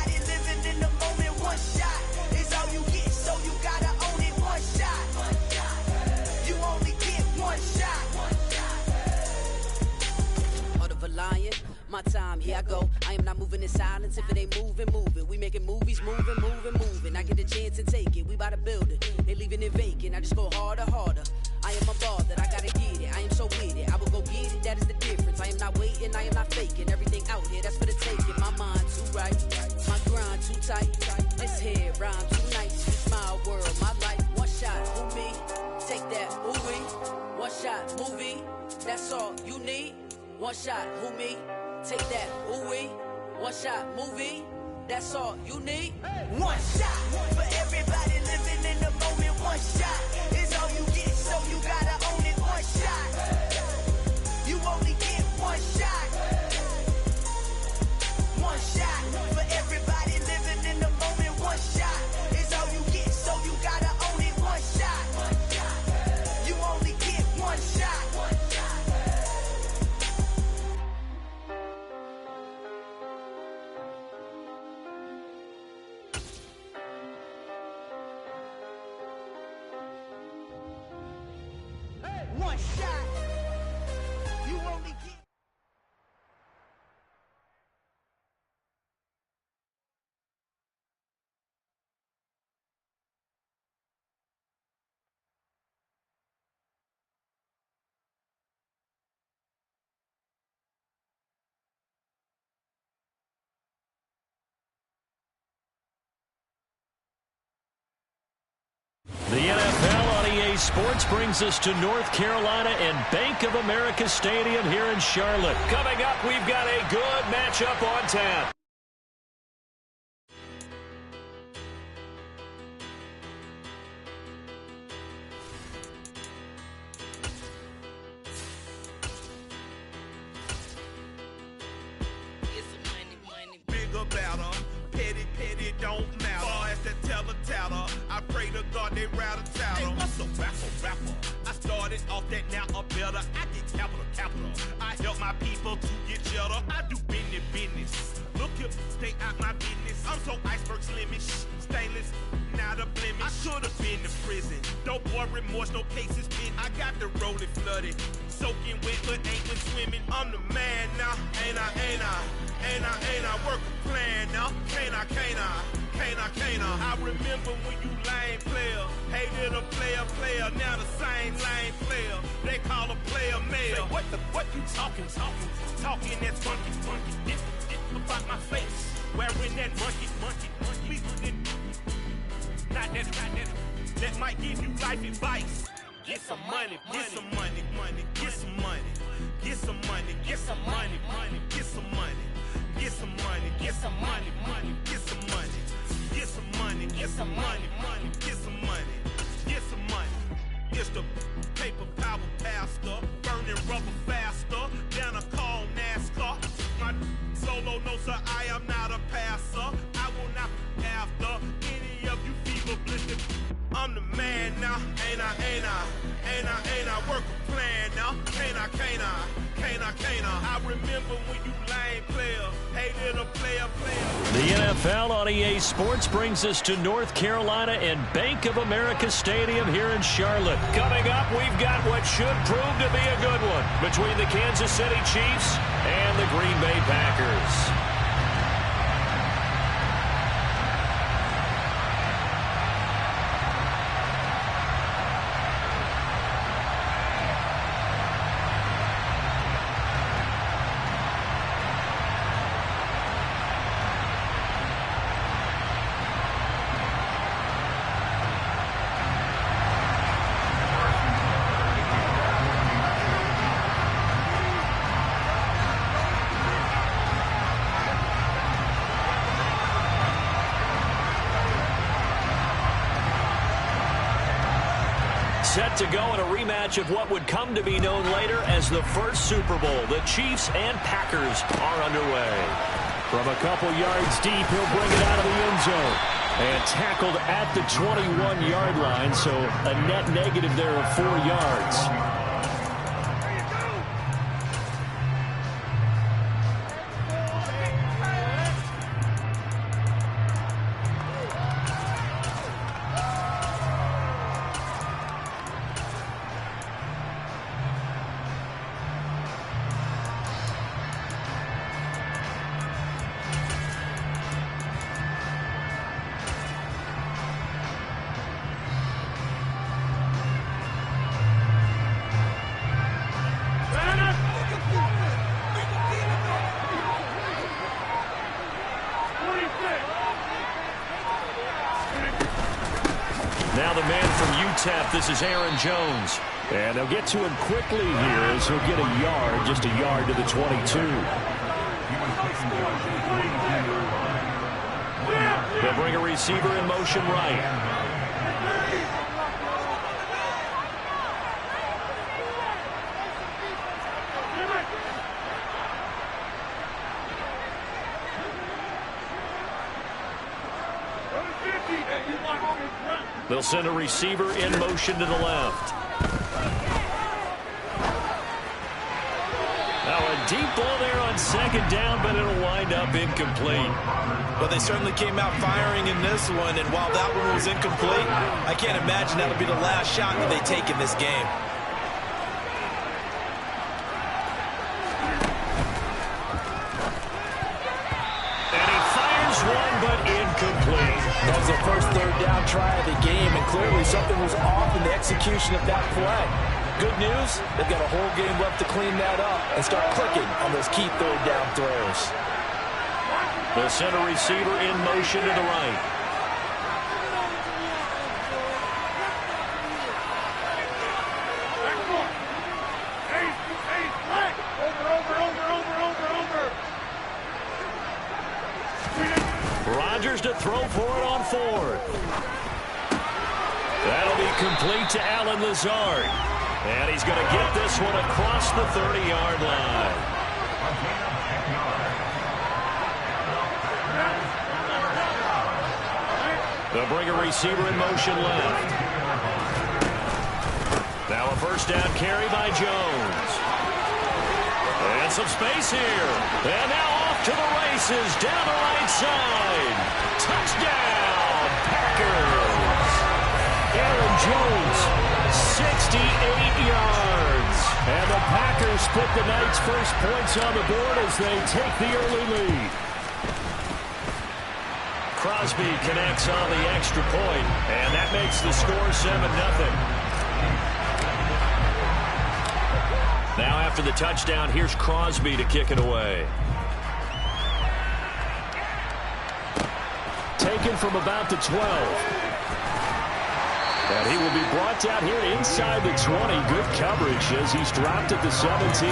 everybody living in the moment. One shot is all you get, so you gotta own it. One shot, you only get one shot. Heart of a lion, my time, here I go. I am not moving in silence. If it ain't moving, moving. We making movies, moving, moving, moving. I get a chance to take it. We bout to build it. They leaving it vacant. I just go harder, harder. I am a ball that I gotta get it. I am so with it. I will go get it. That is the difference. I am not waiting. I am not faking. Everything out here, that's for the taking. My mind too right. My grind too tight. This head rhyme too nice. It's my world, my life. One shot, who me? Take that, who we? One shot, movie. That's all you need. One shot, who me? Take that, ooh wee. One shot, movie. That's all you need. One shot for everybody living in the moment. One shot is all you get, so you gotta own it. One shot, you only get one shot. One shot for everybody. Sports brings us to North Carolina and Bank of America Stadium here in Charlotte. Coming up, we've got a good matchup on tap. Petty don't matter. Far as the teller, I pray to God they rattle tattle. Hey, what's a rapper? I started off that, now I'm better. I get capital. I help my people to get cheddar. I do business. Look here, stay out my business. I'm so iceberg slimish, stainless, not a blemish. I should have been to prison. Don't boy remorse, no cases pinned. I got the rolling flooded, soaking wet, but ain't been swimming. I'm the man now, ain't I? Work a plan now, can't I? I remember when you lame player, hated a player, now the same lame player. They call a player mayor. What you talking that's funky. Dip about my face, wearing that monkey. Please, not that. That might give you life advice. Get some money. It's the paper power pastor, burning rubber faster than a call NASCAR. My solo knows that I am not a passer. I will not be after any of you fever blistered. I'm the man now, ain't I? Work a plan now, can't I? I remember when you lame player, hated a player. The NFL on EA Sports brings us to North Carolina and Bank of America Stadium here in Charlotte. Coming up, we've got what should prove to be a good one between the Kansas City Chiefs and the Green Bay Packers. Set to go in a rematch of what would come to be known later as the first Super Bowl. The Chiefs and Packers are underway. From a couple yards deep, he'll bring it out of the end zone. And tackled at the 21-yard line, so a net negative there of 4 yards. Now the man from UTEP, this is Aaron Jones. And they'll get to him quickly here as he'll get a yard, just a yard to the 22. They'll bring a receiver in motion right. They'll send a receiver in motion to the left. Now a deep ball there on second down, but it'll wind up incomplete. Well, they certainly came out firing in this one, and while that one was incomplete, I can't imagine that'll be the last shot that they take in this game. And he fires one, but incomplete. That was the first third down try of the game, and clearly something was off in the execution of that play. Good news, they've got a whole game left to clean that up and start clicking on those key third down throws. The center receiver in motion to the right. Rodgers to throw for it on fourth. That'll be complete to Allen Lazard. And he's going to get this one across the 30-yard line. They'll bring a receiver in motion left. Now a first down carry by Jones. And some space here. And now off to the races down the right side. Touchdown, Packers. Aaron Jones, 68 yards. And the Packers put the night's first points on the board as they take the early lead. Crosby connects on the extra point, and that makes the score 7-0. Now after the touchdown, here's Crosby to kick it away. Taken from about the 12. And he will be brought down here inside the 20. Good coverage as he's dropped at the 17.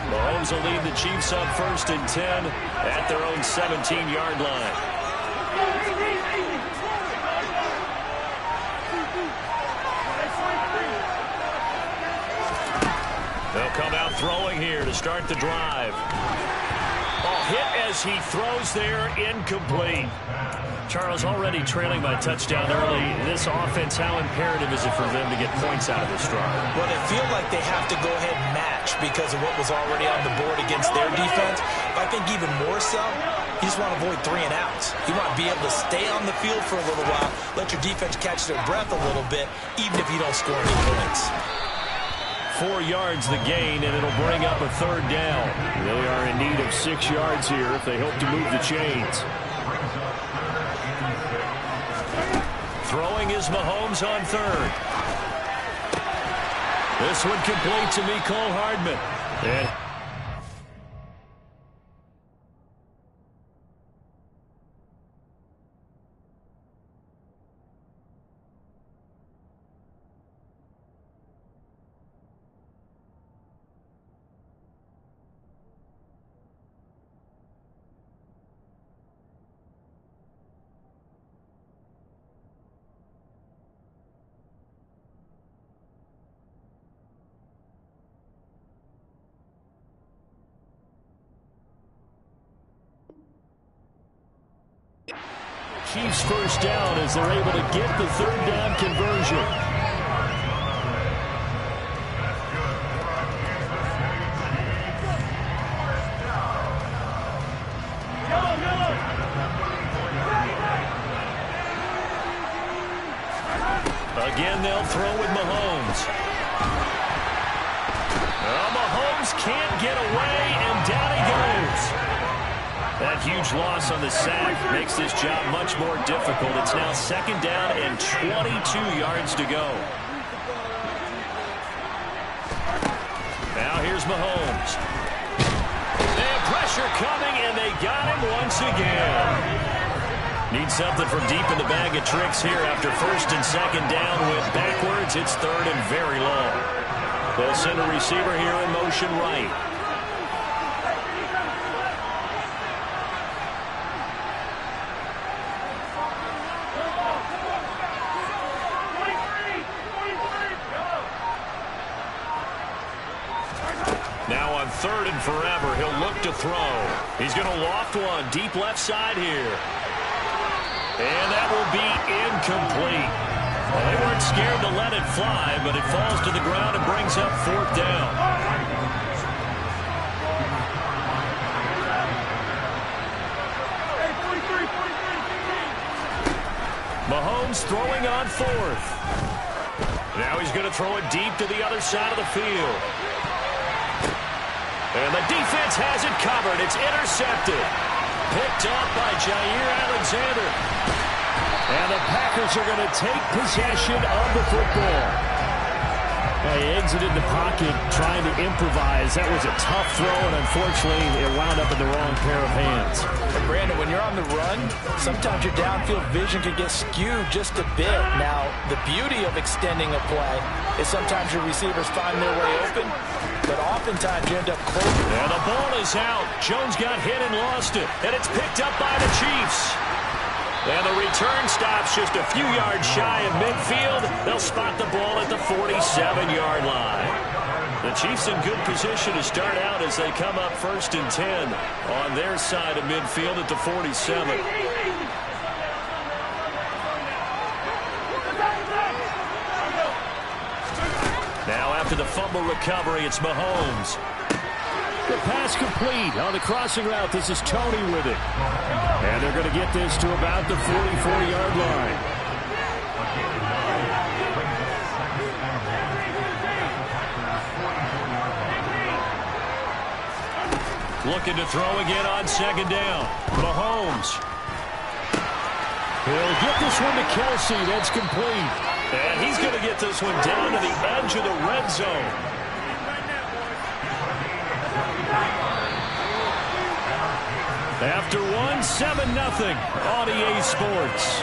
Mahomes will lead the Chiefs up 1st and 10 at their own 17-yard line. They'll come out throwing here to start the drive. Ball hit as he throws there, incomplete. Charles, already trailing by touchdown early. This offense, how imperative is it for them to get points out of this drive? Well, they feel like they have to go ahead and match because of what was already on the board against their defense. But I think even more so, you just want to avoid 3 and outs. You want to be able to stay on the field for a little while, let your defense catch their breath a little bit, even if you don't score any points. 4 yards the gain, and it'll bring up a 3rd down. They are in need of 6 yards here if they hope to move the chains. Throwing is Mahomes on 3rd. This one complete to Mecole Hardman. And Chiefs first down as they're able to get the 3rd down conversion. Again, they'll throw with Mahomes. Mahomes can't get away, and down he goes. That huge loss on the sack makes this job much more difficult. It's now 2nd down and 22 yards to go. Now here's Mahomes. They have pressure coming, and they got him once again. Need something from deep in the bag of tricks here after 1st and 2nd down. Went backwards. It's 3rd and very long. They'll send a receiver here in motion right. Now on 3rd and forever, he'll look to throw. He's going to loft one deep left side here. And that will be incomplete. Well, they weren't scared to let it fly, but it falls to the ground and brings up 4th down. Mahomes throwing on 4th. Now he's going to throw it deep to the other side of the field. And the defense has it covered. It's intercepted. Picked up by Jaire Alexander. And And the Packers are going to take possession of the football. He exited the pocket trying to improvise. That was a tough throw, and unfortunately, it wound up in the wrong pair of hands. And Brandon, when you're on the run, sometimes your downfield vision can get skewed just a bit. Now, the beauty of extending a play is sometimes your receivers find their way open, but oftentimes you end up close. And the ball is out. Jones got hit and lost it, and it's picked up by the Chiefs. And the return stops just a few yards shy of midfield. They'll spot the ball at the 47-yard line. The Chiefs in good position to start out as they come up 1st and 10 on their side of midfield at the 47. Now after the fumble recovery, it's Mahomes. The pass complete on the crossing route. This is Tony with it. And they're going to get this to about the 44-yard line. Looking to throw again on 2nd down. Mahomes. He'll get this one to Kelce. That's complete. And he's going to get this one down to the edge of the red zone. After one, 7-0 on EA Sports.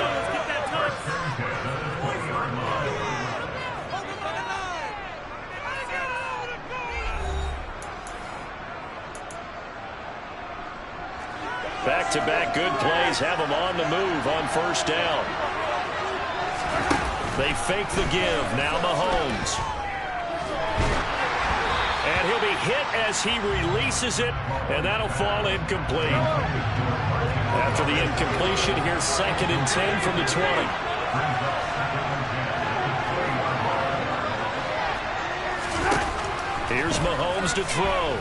Back-to-back good plays have them on the move on 1st down. They fake the give. Now Mahomes. And he'll be hit as he releases it, and that'll fall incomplete. After the incompletion, here's 2nd and 10 from the 20. Here's Mahomes to throw.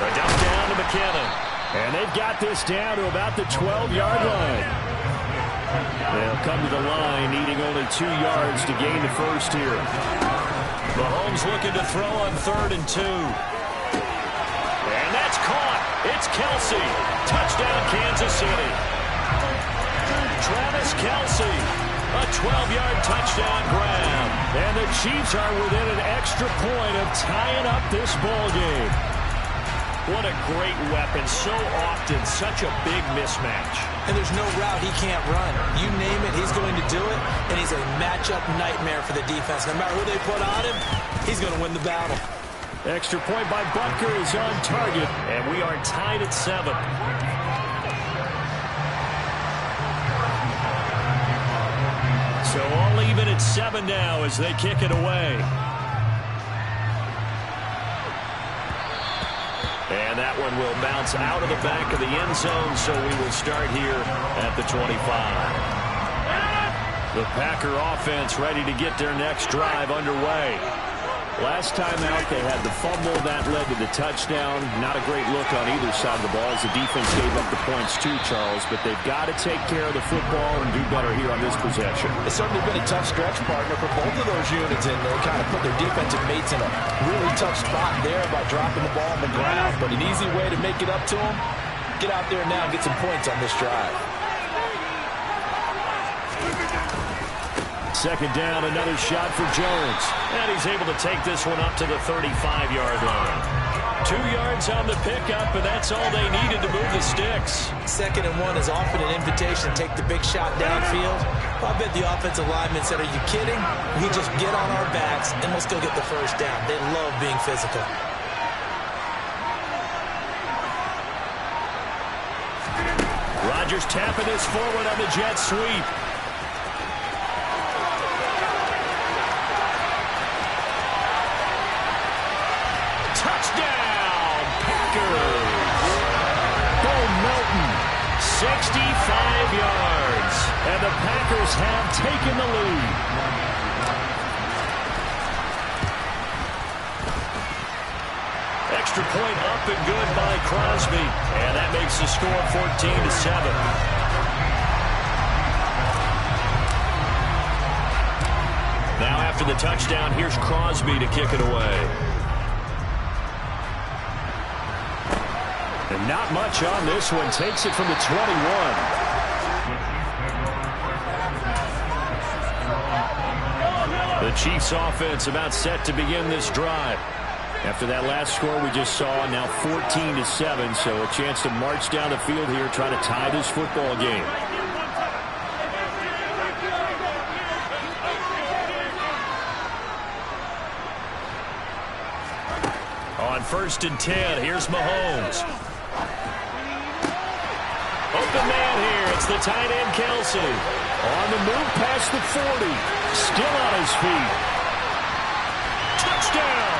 A dump down to McKinnon. And they've got this down to about the 12-yard line. They'll come to the line, needing only 2 yards to gain the first here. Mahomes looking to throw on 3rd and 2. And that's caught. It's Kelce. Touchdown, Kansas City. Travis Kelce. A 12-yard touchdown grab. And the Chiefs are within an extra point of tying up this ball game. What a great weapon. So often, such a big mismatch. And there's no route he can't run. You name it, he's going to do it. And he's a matchup nightmare for the defense. No matter who they put on him, he's going to win the battle. Extra point by Butker is on target. And we are tied at 7. So all even at 7 now as they kick it away. And that one will bounce out of the back of the end zone, so we will start here at the 25. The Packer offense ready to get their next drive underway. Last time out, they had the fumble. That led to the touchdown. Not a great look on either side of the ball as the defense gave up the points too, Charles. But they've got to take care of the football and do better here on this possession. It's certainly been a tough stretch, partner, for both of those units. And they kind of put their defensive mates in a really tough spot there by dropping the ball on the ground. But an easy way to make it up to them, get out there now and get some points on this drive. 2nd down, another shot for Jones. And he's able to take this one up to the 35-yard line. 2 yards on the pickup, and that's all they needed to move the sticks. 2nd and 1 is often an invitation to take the big shot downfield. I bet the offensive lineman said, are you kidding? We just get on our backs, and let's go get the first down. They love being physical. Rodgers tapping this forward on the jet sweep. Touchdown, Packers! Bo Melton, 65 yards, and the Packers have taken the lead. Extra point up and good by Crosby, and that makes the score 14-7. Now after the touchdown, here's Crosby to kick it away. And not much on this one. Takes it from the 21. The Chiefs offense about set to begin this drive. After that last score we just saw, now 14-7, so a chance to march down the field here, try to tie this football game. On 1st and 10, here's Mahomes. Open man here. It's the tight end, Kelsey. On the move past the 40. Still on his feet. Touchdown!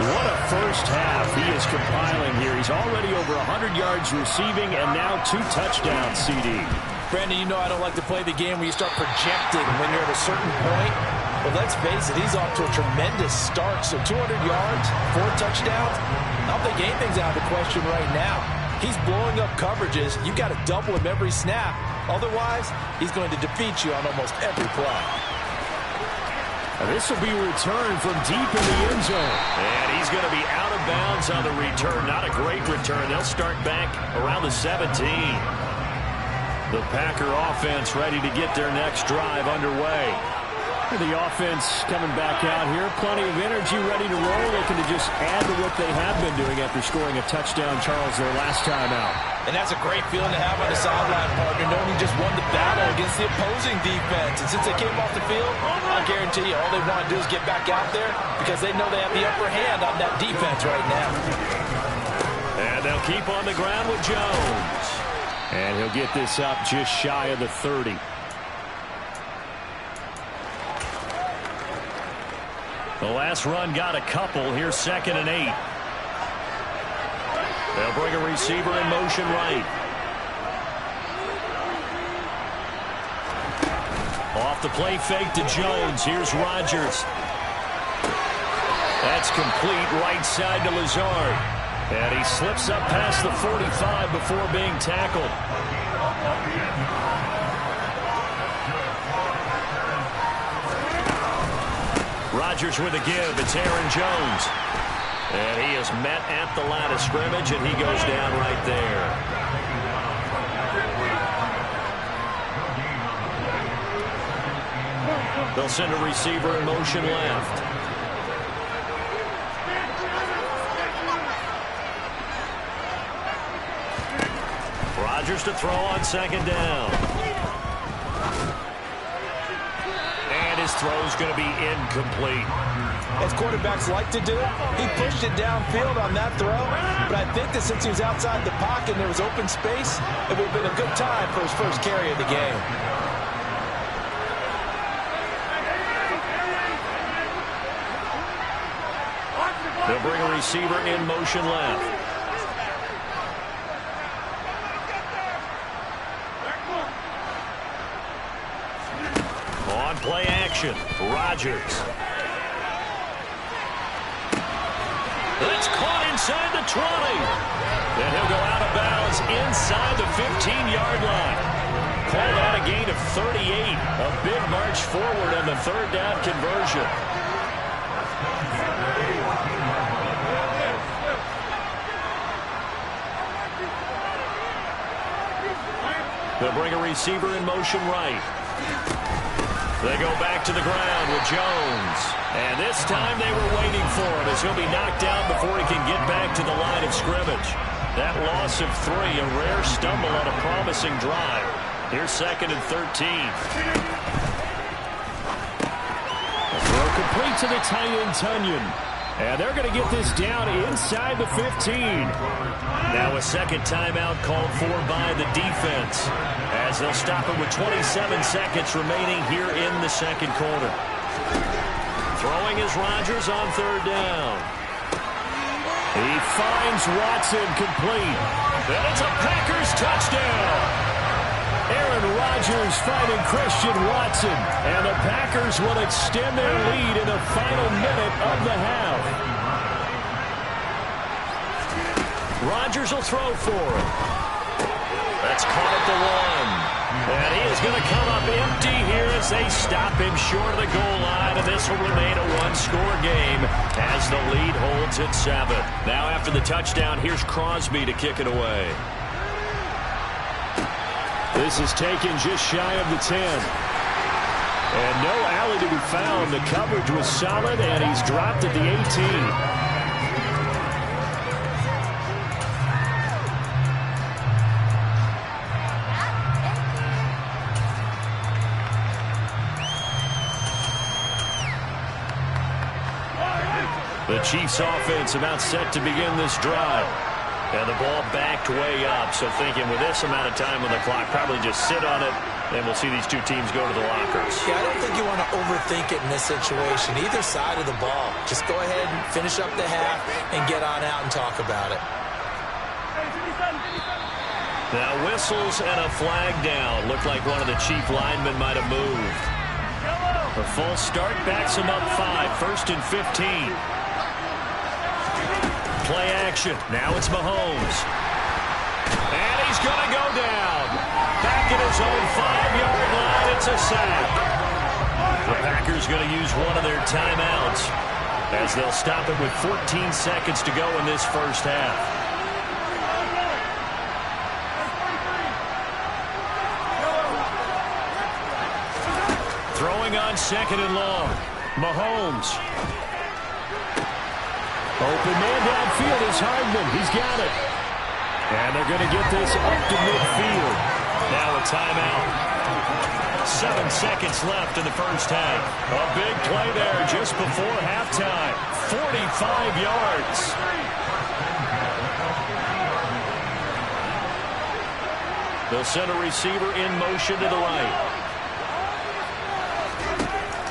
What a first half he is compiling here. He's already over 100 yards receiving and now 2 touchdowns, CD. Brandon, you know I don't like to play the game where you start projecting when you're at a certain point. But let's face it, he's off to a tremendous start. So 200 yards, 4 touchdowns. I don't think anything's out of the question right now. He's blowing up coverages. You got to double him every snap. Otherwise, he's going to defeat you on almost every play. This will be returned from deep in the end zone. And he's going to be out of bounds on the return. Not a great return. They'll start back around the 17. The Packer offense ready to get their next drive underway. The offense coming back out here. Plenty of energy, ready to roll. Looking to just add to what they have been doing after scoring a touchdown, Charles, their last time out. And that's a great feeling to have on the sideline, partner, knowing you just won the battle against the opposing defense. And since they came off the field, I guarantee you all they want to do is get back out there because they know they have the upper hand on that defense right now. And they'll keep on the ground with Jones. And he'll get this up just shy of the 30. The last run got a couple. Here's 2nd and 8. They'll bring a receiver in motion right. Off the play fake to Jones. Here's Rodgers. That's complete right side to Lazard. And he slips up past the 45 before being tackled. Rodgers with a give. It's Aaron Jones. And he is met at the line of scrimmage, and he goes down right there. They'll send a receiver in motion left. Rodgers to throw on 2nd down. His throw is going to be incomplete. As quarterbacks like to do, he pushed it downfield on that throw, but I think that since he was outside the pocket and there was open space, it would have been a good time for his first carry of the game. They'll bring a receiver in motion left. Play action. Rodgers. That's caught inside the 20. Then he'll go out of bounds inside the 15-yard line. Called out a gain of 38. A big march forward on the 3rd down conversion. They'll bring a receiver in motion right. They go back to the ground with Jones. And this time they were waiting for him as he'll be knocked down before he can get back to the line of scrimmage. That loss of 3, a rare stumble on a promising drive. Here's 2nd and 13. A throw complete to the tight end, Tunyon. And they're going to get this down inside the 15. Now a second timeout called for by the defense, as they'll stop it with 27 seconds remaining here in the 2nd quarter. Throwing is Rodgers on 3rd down. He finds Watson complete. And it's a Packers touchdown. Aaron Rodgers finding Christian Watson. And the Packers will extend their lead in the final minute of the half. Rodgers will throw for it. That's caught at the 1. And he is going to come up empty here as they stop him short of the goal line. And this will remain a 1-score game as the lead holds at 7. Now after the touchdown, here's Crosby to kick it away. This is taken just shy of the 10. And no alley to be found. The coverage was solid, and he's dropped at the 18. The Chiefs offense about set to begin this drive. And the ball backed way up. So thinking with this amount of time on the clock, probably just sit on it, and we'll see these two teams go to the lockers. Yeah, I don't think you want to overthink it in this situation. Either side of the ball. Just go ahead and finish up the half and get on out and talk about it. Now whistles and a flag down. Looked like one of the Chief linemen might have moved. A false start backs him up 5. 1st and 15. Play action. Now it's Mahomes. And he's going to go down. Back at his own 5-yard line. It's a sack. The Packers going to use one of their timeouts as they'll stop it with 14 seconds to go in this first half. Throwing on 2nd and long. Mahomes. Open man downfield is Hardman. He's got it. And they're going to get this up to midfield. Now a timeout. 7 seconds left in the first half. A big play there just before halftime. 45 yards. They'll send a receiver in motion to the right.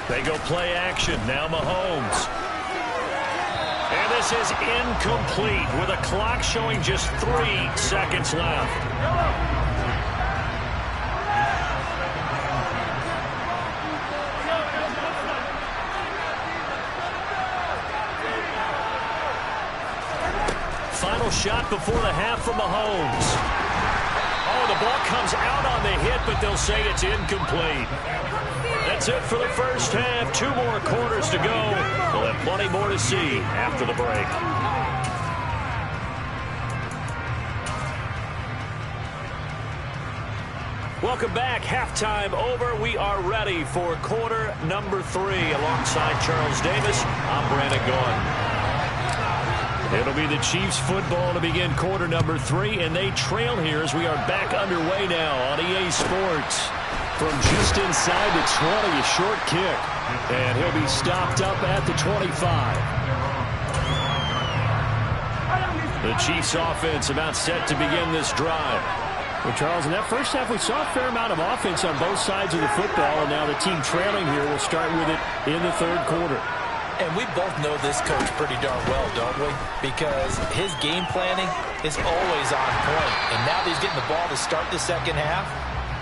They go play action. Now Mahomes. And this is incomplete with a clock showing just 3 seconds left. Final shot before the half from Mahomes. Oh, the ball comes out on the hit, but they'll say it's incomplete. That's it for the first half. 2 more quarters to go. We'll have plenty more to see after the break. Welcome back. Halftime over. We are ready for quarter number 3. Alongside Charles Davis, I'm Brandon Gaudin. It'll be the Chiefs football to begin quarter number 3, and they trail here as we are back underway now on EA Sports. From just inside the 20, a short kick. And he'll be stopped up at the 25. The Chiefs offense about set to begin this drive. Well, Charles, in that first half, we saw a fair amount of offense on both sides of the football, and now the team trailing here will start with it in the third quarter. And we both know this coach pretty darn well, don't we? Because his game planning is always on point. And now that he's getting the ball to start the second half,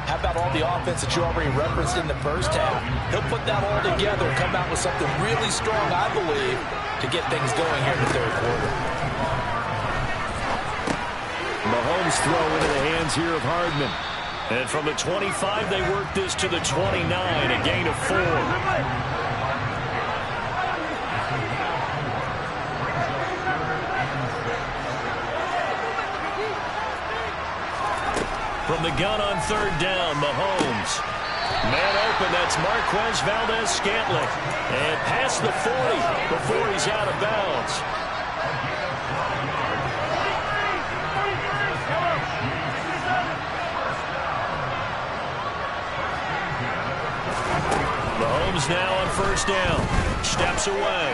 how about all the offense that you already referenced in the first half? He'll put that all together and come out with something really strong, I believe, to get things going here in the third quarter. Mahomes throw into the hands here of Hardman. And from the 25, they work this to the 29, a gain of 4. From the gun on third down, Mahomes. Man open, that's Marquez Valdes-Scantling. And past the 40 before he's out of bounds. Mahomes now on first down. Steps away.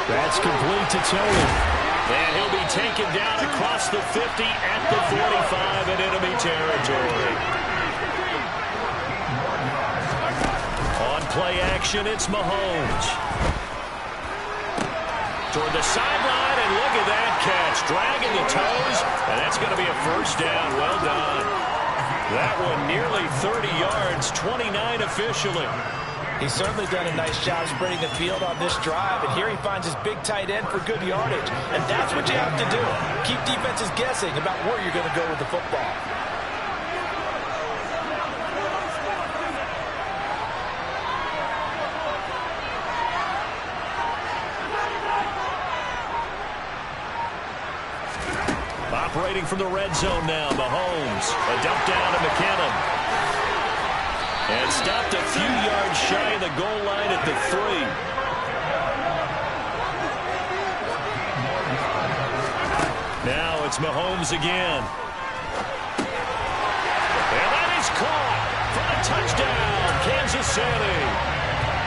That's complete to Tony. And he'll be taken down across the 50 at the 45 in enemy territory. On play action, it's Mahomes. Toward the sideline, and look at that catch. Dragging the toes, and that's going to be a first down. Well done. That one nearly 30 yards, 29 officially. He's certainly done a nice job spreading the field on this drive, and here he finds his big tight end for good yardage. And that's what you have to do. Keep defenses guessing about where you're going to go with the football. Operating from the red zone now, Mahomes. A dump down to McKinnon. And stopped a few yards shy of the goal line at the 3. Now it's Mahomes again. And that is caught for a touchdown, Kansas City.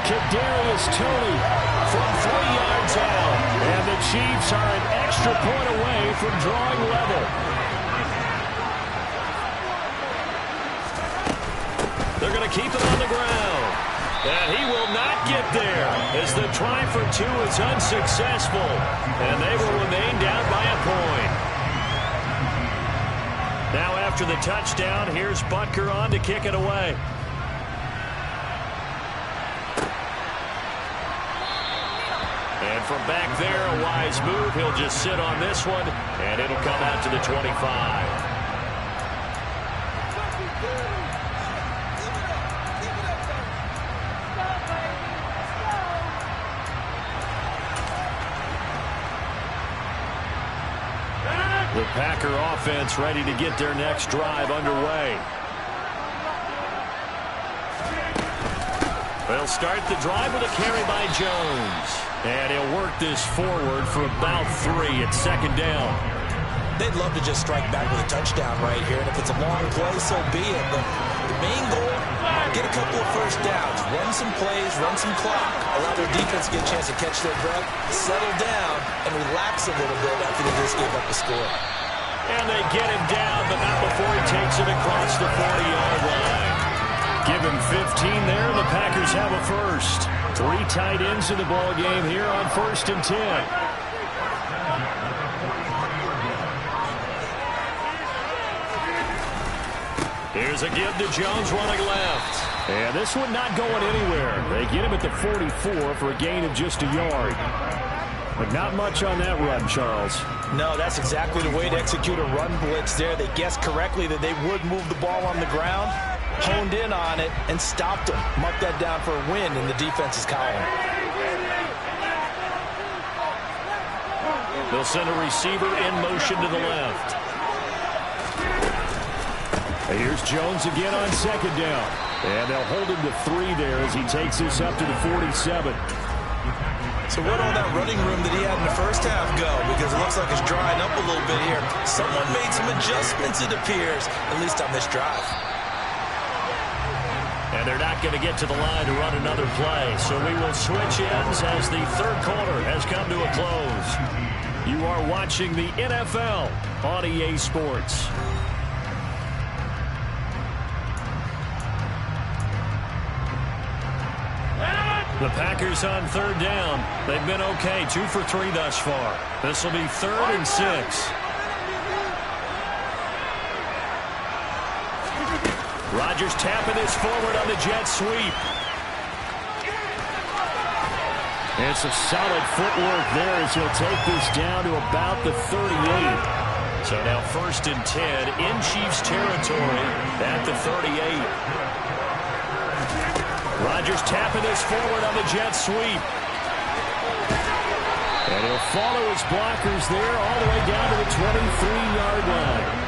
Kadarius Toney from 3 yards out. And the Chiefs are an extra point away from drawing level. They're going to keep it on the ground. And he will not get there as the try for 2 is unsuccessful. And they will remain down by a point. Now after the touchdown, here's Butker on to kick it away. And from back there, a wise move. He'll just sit on this one, and it'll come out to the 25. The Packer offense ready to get their next drive underway. They'll start the drive with a carry by Jones. And he'll work this forward for about 3 at second down. They'd love to just strike back with a touchdown right here. And if it's a long play, so be it. But the main goal, get a couple of first downs. Run some plays, run some clock. Allow their defense to get a chance to catch their breath, settle down, and relax a little bit after they just gave up the score. And they get him down, but not before he takes it across the 40-yard line. Give him 15 there, and the Packers have a first. 3 tight ends in the ball game here on 1st and 10. Here's a give to Jones running left. And this one not going anywhere. They get him at the 44 for a gain of just a yard. But not much on that run, Charles. No, that's exactly the way to execute a run blitz there. They guessed correctly that they would move the ball on the ground, honed in on it, and stopped them. Mark that down for a win in the defense's column. They'll send a receiver in motion to the left. Here's Jones again on second down. And they'll hold him to 3 there as he takes this up to the 47. So where did all that running room that he had in the first half go? Because it looks like it's drying up a little bit here. Someone made some adjustments, it appears, at least on this drive. And they're not going to get to the line to run another play. So we will switch ends as the third quarter has come to a close. You are watching the NFL on EA Sports. The Packers on third down. They've been okay, 2 for 3 thus far. This will be 3rd and 6. Rodgers tapping this forward on the jet sweep. And some solid footwork there as he'll take this down to about the 38. So now 1st and 10 in Chiefs territory at the 38. Rodgers tapping this forward on the jet sweep. And he'll follow his blockers there all the way down to the 23-yard line.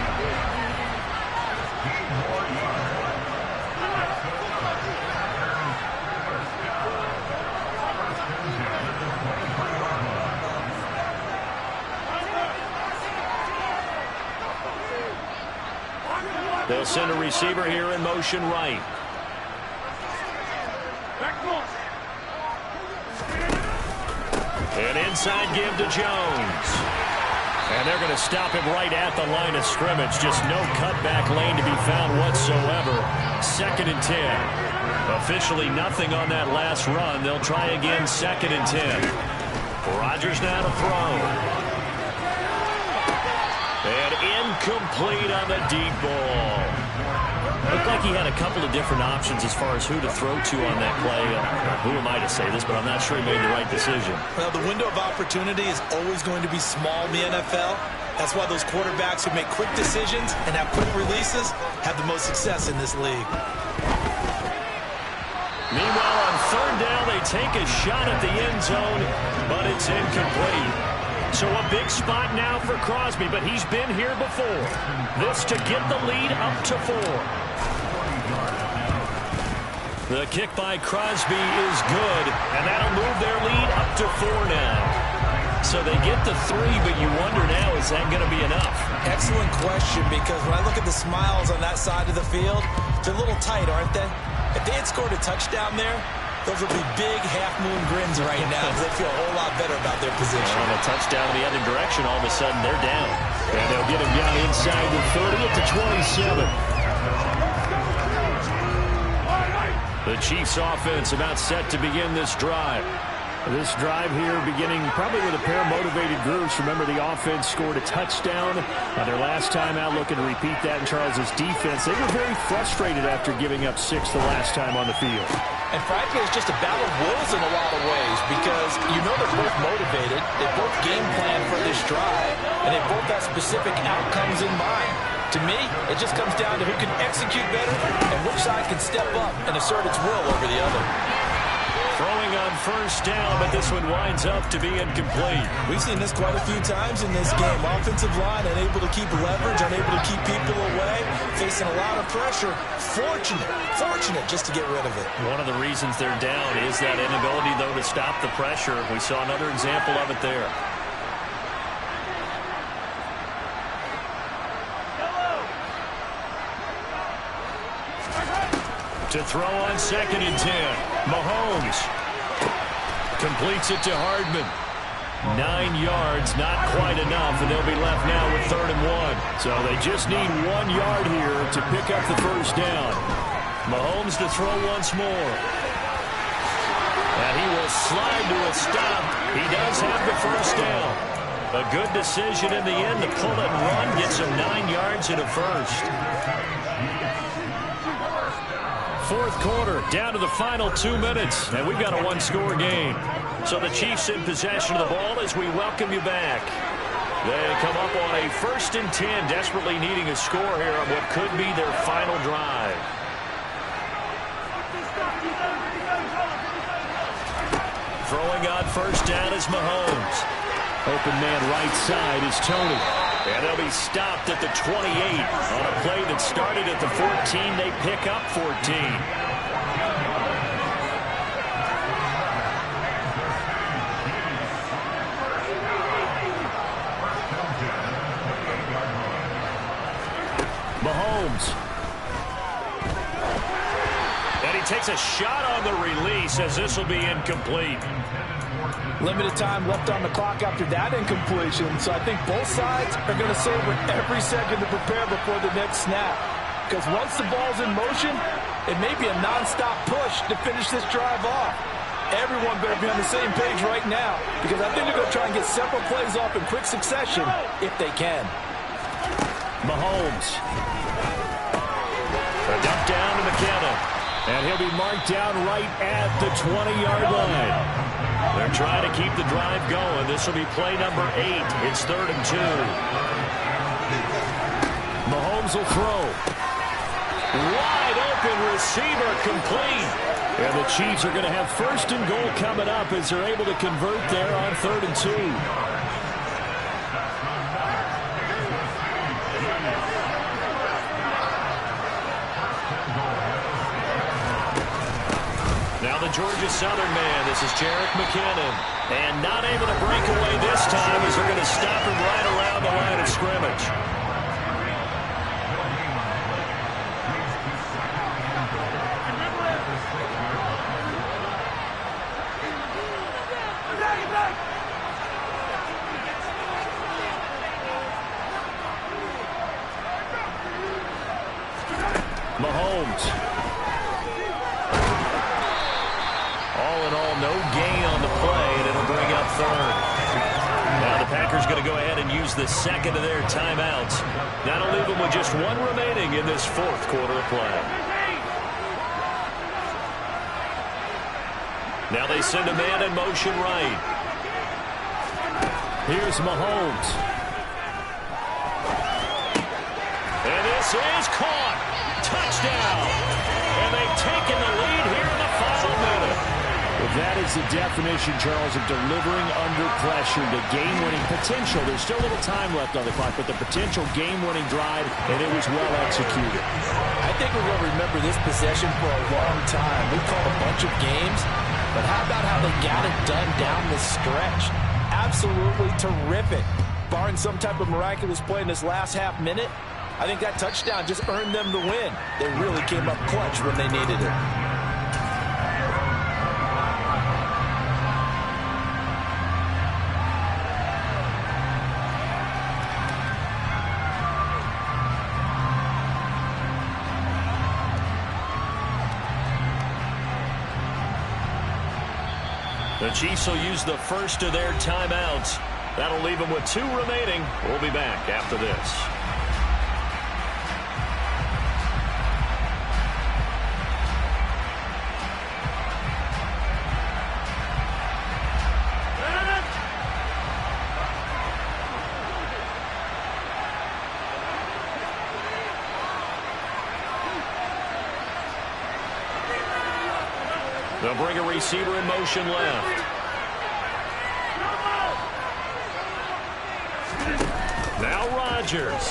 They'll send a receiver here in motion right. An inside give to Jones. And they're going to stop him right at the line of scrimmage. Just no cutback lane to be found whatsoever. 2nd and 10. Officially nothing on that last run. They'll try again 2nd and 10. Rodgers now to throw. And incomplete on the deep ball. Looked like he had a couple of different options as far as who to throw to on that play. Who am I to say this, but I'm not sure he made the right decision. Well, the window of opportunity is always going to be small in the NFL. That's why those quarterbacks who make quick decisions and have quick releases have the most success in this league. Meanwhile, on third down, they take a shot at the end zone, but it's incomplete. So a big spot now for Crosby, but he's been here before. This to get the lead up to 4. The kick by Crosby is good, and that'll move their lead up to 4 now. So they get the 3, but you wonder now, is that going to be enough? Excellent question, because when I look at the smiles on that side of the field, they're a little tight, aren't they? If they had scored a touchdown there, those would be big half-moon grins right now because they feel a whole lot better about their position. On a touchdown in the other direction, all of a sudden they're down. And they'll get him down inside the 30 at the 27. The Chiefs offense about set to begin this drive. This drive here beginning probably with a pair of motivated groups. Remember, the offense scored a touchdown on their last time out, looking to repeat that in Charles's defense. They were very frustrated after giving up 6 the last time on the field. And frankly, it's just a battle of wills in a lot of ways because you know they're both motivated. They both game plan for this drive, and they both have specific outcomes in mind. To me, it just comes down to who can execute better and which side can step up and assert its will over the other. Throwing on first down, but this one winds up to be incomplete. We've seen this quite a few times in this game. Offensive line unable to keep leverage, unable to keep people away, facing a lot of pressure. Fortunate just to get rid of it. One of the reasons they're down is that inability, though, to stop the pressure. We saw another example of it there. To throw on 2nd and 10. Mahomes completes it to Hardman. 9 yards, not quite enough, and they'll be left now with 3rd and 1. So they just need 1 yard here to pick up the first down. Mahomes to throw once more. And he will slide to a stop. He does have the first down. A good decision in the end to pull it and run, gets him 9 yards and a first. 4th quarter, down to the final 2 minutes, and we've got a 1-score game. So the Chiefs in possession of the ball as we welcome you back. They come up on a 1st and 10, desperately needing a score here on what could be their final drive. Throwing on first down is Mahomes. Open man right side is Tony. And they'll be stopped at the 28 on a play that started at the 14. They pick up 14. Mahomes. And he takes a shot on the release as this will be incomplete. Limited time left on the clock after that incompletion, so I think both sides are going to savor every second to prepare before the next snap. Because once the ball's in motion, it may be a nonstop push to finish this drive off. Everyone better be on the same page right now, because I think they're going to try and get several plays off in quick succession if they can. Mahomes. A dump down to McKenna. And he'll be marked down right at the 20-yard line. They're trying to keep the drive going. This will be play number 8. It's 3rd and 2. Mahomes will throw. Wide open receiver complete. And the Chiefs are going to have 1st and goal coming up as they're able to convert there on 3rd and 2. Now the Georgia Southern man, this is Jerick McKinnon. And not able to break away this time as they're going to stop him right around the line of scrimmage. Mahomes. All in all, no gain on the play, and it'll bring up 3rd. Now the Packers going to go ahead and use the 2nd of their timeouts. That'll leave them with just 1 remaining in this 4th quarter of play. Now they send a man in motion right. Here's Mahomes. And this is caught. Touchdown. And they've taken the lead here in the final minute. Well, that is the definition, Charles, of delivering under pressure. The game-winning potential. There's still a little time left on the clock, but the potential game-winning drive, and it was well executed. I think we're going to remember this possession for a long time. We've called a bunch of games, but how about how they got it done down the stretch? Absolutely terrific. Barring some type of miraculous play in this last half minute, I think that touchdown just earned them the win. They really came up clutch when they needed it. The Chiefs will use the first of their timeouts. That'll leave them with 2 remaining. We'll be back after this. They'll bring a receiver in motion left. Now Rodgers.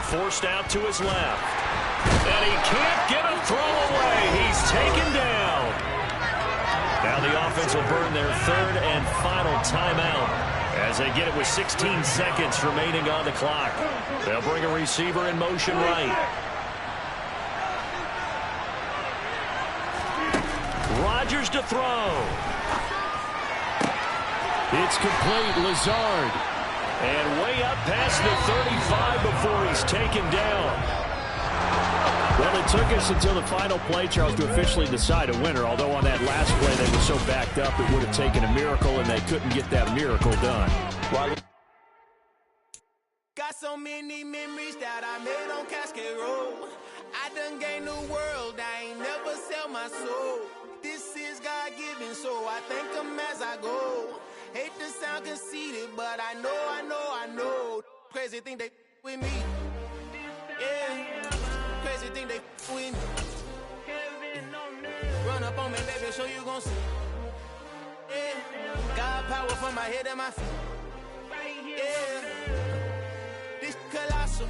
Forced out to his left. And he can't get a throw away. He's taken down. Now the offense will burn their 3rd and final timeout as they get it with 16 seconds remaining on the clock. They'll bring a receiver in motion right. Rodgers to throw. It's complete. Lazard. And way up past the 35 before he's taken down. Well, it took us until the final play, Charles, to officially decide a winner. Although on that last play they were so backed up it would have taken a miracle, and they couldn't get that miracle done. Got so many memories that I made on Cascade Road. I done gained the world, I ain't never sell my soul. This is God-given, so I thank him as I go. Hate to sound conceited, but I know. Crazy thing they with me. Yeah, crazy thing they with me. Run up on me, baby, so you gon' see. Yeah, God power from my head and my feet. Yeah, this colossal.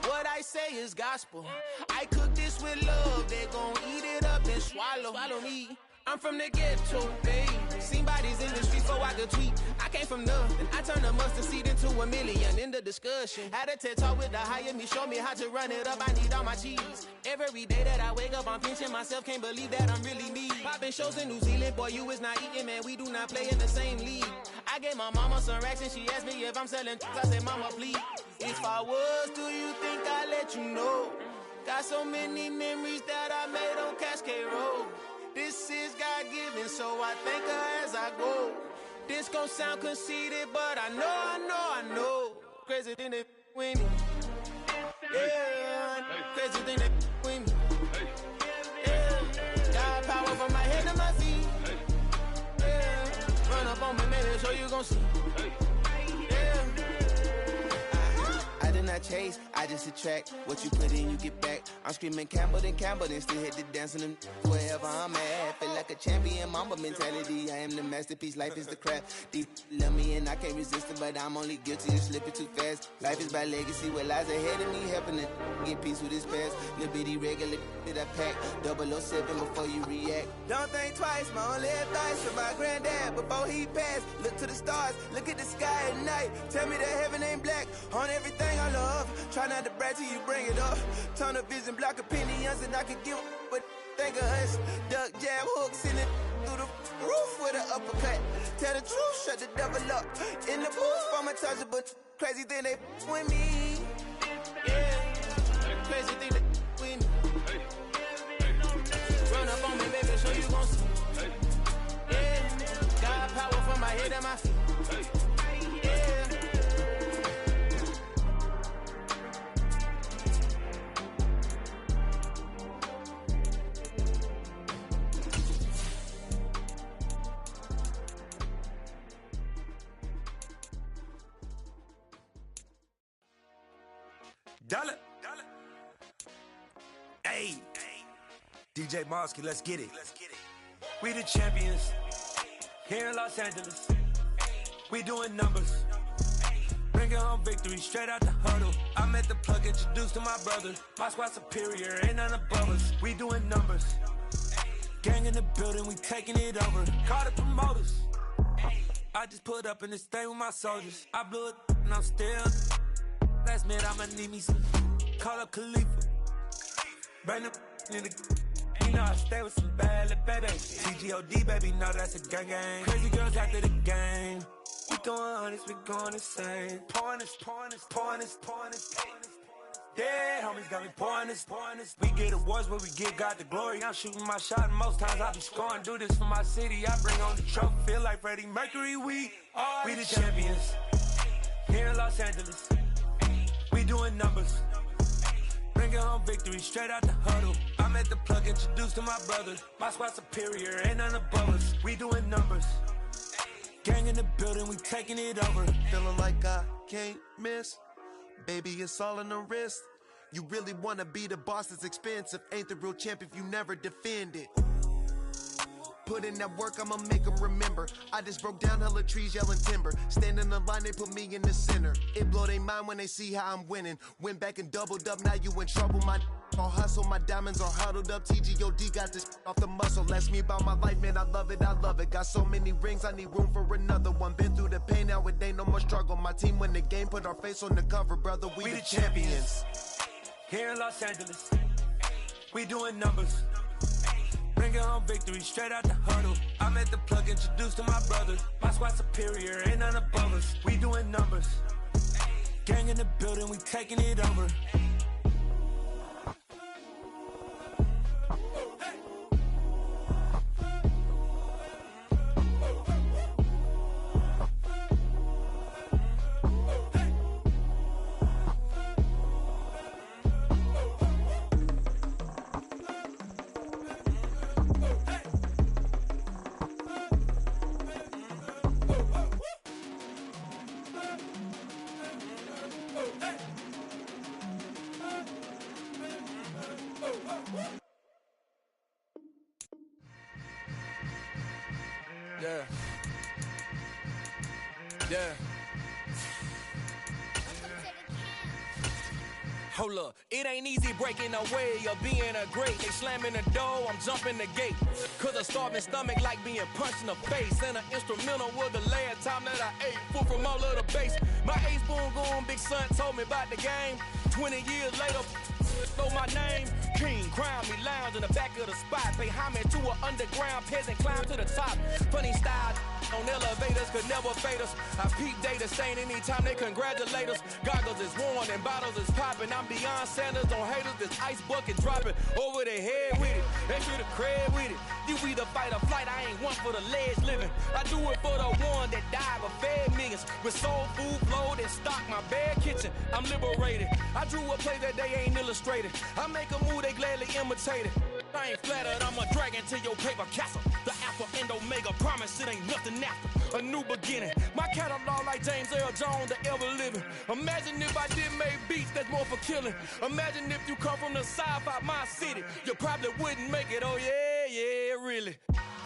What I say is gospel. I cook this with love, they gon' eat it up and swallow me. I'm from the ghetto, babe. Seen bodies in the streets before I could tweet. I came from nothing. I turned a mustard seed into a million in the discussion. Had a TED talk with the higher me, show me how to run it up. I need all my cheese. Every day that I wake up, I'm pinching myself. Can't believe that I'm really me. Popping shows in New Zealand, boy, you is not eating, man. We do not play in the same league. I gave my mama some racks and she asked me if I'm selling. I said, mama, please. If I was, do you think I'd let you know? Got so many memories that I made on Cascade Road. This is God-given, so I thank her as I go. This gon' sound conceited, but I know. Crazy thing they with me. Yeah, crazy thing they with me. Yeah, God power from my head to my feet. Yeah, run up on me, maybe, so you gon' see. I did not chase, I just attract. What you put in, you get back. I'm screaming Campbell, then still hit the dancing and wherever I'm at. Feel like a champion, mamba mentality. I am the masterpiece, life is the crap. Deep love me and I can't resist it, but I'm only guilty of slipping too fast. Life is by legacy, what lies ahead of me, helping to get peace with this past. Little bitty regular that I pack, 007 before you react. Don't think twice, my only advice from my granddad before he passed. Look to the stars, look at the sky at night. Tell me that heaven ain't black on everything I love. Try not to brag till you bring it up. Tunnel vision, block opinions, and I could give but think of us. Duck jab hooks in it through the roof with an uppercut. Tell the truth, shut the devil up. In the booth, I'm untouchable. Crazy thing they with me. Yeah, crazy thing they with me. Run up on me, baby, so you gon' see. Yeah, God power from my head and my feet. Dollar. Hey. DJ Mosky, let's get it. We the champions here in Los Angeles. We doing numbers. Bring Bringing home victory straight out the huddle. I'm at the plug, introduced to my brother. My squad superior, ain't none above us. We doing numbers. Gang in the building, we taking it over. Call the promoters. I just put up in this thing with my soldiers. I blew it and I'm still. Last minute, I'ma need me some. Call up Khalifa. Bring them in the. You know I stay with some bad little baby. TGOD, baby, know that's a gang gang. Crazy girls after the game. We going honest, we going insane. Pouring this. Yeah, homies got me pouring this. We get awards, but we give God the glory. I'm shooting my shot, and most times I be scoring. Do this for my city, I bring on the trophy. Feel like Freddie Mercury, we the champions. Here in Los Angeles, we doing numbers. Bringing home victory straight out the huddle. I'm at the plug, introduced to my brother. My squad superior, ain't none above us. We doing numbers. Gang in the building, we taking it over. Feeling like I can't miss. Baby, it's all in the wrist. You really wanna be the boss, it's expensive. Ain't the real champ if you never defend it. Put in that work, I'ma make them remember. I just broke down hella trees, yelling timber. Stand in the line, they put me in the center. It blow their mind when they see how I'm winning. Went back and doubled up, now you in trouble. My all hustle, my diamonds are huddled up. TGOD got this off the muscle. Ask me about my life, man, I love it. Got so many rings, I need room for another one. Been through the pain, now it ain't no more struggle. My team win the game, put our face on the cover, brother. We the champions. Here in Los Angeles, we doing numbers. Bringing home victory straight out the huddle. I'm at the plug, introduced to my brother. My squad superior, ain't none above us. We doing numbers. Gang in the building, we taking it over. Yeah. Hold up, it ain't easy breaking away or being a great. They slamming the door, I'm jumping the gate. Cause a starving stomach like being punched in the face. And an instrumental was the last time that I ate food from all of the base. My ace spoon going, big son told me about the game. 20 years later, know my name. King, crown me, lounge in the back of the spot. Pay homage to an underground peasant, climb to the top. Funny style on elevators could never fade us. I peep data stain anytime they congratulate us. Goggles is worn and bottles is popping. I'm beyond Sanders on haters, this ice bucket dropping over their head with it. They feel the cred with it. You either fight or flight, I ain't one for the ledge living. I do it for the one that died but fed millions. With soul food flowed and stocked my bad kitchen. I'm liberated. I drew a play that they ain't illustrated. I make a move, they gladly imitate it. I ain't flattered, I'm a dragon to your paper castle. The Alpha and Omega, promise it ain't nothing after. A new beginning. My catalog like James Earl Jones, the ever living. Imagine if I did make beats that's more for killing. Imagine if you come from the sci-fi, my city. You probably wouldn't make it, oh yeah, really.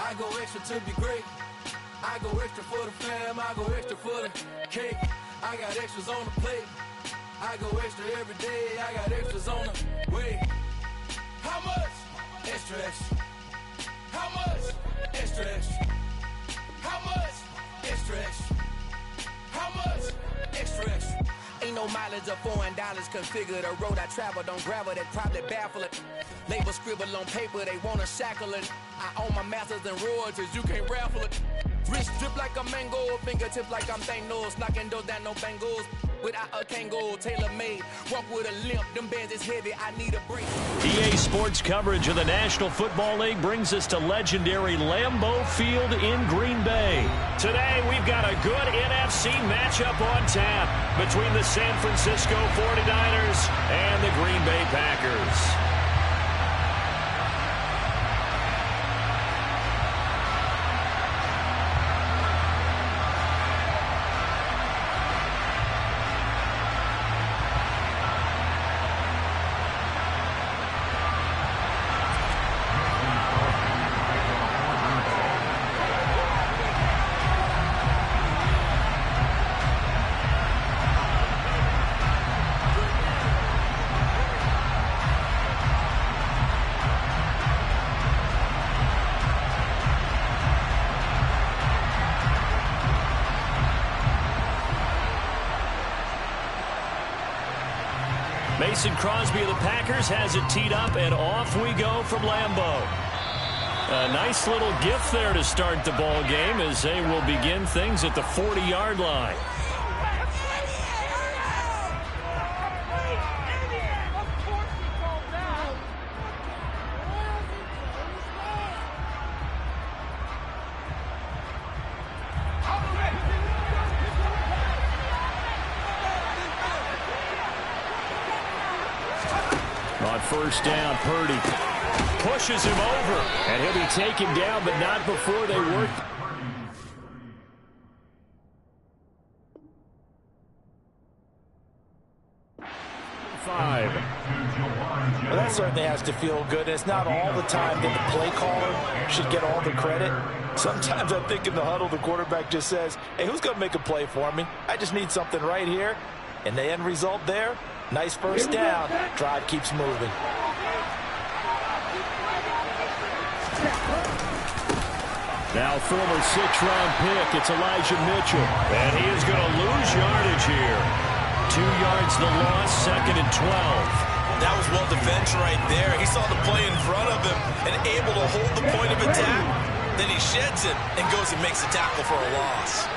I go extra to be great. I go extra for the fam, I go extra for the cake. I got extras on the plate. I go extra every day, I got extras on the way. How much? Extra, extra. How much? Extra, extra. How much? Extra, extra. How much? Extra, extra. Ain't no mileage of $4 configure the road I travel. Don't gravel that probably baffle it. Label scribble on paper, they wanna shackle it. I own my masters and royalties, you can't raffle it. Wrist drip like a mango, fingertips like I'm Thanos. Knocking those down, no bangles. Without a Kango, tailor-made. Walk with a limp, them bands is heavy, I need a break. EA Sports coverage of the National Football League brings us to legendary Lambeau Field in Green Bay. Today, we've got a good NFC matchup on tap between the San Francisco 49ers and the Green Bay Packers. Mason Crosby of the Packers has it teed up, and off we go from Lambeau. A nice little gift there to start the ball game as they will begin things at the 40-yard line. On first down, Purdy pushes him over, and he'll be taken down, but not before they work. Well, that certainly has to feel good. It's not all the time that the play caller should get all the credit. Sometimes I think in the huddle, the quarterback just says, hey, who's going to make a play for me? I just need something right here. And the end result there, nice first down. Drive keeps moving. Now former 6th-round pick, it's Elijah Mitchell. And he is going to lose yardage here. 2 yards the loss, 2nd and 12. That was well defense right there. He saw the play in front of him and able to hold the point of attack. Then he sheds it and goes and makes a tackle for a loss.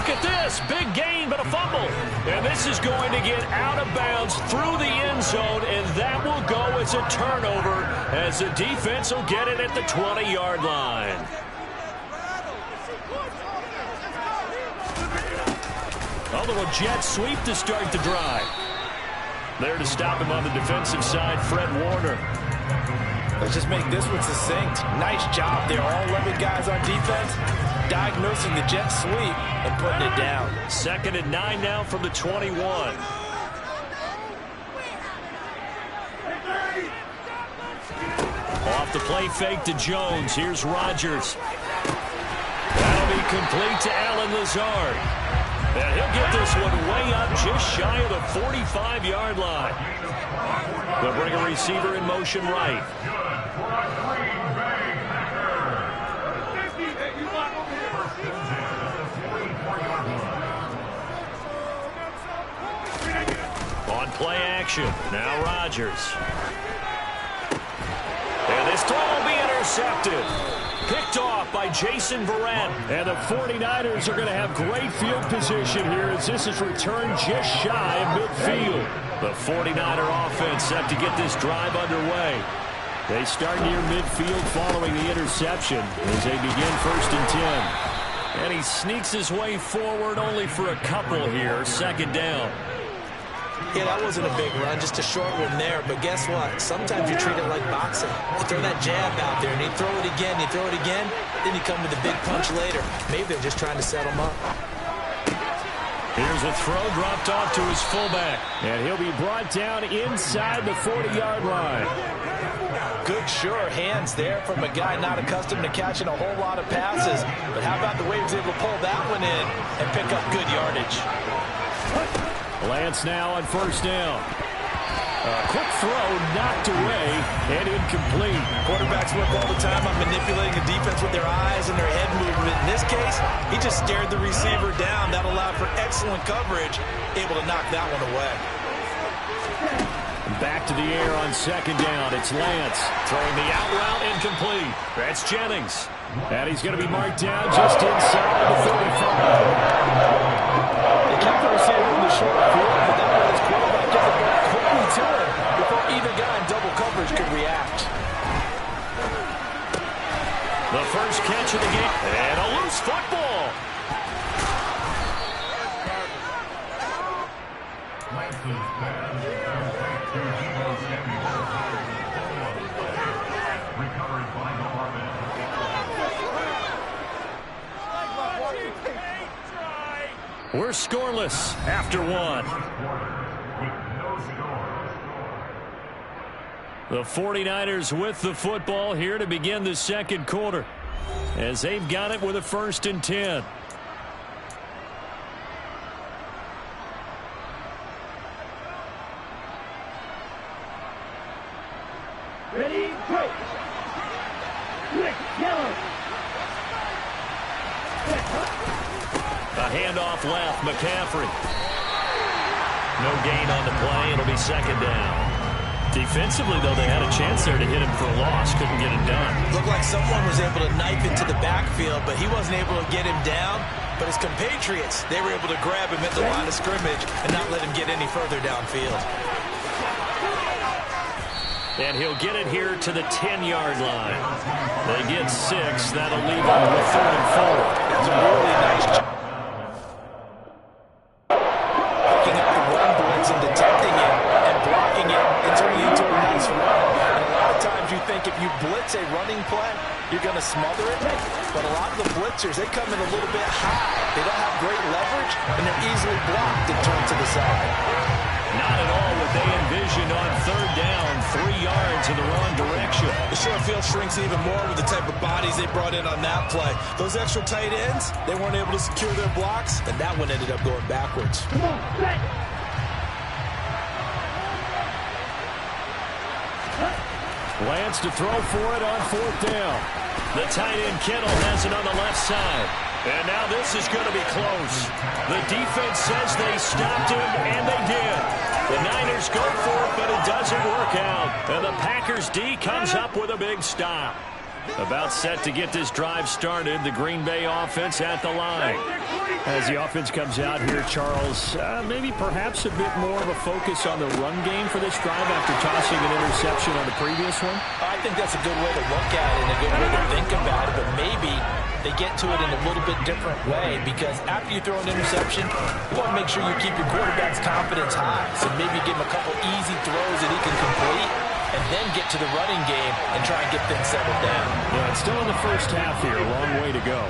At this, big gain, but a fumble. And this is going to get out of bounds through the end zone, and that will go as a turnover as the defense will get it at the 20-yard line. A little jet sweep to start the drive. There to stop him on the defensive side, Fred Warner. Let's just make this one succinct. Nice job there. All 11 guys on defense diagnosing the jet sweep and putting it down. 2nd and 9 now from the 21. Off the play fake to Jones. Here's Rodgers. That'll be complete to Allen Lazard. And he'll get this one way up just shy of the 45-yard line. They'll bring a receiver in motion right. On play action, now Rodgers. And this throw will be intercepted. Picked off by Jason Verrett. And the 49ers are going to have great field position here as this is returned just shy of midfield. The 49er offense set to get this drive underway. They start near midfield following the interception as they begin 1st and 10. And he sneaks his way forward only for a couple here, 2nd down. Yeah, that wasn't a big run, just a short one there. But guess what? Sometimes you treat it like boxing. You throw that jab out there, and you throw it again, then you come with a big punch later. Maybe they're just trying to set him up. Here's a throw dropped off to his fullback. And he'll be brought down inside the 40-yard line. Good, sure hands there from a guy not accustomed to catching a whole lot of passes. But how about the way he was able to pull that one in and pick up good yardage? Lance now on 1st down. A quick throw knocked away and incomplete. Quarterbacks work all the time on manipulating the defense with their eyes and their head movement. In this case, he just stared the receiver down. That allowed for excellent coverage, able to knock that one away. Back to the air on 2nd down. It's Lance throwing the out route incomplete. That's Jennings. And he's going to be marked down just inside the 35. They kept the receiver in the short field, but that was his quarterback get the ball quickly to him before either guy in double coverage could react. The first catch of the game, and a loose football. We're scoreless after 1. The 49ers with the football here to begin the 2nd quarter as they've got it with a 1st and 10. Ready, go! A handoff left, McCaffrey. No gain on the play. It'll be second down. Defensively, though, they had a chance there to hit him for a loss. Couldn't get it done. Looked like someone was able to knife into the backfield, but he wasn't able to get him down. But his compatriots, they were able to grab him at the line of scrimmage and not let him get any further downfield. And he'll get it here to the 10-yard line. They get 6. That'll leave them with 3rd and 4. That's a really nice job. Picking up the run blitz and detecting it and blocking it and turning it into a nice run. And a lot of times you think if you blitz a running play, you're going to smother it. But a lot of the blitzers, they come in a little bit high. They don't have great leverage, and they're easily blocked and turned to the side. Not at all what they envisioned on 3rd down. 3 yards in the wrong direction. The short field shrinks even more with the type of bodies they brought in on that play. Those extra tight ends, they weren't able to secure their blocks, and that one ended up going backwards. Lance to throw for it on 4th down. The tight end Kittle has it on the left side. And now this is going to be close. The defense says they stopped him, and they did. The Niners go for it, but it doesn't work out. And the Packers D comes up with a big stop. About set to get this drive started. The Green Bay offense at the line. As the offense comes out here, Charles, maybe perhaps a bit more of a focus on the run game for this drive after tossing an interception on the previous one? I think that's a good way to look at it and a good way to think about it, but maybe they get to it in a little bit different way, because after you throw an interception, you want to make sure you keep your quarterback's confidence high. So maybe give him a couple easy throws that he can complete, and then get to the running game and try and get things settled down. Yeah, it's still in the first half here. A long way to go.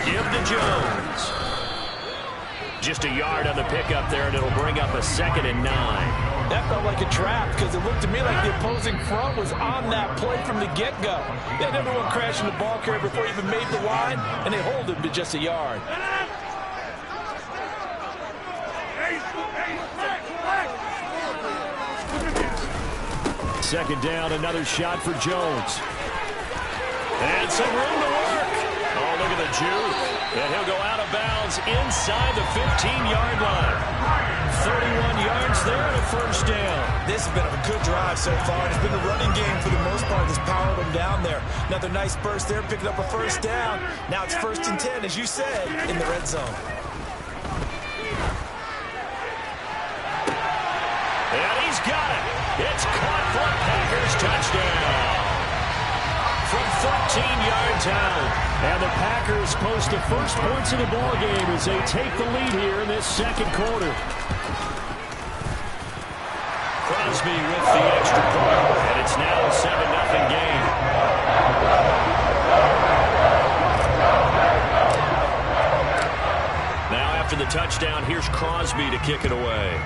Give to Jones. Just a yard on the pickup there, and it'll bring up a 2nd and 9. That felt like a trap, because it looked to me like the opposing front was on that play from the get-go. They had everyone crashing the ball carrier before he even made the line, and they hold him to just a yard. Second down, another shot for Jones. And some room to work. Oh, look at the juke. And he'll go out of bounds inside the 15-yard line. 31 yards there and a first down. This has been a good drive so far. It's been the running game for the most part that's powered them down there. Another nice burst there, picking up a first down. Now it's 1st and 10, as you said, in the red zone. And he's got it. It's caught for a Packers touchdown. From 13 yards out. And the Packers post the first points of the ball game as they take the lead here in this second quarter. Crosby with the extra point, and it's now a 7-0 game. Now after the touchdown, here's Crosby to kick it away.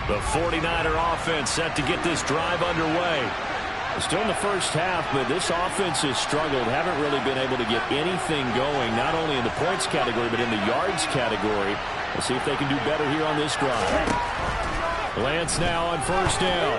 The 49er offense set to get this drive underway. Still in the first half, but this offense has struggled. Haven't really been able to get anything going, not only in the points category, but in the yards category. We'll see if they can do better here on this drive. Lance now on 1st down.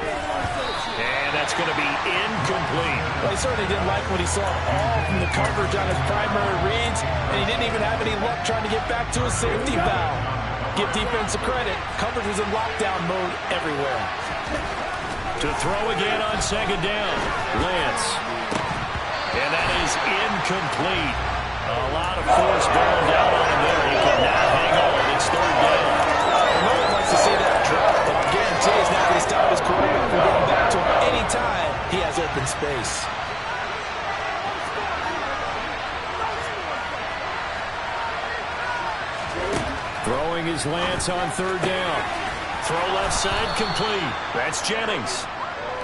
And that's going to be incomplete. Well, he certainly didn't like what he saw all from the coverage on his primary reads, and he didn't even have any luck trying to get back to his safety valve. Give defense a credit. Coverage was in lockdown mode everywhere. To throw again on 2nd down. Lance. And that is incomplete. A lot of force bearing down on him there. He could not hang on. It's 3rd down. No one likes to see that drop, but I guarantee he's not going to stop his quarterback from going back to him any time he has open space. Throwing is Lance on 3rd down. Throw left side complete. That's Jennings.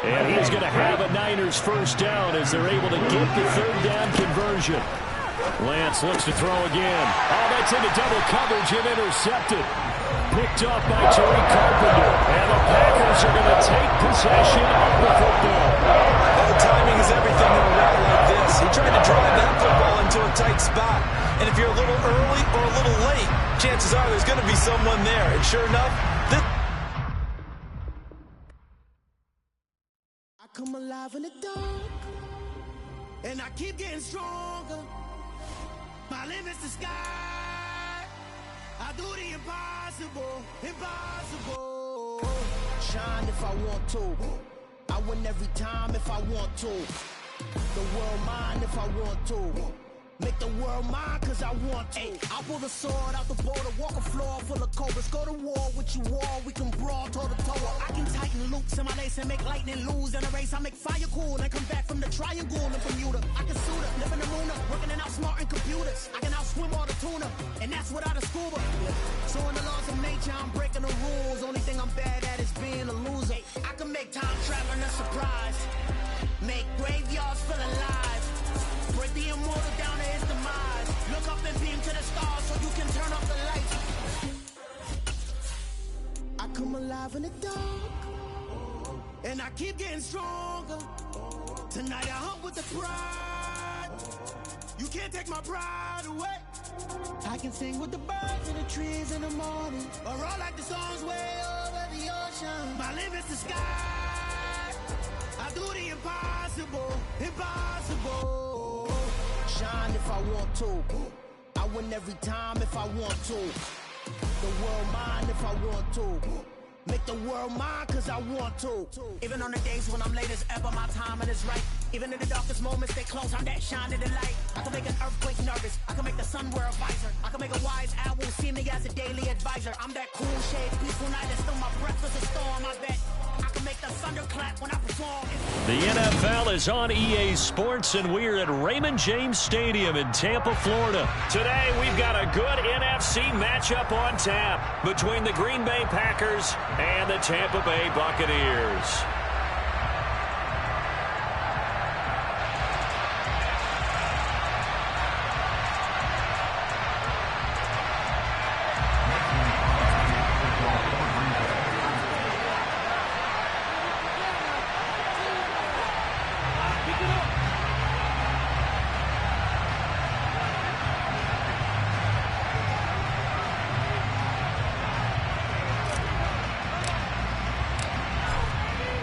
And he's going to have a Niners first down as they're able to get the 3rd down conversion. Lance looks to throw again. Oh, that's into double coverage and intercepted. Picked off by Tariq Carpenter. And the Packers are going to take possession of the football. Oh, timing is everything in a route like this. He tried to drive that football into a tight spot. And if you're a little early or a little late, chances are there's going to be someone there. And sure enough, I come alive in the dark, and I keep getting stronger. My limit's the sky. I do the impossible, impossible. Shine if I want to. I win every time if I want to. The world mine if I want to. Make the world mine cause I want to. Ay, I'll pull the sword out the border, walk a floor full of cobras. Go to war with you all, we can brawl toe to toe. I can tighten loops in my lace and make lightning lose in a race. I make fire cool and come back from the triangle in Bermuda. I can suit up, live in the moon up, working and outsmarting computers. I can outswim all the tuna, and that's without a scuba. So in the laws of nature, I'm breaking the rules. Only thing I'm bad at is being a loser. I can make time traveling a surprise, make graveyards feel alive. Break the immortal down to his demise. Look up and beam to the stars so you can turn off the lights. I come alive in the dark, and I keep getting stronger. Tonight I hunt with the pride. You can't take my pride away. I can sing with the birds and the trees in the morning, or roll like the songs way over the ocean. My limit's the sky. I do the impossible, impossible. Shine if I want to. I win every time if I want to. The world mine if I want to. Make the world mine cause I want to. Even on the days when I'm late as ever, my timing is right. Even in the darkest moments, they close, I'm that shining the light. I can make an earthquake nervous, I can make the sun wear a visor. I can make a wise owl see me as a daily advisor. I'm that cool shade, peaceful night, and still my breath is a storm, I bet. I can make the thunder clap when I perform. The NFL is on EA Sports, and we're at Raymond James Stadium in Tampa, Florida. Today, we've got a good NFC matchup on tap between the Green Bay Packers and the Tampa Bay Buccaneers.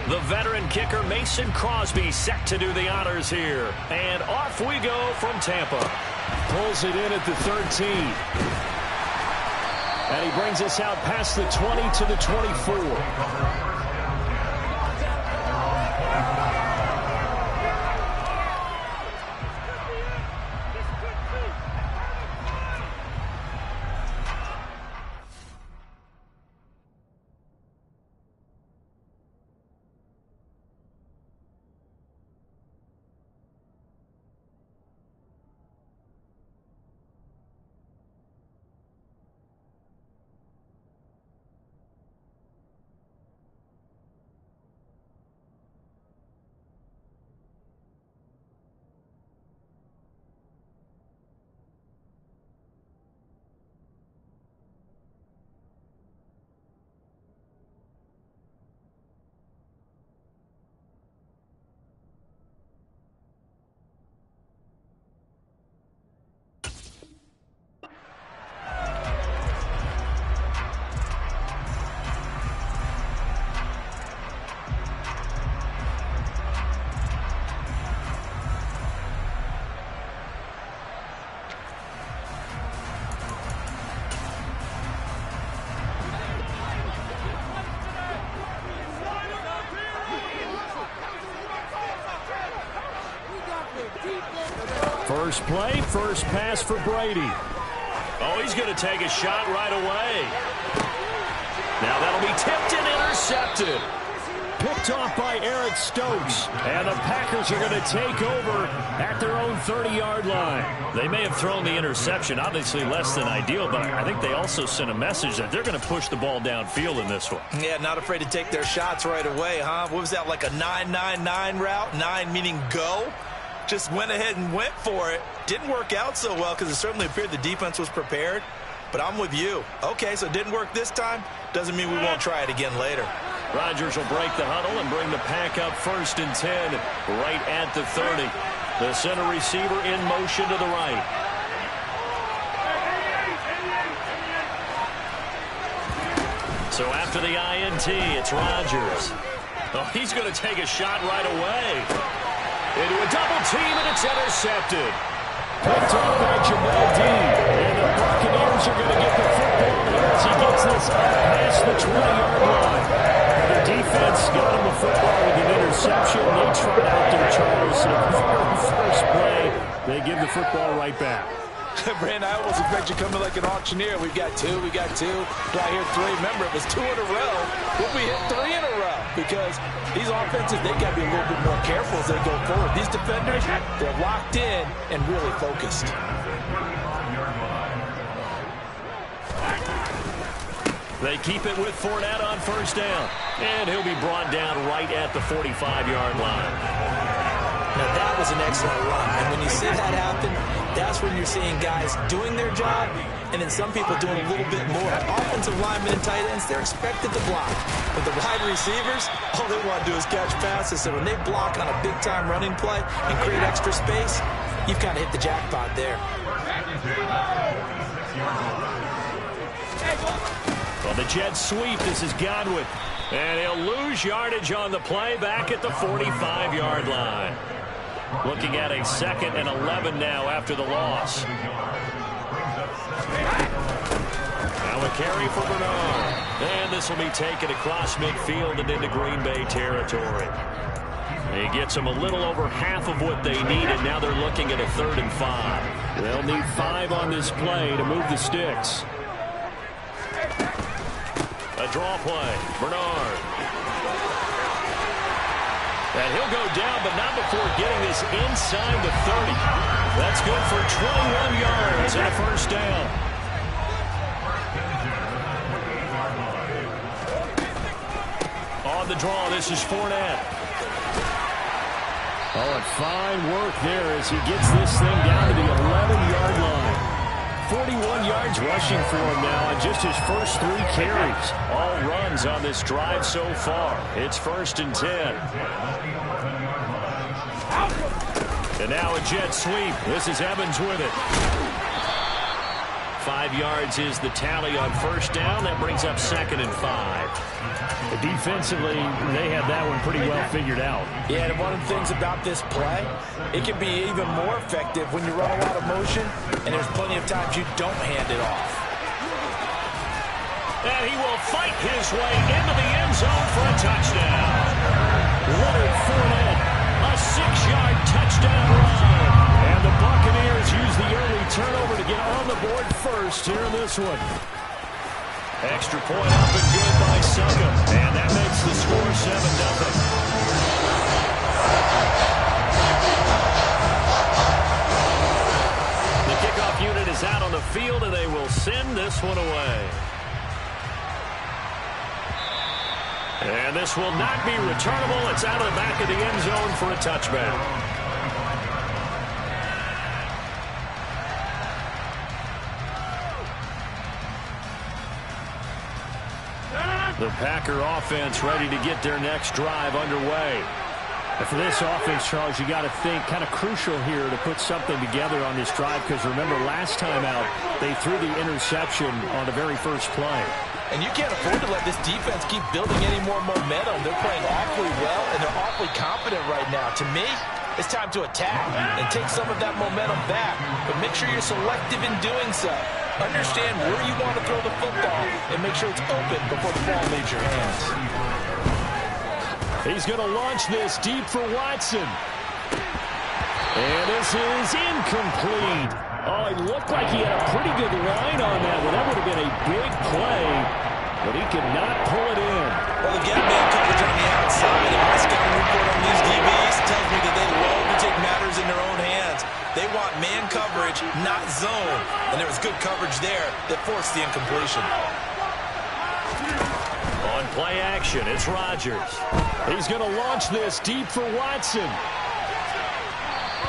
The veteran kicker Mason Crosby set to do the honors here. And off we go from Tampa. Pulls it in at the 13. And he brings us out past the 20 to the 24. First play, first pass for Brady. Oh, he's going to take a shot right away. Now that'll be tipped and intercepted. Picked off by Eric Stokes. And the Packers are going to take over at their own 30-yard line. They may have thrown the interception, obviously less than ideal, but I think they also sent a message that they're going to push the ball downfield in this one. Yeah, not afraid to take their shots right away, huh? What was that, like a 9-9-9 route? 9 meaning go? just went ahead and went for it. Didn't work out so well because it certainly appeared the defense was prepared. But I'm with you. Okay, so it didn't work this time. Doesn't mean we won't try it again later. Rodgers will break the huddle and bring the pack up 1st and 10 right at the 30. The center receiver in motion to the right. So after the INT, it's Rodgers. Oh, he's going to take a shot right away. Into a double team, and it's intercepted. Picked off by Jamel Dean. And the Buccaneers are going to get the football here as he gets this up past the 20-yard line. The defense got him the football with an interception. They trot out their Charles. So the very first play, they give the football right back. Brandon, I almost expect you coming like an auctioneer. We got two. Do I hear three? Remember, it was 2 in a row. We'll be hit 3 in a row because these offenses, they got to be a little bit more careful as they go forward. These defenders, they're locked in and really focused. They keep it with Fournette on 1st down. And he'll be brought down right at the 45-yard line. Now, that was an excellent run. And when you see that happen, that's when you're seeing guys doing their job and then some people doing a little bit more. Offensive linemen and tight ends, they're expected to block. But the wide receivers, all they want to do is catch passes. So when they block on a big-time running play and create extra space, you've kind of hit the jackpot there. On the jet sweep, this is Godwin. And he'll lose yardage on the play back at the 45-yard line. Looking at a 2nd and 11 now after the loss. Now a carry for Bernard. And this will be taken across midfield and into Green Bay territory. He gets them a little over half of what they needed. Now they're looking at a 3rd and 5. They'll need 5 on this play to move the sticks. A draw play. Bernard. And he'll go down, but not before getting this inside the 30. That's good for 21 yards and a 1st down. On the draw, this is Fournette. Oh, and fine work there as he gets this thing down to the 11-yard line. 41 yards rushing for him now on just his first 3 carries. All runs on this drive so far. It's 1st and 10. And now a jet sweep. This is Evans with it. 5 yards is the tally on 1st down. That brings up 2nd and 5. Defensively, they have that one pretty well figured out. Yeah, and one of the things about this play, it can be even more effective when you run a lot of motion, and there's plenty of times you don't hand it off. And he will fight his way into the end zone for a touchdown. Leonard Fournette, a 6-yard touchdown run. And the Buccaneers use the early turnover to get on the board first here in this one. Extra point up and good by Suckup. And that makes the score 7-0. The kickoff unit is out on the field, and they will send this one away. And this will not be returnable. It's out of the back of the end zone for a touchback. The Packer offense ready to get their next drive underway. And for this offense, Charles, you got to think kind of crucial here to put something together on this drive because remember last time out they threw the interception on the very first play. And you can't afford to let this defense keep building any more momentum. They're playing awfully well, and they're awfully confident right now. To me, it's time to attack and take some of that momentum back. But make sure you're selective in doing so. Understand where you want to throw the football and make sure it's open before the ball leaves your hands. He's going to launch this deep for Watson. And this is incomplete. Oh, it looked like he had a pretty good line on that one. That would have been a big play, but he could not pull it in. Well, the gap man coverage on the outside, and my scouting report on these DBs tells me that they love to take matters in their own hands. They want man coverage, not zone. And there was good coverage there that forced the incompletion. On play action, it's Rodgers. He's going to launch this deep for Watson.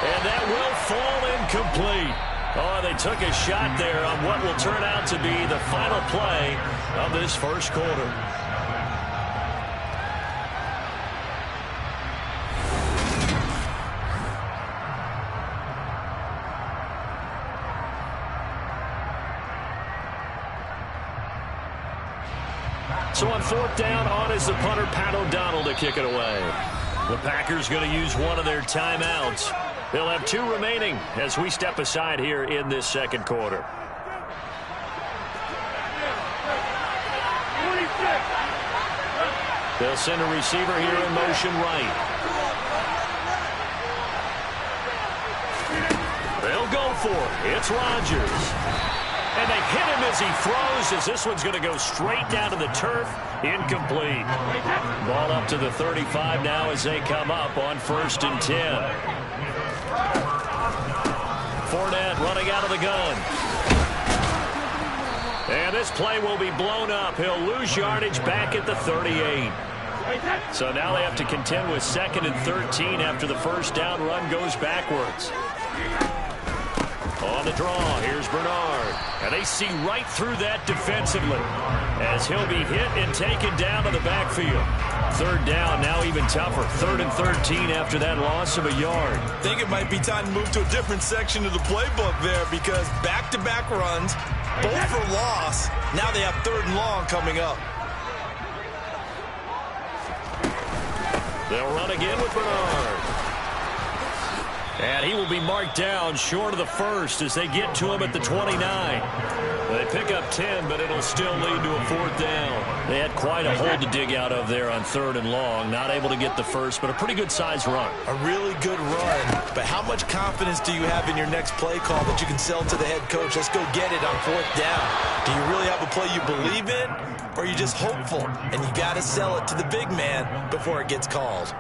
And that will fall incomplete. Oh, they took a shot there on what will turn out to be the final play of this first quarter. So on fourth down, on is the punter, Pat O'Donnell, to kick it away. The Packers going to use one of their timeouts. They'll have 2 remaining as we step aside here in this second quarter. They'll send a receiver here in motion right. They'll go for it. It's Rodgers. And they hit him as he throws, as this one's going to go straight down to the turf. Incomplete. Ball up to the 35 now as they come up on 1st and 10. Fournette running out of the gun. And this play will be blown up. He'll lose yardage back at the 38. So now they have to contend with 2nd and 13 after the first down run goes backwards. On the draw, here's Bernard. And they see right through that defensively as he'll be hit and taken down to the backfield. 3rd down, now even tougher. 3rd and 13 after that loss of a yard. I think it might be time to move to a different section of the playbook there because back-to-back runs, both for loss. Now they have 3rd and long coming up. They'll run again with Bernard. And he will be marked down short of the first as they get to him at the 29. They pick up 10, but it'll still lead to a 4th down. They had quite a hole to dig out of there on 3rd and long. Not able to get the first, but a pretty good-sized run. A really good run. But how much confidence do you have in your next play call that you can sell to the head coach? Let's go get it on 4th down. Do you really have a play you believe in, or are you just hopeful? And you got to sell it to the big man before it gets called.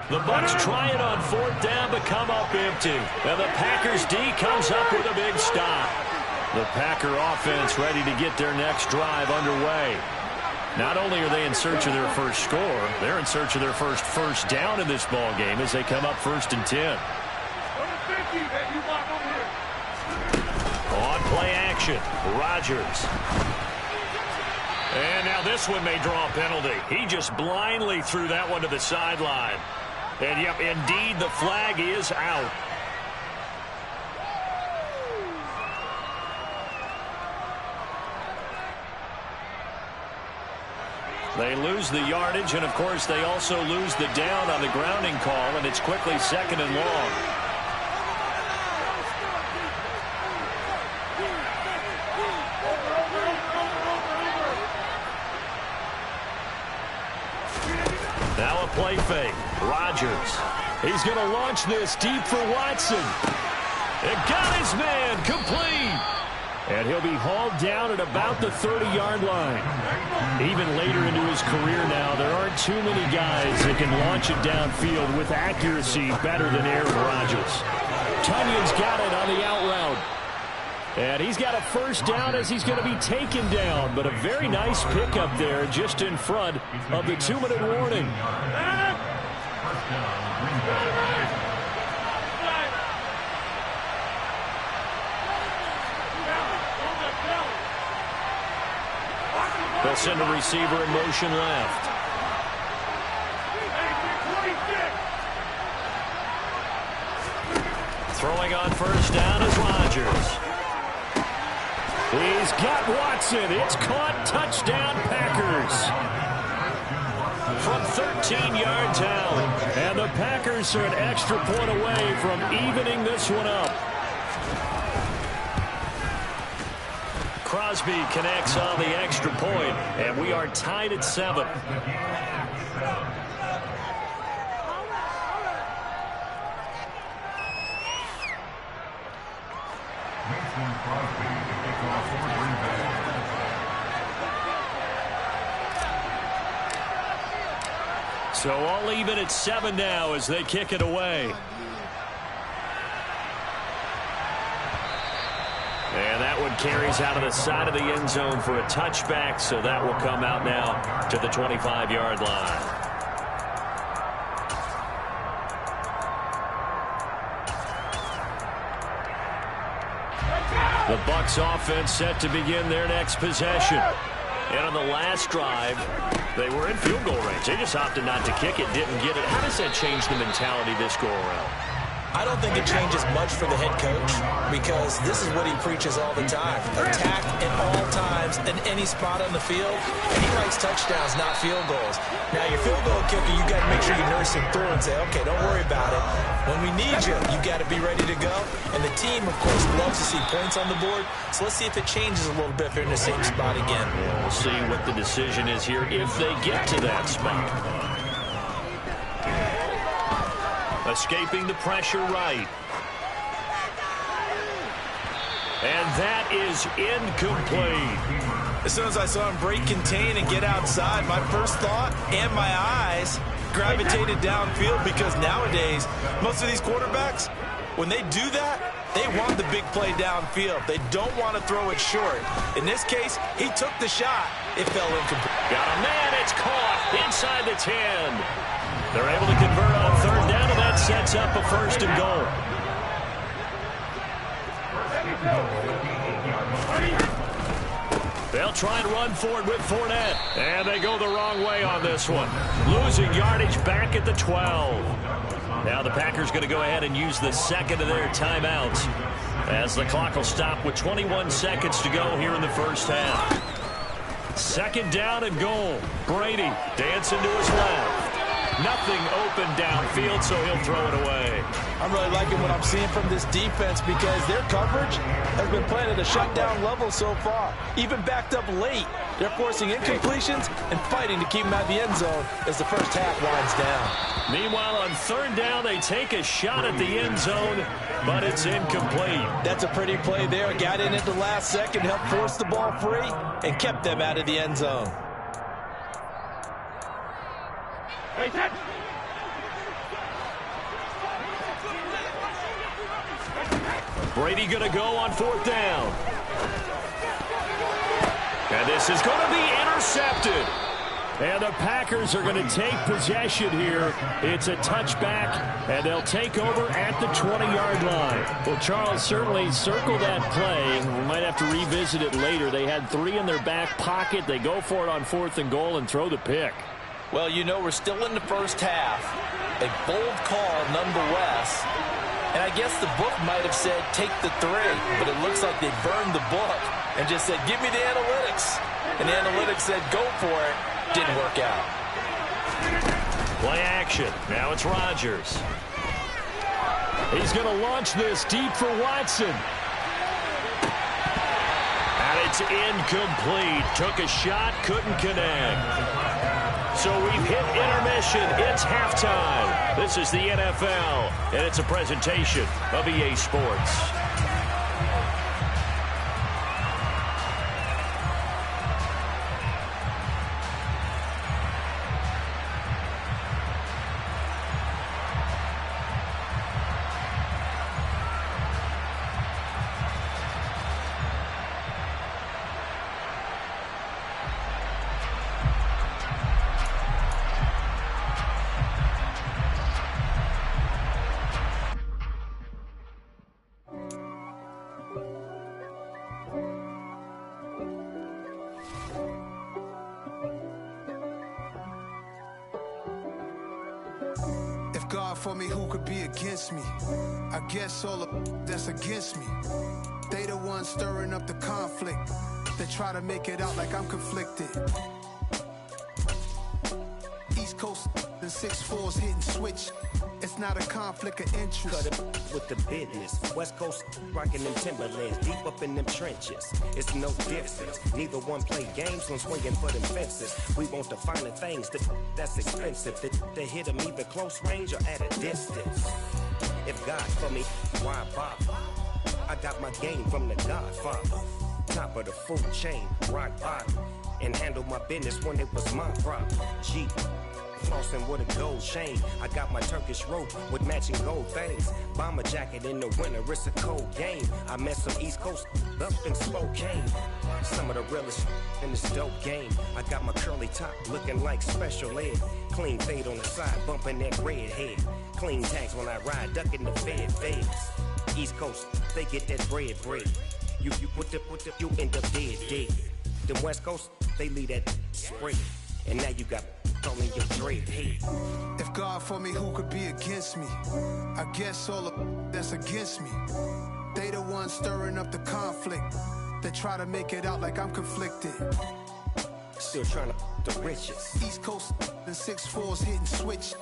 The Bucs try it on 4th down, but come up empty. And the Packers D comes up with a big stop. The Packer offense ready to get their next drive underway. Not only are they in search of their first score, they're in search of their first down in this ball game as they come up 1st and 10. On play action, Rodgers. And now this one may draw a penalty. He just blindly threw that one to the sideline. And, yep, indeed, the flag is out. They lose the yardage, and, of course, they also lose the down on the grounding call, and it's quickly 2nd and long. Now a play fake. Rodgers. He's going to launch this deep for Watson. It got his man complete. And he'll be hauled down at about the 30-yard line. Even later into his career now, there aren't too many guys that can launch it downfield with accuracy better than Aaron Rodgers. Tunyon's got it on the out route. And he's got a first down as he's going to be taken down. But a very nice pickup there just in front of the 2-minute warning. They'll send a receiver in motion left. Throwing on first down is Rodgers. He's got Watson. It's caught. Touchdown, Packers. From 13 yards out. And the Packers are an extra point away from evening this one up. Crosby connects on the extra point, and we are tied at 7. So all even at 7 now as they kick it away. And that one carries out of the side of the end zone for a touchback, so that will come out now to the 25-yard line. The Bucs offense set to begin their next possession. And on the last drive, they were in field goal range. They just opted not to kick it, didn't get it. How does that change the mentality this go-around? I don't think it changes much for the head coach because this is what he preaches all the time. Attack at all times in any spot on the field. And he likes touchdowns, not field goals. Now, your field goal kicker, you got to make sure you nurse him through and say, okay, don't worry about it. When we need you, you got to be ready to go. And the team, of course, loves to see points on the board. So let's see if it changes a little bit if they're in the same spot again. Yeah, we'll see what the decision is here if they get to that spot. Escaping the pressure right. And that is incomplete. As soon as I saw him break contain and get outside, my first thought and my eyes gravitated downfield because nowadays, most of these quarterbacks, when they do that, they want the big play downfield. They don't want to throw it short. In this case, he took the shot. It fell incomplete. Got a man. It's caught inside the 10. They're able to convert on third down, and that sets up a 1st and goal. They'll try and run for it with Fournette. And they go the wrong way on this one. Losing yardage back at the 12. Now the Packers going to go ahead and use the second of their timeouts as the clock will stop with 21 seconds to go here in the first half. 2nd down and goal. Brady dancing to his left. Nothing open downfield, so he'll throw it away. I'm really liking what I'm seeing from this defense because their coverage has been playing at a shutdown level so far. Even backed up late, they're forcing incompletions and fighting to keep them out of the end zone as the first half winds down. Meanwhile, on 3rd down, they take a shot at the end zone, but it's incomplete. That's a pretty play there. Got in at the last second, helped force the ball free, and kept them out of the end zone. Brady going to go on 4th down. And this is going to be intercepted. And the Packers are going to take possession here. It's a touchback, and they'll take over at the 20-yard line. Well, Charles, certainly circle that play. We might have to revisit it later. They had 3 in their back pocket. They go for it on 4th and goal and throw the pick. Well, you know, we're still in the first half. A bold call nonetheless. And I guess the book might have said take the 3, but it looks like they burned the book and just said, give me the analytics. And the analytics said, go for it. Didn't work out. Play action. Now it's Rodgers. He's going to launch this deep for Watson. And it's incomplete. Took a shot, couldn't connect. So we've hit intermission. It's halftime. This is the NFL, and it's a presentation of EA Sports. For me, who could be against me? I guess all of that's against me. They the ones stirring up the conflict. They try to make it out like I'm conflicted. East Coast and 6'4's hitting switch. It's not a conflict of interest. Cut it with the business. West Coast rocking them Timberlands, deep up in them trenches. It's no difference. Neither one play games when swinging for them fences. We want the finer things that's expensive. They hit them either close range or at a distance. If God for me, why bother? I got my game from the Godfather. Top of the food chain, rock bottom. And handle my business when it was my problem. G. Flossing with a gold chain. I got my Turkish rope with matching gold things. Bomber jacket in the winter, it's a cold game. I met some East Coast up in Spokane. Some of the realest in this dope game. I got my curly top looking like special ed. Clean fade on the side, bumping that red head. Clean tags when I ride, ducking the feds. East Coast, they get that bread. You end up dead. Then West Coast, they leave that spread. And now you got only your dread head. If God for me, who could be against me? I guess all the that's against me. They the ones stirring up the conflict. They try to make it out like I'm conflicted. Still trying to the riches. East Coast and 6'4s hitting switch.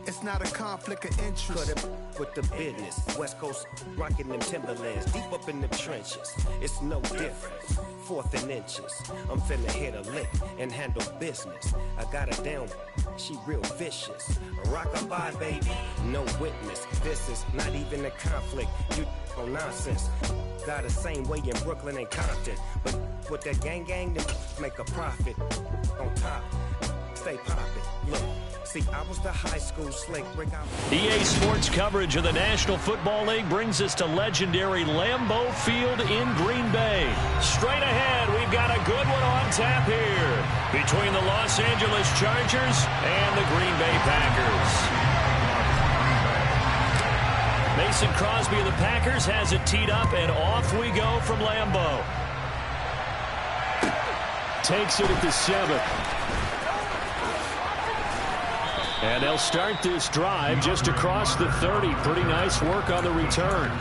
It's not a conflict of interest. Cut it with the business. West Coast rocking them Timberlands, deep up in the trenches. It's no difference. 4th and inches. I'm finna hit a lick and handle business. I got her down. She real vicious. Rock-a-bye, baby. No witness. This is not even a conflict. You on nonsense. Got the same way in Brooklyn and Compton. But with that gang, then make a profit. On top, stay poppin'. Look, see, I was the high school slick Rick. EA Sports coverage of the National Football League brings us to legendary Lambeau Field in Green Bay. Straight ahead, we've got a good one on tap here between the Los Angeles Chargers and the Green Bay Packers. Mason Crosby of the Packers has it teed up, and off we go from Lambeau. Takes it at the 7. And they'll start this drive just across the 30. Pretty nice work on the return.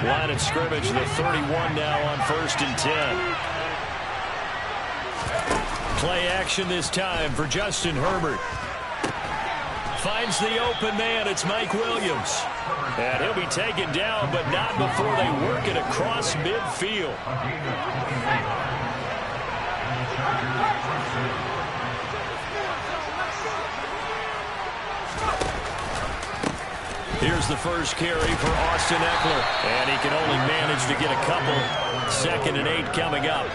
Line of scrimmage, the 31 now on 1st and 10. Play action this time for Justin Herbert. Finds the open man. It's Mike Williams. And he'll be taken down, but not before they work it across midfield. Here's the first carry for Austin Eckler. And he can only manage to get a couple. 2nd and 8 coming up.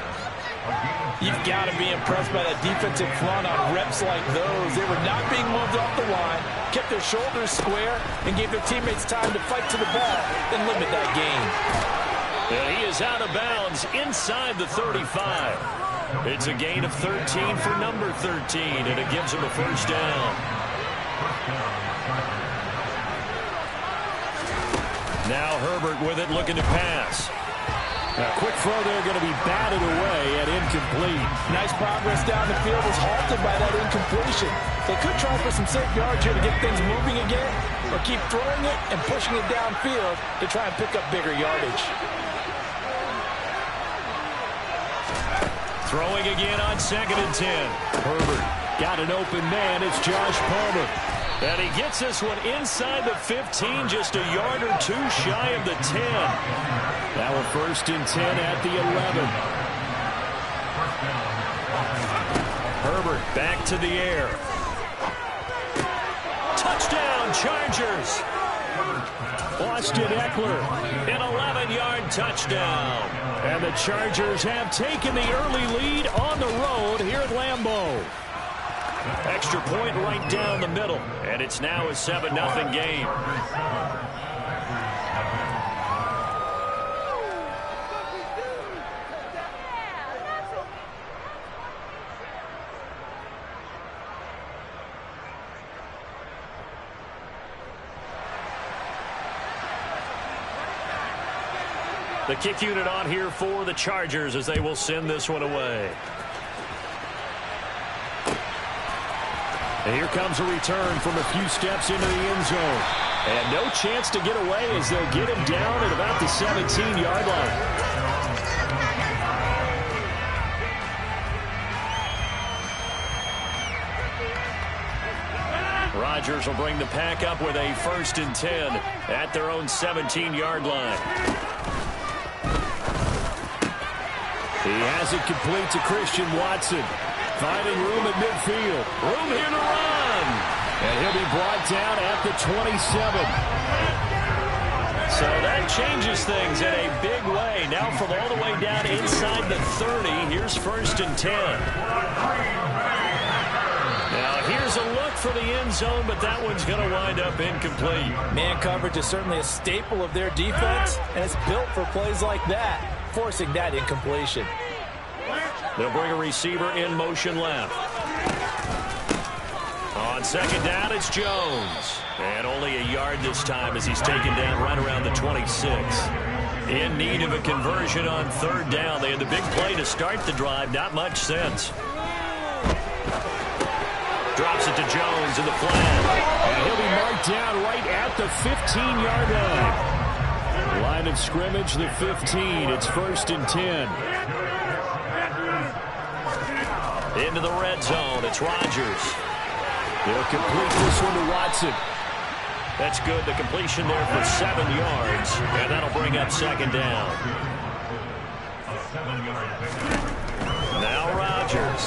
You've got to be impressed by that defensive front on reps like those. They were not being moved off the line, kept their shoulders square, and gave their teammates time to fight to the ball and limit that gain. And he is out of bounds inside the 35. It's a gain of 13 for number 13, and it gives him a first down. Now Herbert with it, looking to pass. A quick throw there, going to be batted away and incomplete. Nice progress down the field was halted by that incompletion. They could try for some safe yards here to get things moving again, or keep throwing it and pushing it downfield to try and pick up bigger yardage. Throwing again on 2nd and 10. Herbert got an open man. It's Josh Palmer. And he gets this one inside the 15, just a yard or two shy of the 10. Now a 1st and 10 at the 11. Herbert back to the air. Touchdown, Chargers. Austin Eckler. An 11-yard touchdown. And the Chargers have taken the early lead on the road here at Lambeau. Extra point right down the middle. And it's now a 7-0 game. The kick unit on here for the Chargers as they will send this one away. And here comes a return from a few steps into the end zone. And no chance to get away as they'll get him down at about the 17-yard line. Rodgers will bring the pack up with a 1st and 10 at their own 17-yard line. He has it complete to Christian Watson. Finding room at midfield. Room here to run. And he'll be brought down at the 27. So that changes things in a big way. Now from all the way down inside the 30, here's 1st and 10. Now here's a look for the end zone, but that one's going to wind up incomplete. Man coverage is certainly a staple of their defense, and it's built for plays like that, forcing that incompletion. They'll bring a receiver in motion left. On second down, it's Jones. And only a yard this time as he's taken down right around the 26. In need of a conversion on third down. They had the big play to start the drive. Not much sense. Drops it to Jones in the flat. And he'll be marked down right at the 15-yard line. Line of scrimmage, the 15. It's 1st and 10. Into the red zone. It's Rodgers. They'll complete this one to Watson. That's good. The completion there for 7 yards. And that'll bring up second down. Now Rodgers.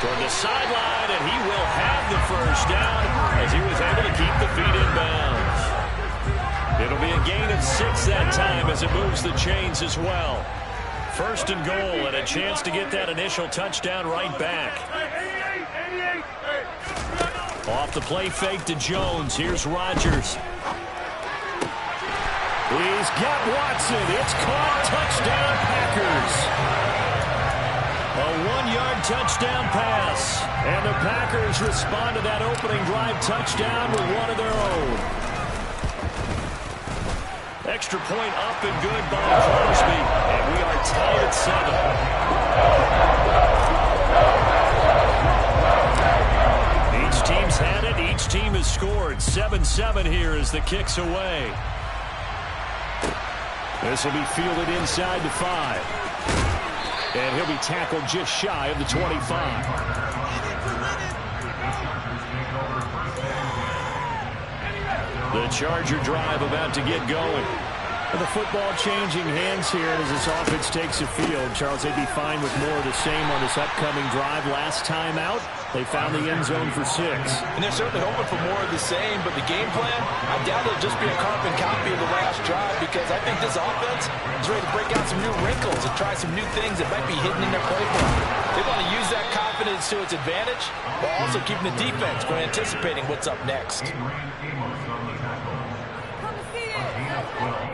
Toward the sideline, and he will have the first down as he was able to keep the feet in bounds. It'll be a gain of 6 that time as it moves the chains as well. 1st and goal, and a chance to get that initial touchdown right back. Off the play fake to Jones. Here's Rodgers. He's got Watson. It's caught. Touchdown, Packers. A 1-yard touchdown pass. And the Packers respond to that opening drive touchdown with one of their own. Extra point up and good by Crosby. And we are tied at 7. Each team's had it. Each team has scored. 7-7 here as the kick's away. This will be fielded inside the 5. And he'll be tackled just shy of the 25. The Charger drive about to get going. The football changing hands here as this offense takes the field. Charles, they'd be fine with more of the same on this upcoming drive. Last time out, they found the end zone for 6. And they're certainly hoping for more of the same, but the game plan, I doubt it'll just be a carbon copy of the last drive because I think this offense is ready to break out some new wrinkles and try some new things that might be hidden in their playbook. They want to use that confidence to its advantage while also keeping the defense from anticipating what's up next.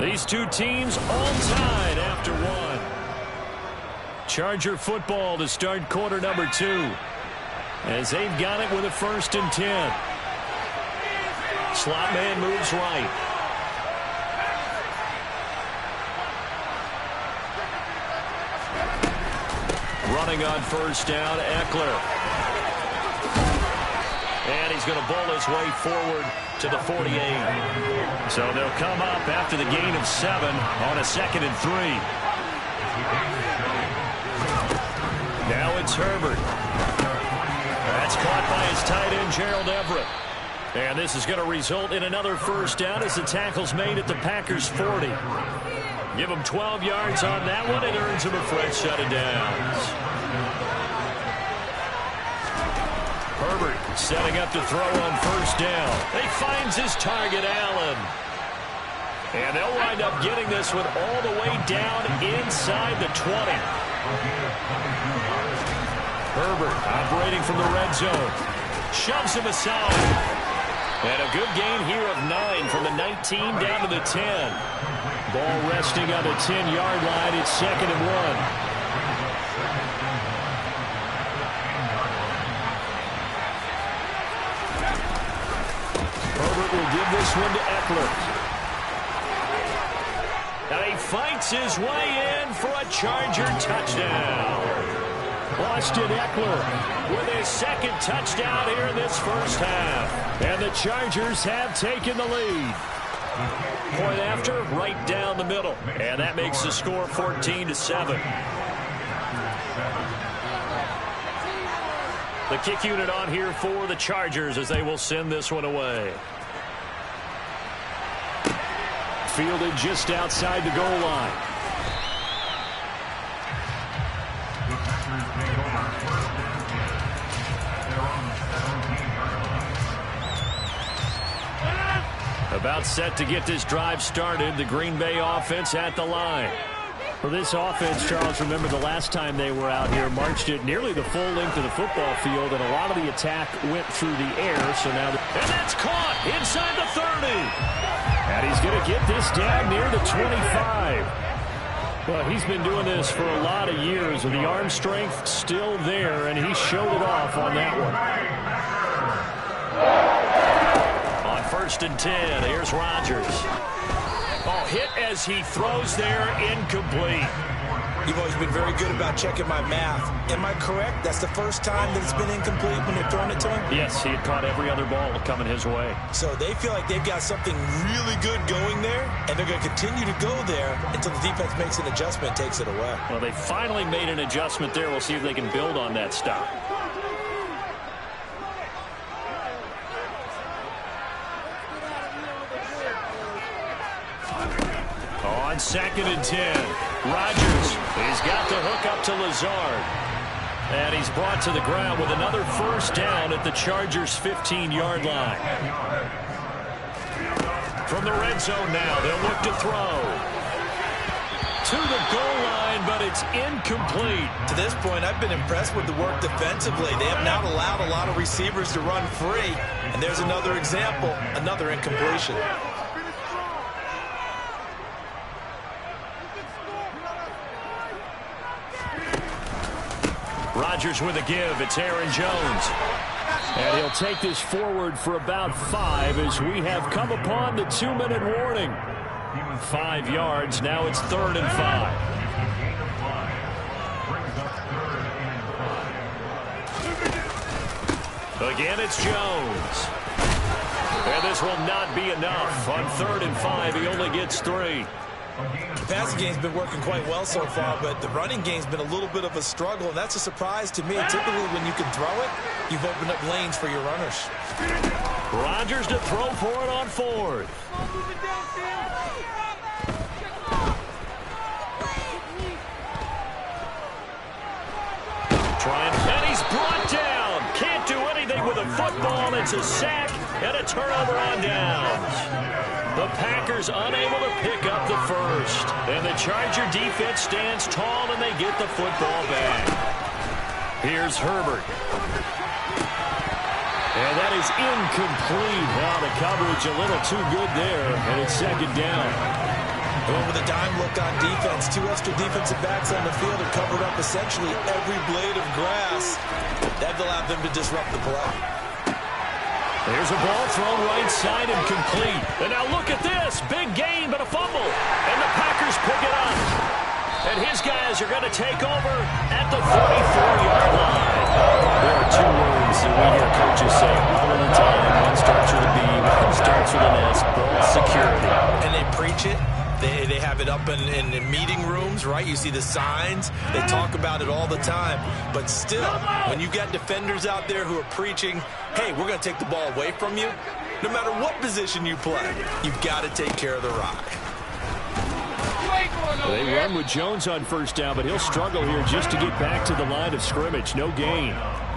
These two teams all tied after 1. Charger football to start quarter number 2. As they've got it with a 1st and 10. Slot man moves right. Running on 1st down, Eckler. And he's going to bowl his way forward to the 48. So they'll come up after the gain of 7 on a 2nd and 3. Now it's Herbert. That's caught by his tight end, Gerald Everett. And this is going to result in another 1st down as the tackle's made at the Packers' 40. Give him 12 yards on that one. It earns him a fresh set of downs. Herbert setting up to throw on 1st down. He finds his target, Allen. And they'll wind up getting this one all the way down inside the 20. Herbert operating from the red zone. Shoves him aside. And a good gain here of 9 from the 19 down to the 10. Ball resting on the 10-yard line. It's 2nd and 1. Herbert will give this one to Eckler. And he fights his way in for a Charger touchdown. Austin Eckler with his 2nd touchdown here in this 1st half. And the Chargers have taken the lead. Point after, right down the middle. And that makes the score 14-7. The kick unit on here for the Chargers as they will send this one away. Fielded just outside the goal line. About set to get this drive started. The Green Bay offense at the line. For this offense, Charles, remember the last time they were out here, marched it nearly the full length of the football field, and a lot of the attack went through the air. So now, and that's caught inside the 30. And he's going to get this down near the 25. Well, he's been doing this for a lot of years, and the arm strength still there, and he showed it off on that one. On 1st and 10, here's Rodgers. Oh, hit as he throws there, incomplete. You've always been very good about checking my math. Am I correct? That's the first time that it's been incomplete when they've thrown it to him? Yes, he had caught every other ball coming his way. So they feel like they've got something really good going there, and they're going to continue to go there until the defense makes an adjustment and takes it away. Well, they finally made an adjustment there. We'll see if they can build on that stop. On 2nd and 10, Rodgers, he's got the hook up to Lazard. And he's brought to the ground with another first down at the Chargers' 15-yard line. From the red zone now, they'll look to throw. To the goal line, but it's incomplete. To this point, I've been impressed with the work defensively. They have not allowed a lot of receivers to run free. And there's another example, another incompletion. Rodgers with a give. It's Aaron Jones. And he'll take this forward for about 5 as we have come upon the 2-minute warning. 5 yards. Now it's 3rd and 5. Again, it's Jones. And this will not be enough. On 3rd and 5, he only gets 3. The passing game's been working quite well so far, but the running game's been a little bit of a struggle, and that's a surprise to me. Typically, when you can throw it, you've opened up lanes for your runners. Rodgers to throw for it on 4th. And he's brought down. Can't do anything with a football. It's a sack and a turnover on downs. The Packers unable to pick up the first. And the Charger defense stands tall and they get the football back. Here's Herbert. And that is incomplete. Now the coverage a little too good there. And it's 2nd down. Going with a dime look on defense. 2 extra defensive backs on the field are covered up essentially every blade of grass. That allowed them to disrupt the play. There's a ball thrown right side and complete. And now look at this. Big gain, but a fumble. And the Packers pick it up. And his guys are going to take over at the 44-yard line. There are 2 words that we hear coaches say all the time. One starts with a B, one starts with an S. Ball security. And they preach it. They have it up in meeting rooms, right? You see the signs. They talk about it all the time. But still, when you got defenders out there who are preaching, hey, we're going to take the ball away from you, no matter what position you play, you've got to take care of the rock. They run with Jones on 1st down, but he'll struggle here just to get back to the line of scrimmage. No gain.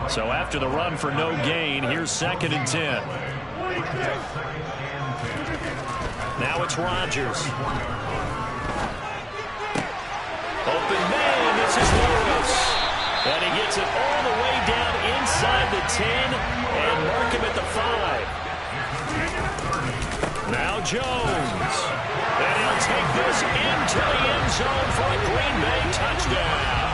So after the run for no gain, here's 2nd and 10. Now it's Rodgers. Open man, this is Lewis. And he gets it all the way down inside the 10 and mark him at the 5. Now Jones. And he'll take this into the end zone for a Green Bay touchdown.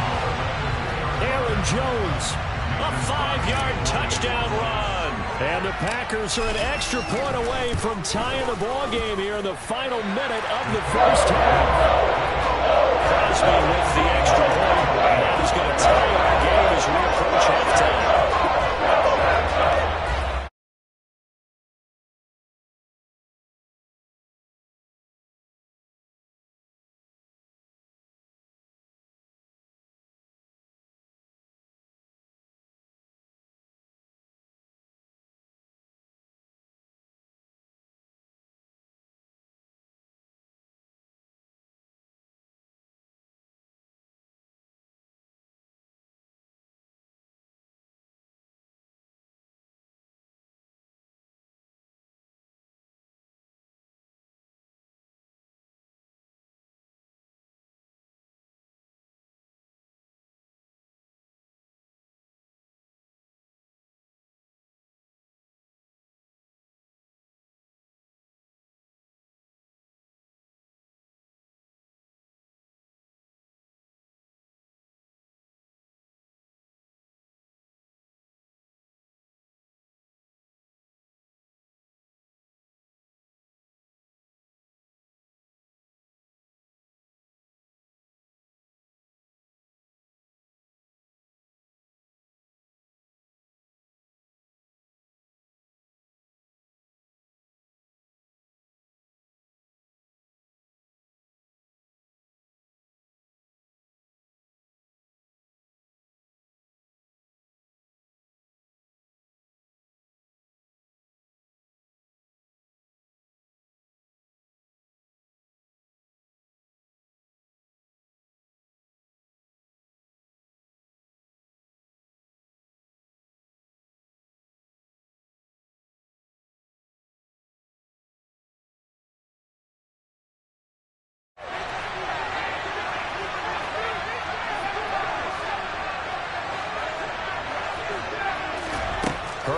Aaron Jones. A 5-yard touchdown run. And the Packers are an extra point away from tying the ball game here in the final minute of the first half. Crosby with the extra point. And that is going to tie our game as we approach halftime.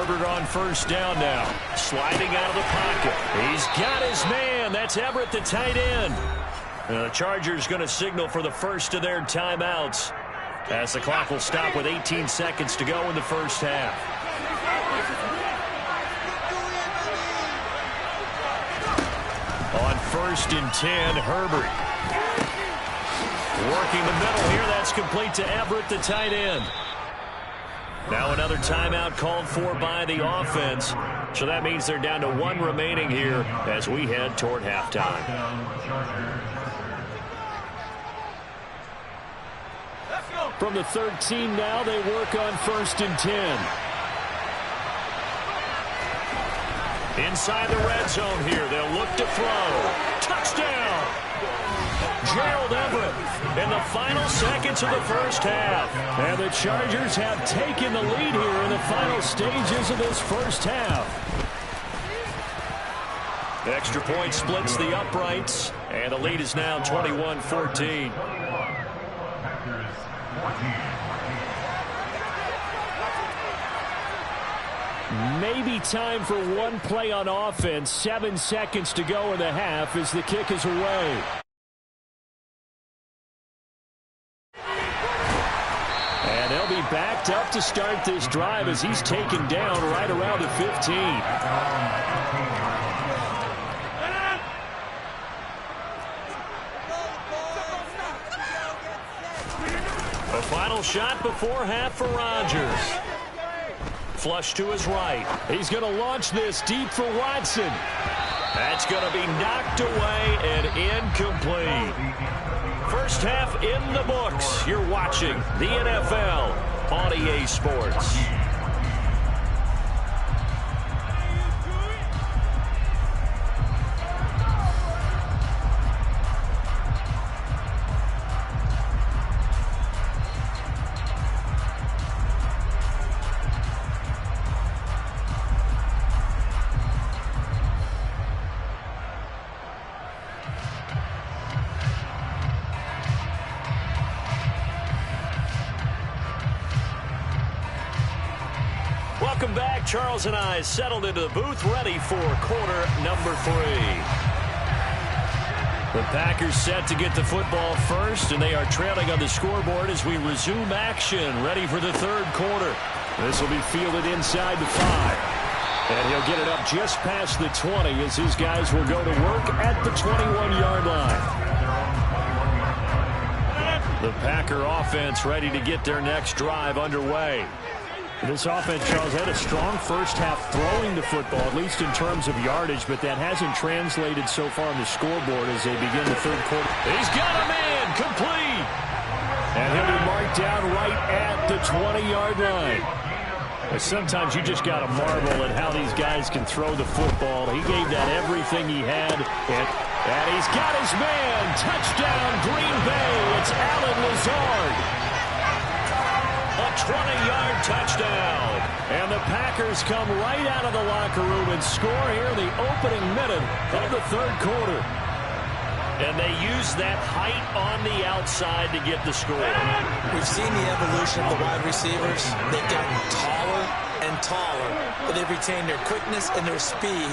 Herbert on first down now. Sliding out of the pocket. He's got his man. That's Everett, the tight end. The Chargers going to signal for the first of their timeouts, as the clock will stop with 18 seconds to go in the first half. On 1st and 10, Herbert. Working the middle here. That's complete to Everett, the tight end. Now another timeout called for by the offense. So that means they're down to 1 remaining here as we head toward halftime. From the 13 now, they work on 1st and 10. Inside the red zone here. They'll look to throw. Touchdown! Gerald Everett in the final seconds of the first half. And the Chargers have taken the lead here in the final stages of this first half. The extra point splits the uprights, and the lead is now 21-14. Maybe time for one play on offense. 7 seconds to go in the half as the kick is away. And they'll be backed up to start this drive as he's taken down right around the 15. A final shot before half for Rodgers. Flush to his right. He's going to launch this deep for Watson. That's going to be knocked away and incomplete. First half in the books. You're watching the NFL on EA Sports. Welcome back. Charles and I settled into the booth, ready for quarter number 3. The Packers set to get the football first, and they are trailing on the scoreboard as we resume action, ready for the third quarter. This will be fielded inside the 5. And he'll get it up just past the 20 as his guys will go to work at the 21-yard line. The Packer offense ready to get their next drive underway. This offense, Charles, had a strong first half throwing the football, at least in terms of yardage, but that hasn't translated so far on the scoreboard as they begin the third quarter. He's got a man, complete. And he'll be marked down right at the 20-yard line. But sometimes you just got to marvel at how these guys can throw the football. He gave that everything he had, and he's got his man. Touchdown, Green Bay. It's Allen Lazard. A 20-yard touchdown. And the Packers come right out of the locker room and score here in the opening minute of the third quarter. And they use that height on the outside to get the score. We've seen the evolution of the wide receivers. They've gotten taller and taller, but they've retained their quickness and their speed.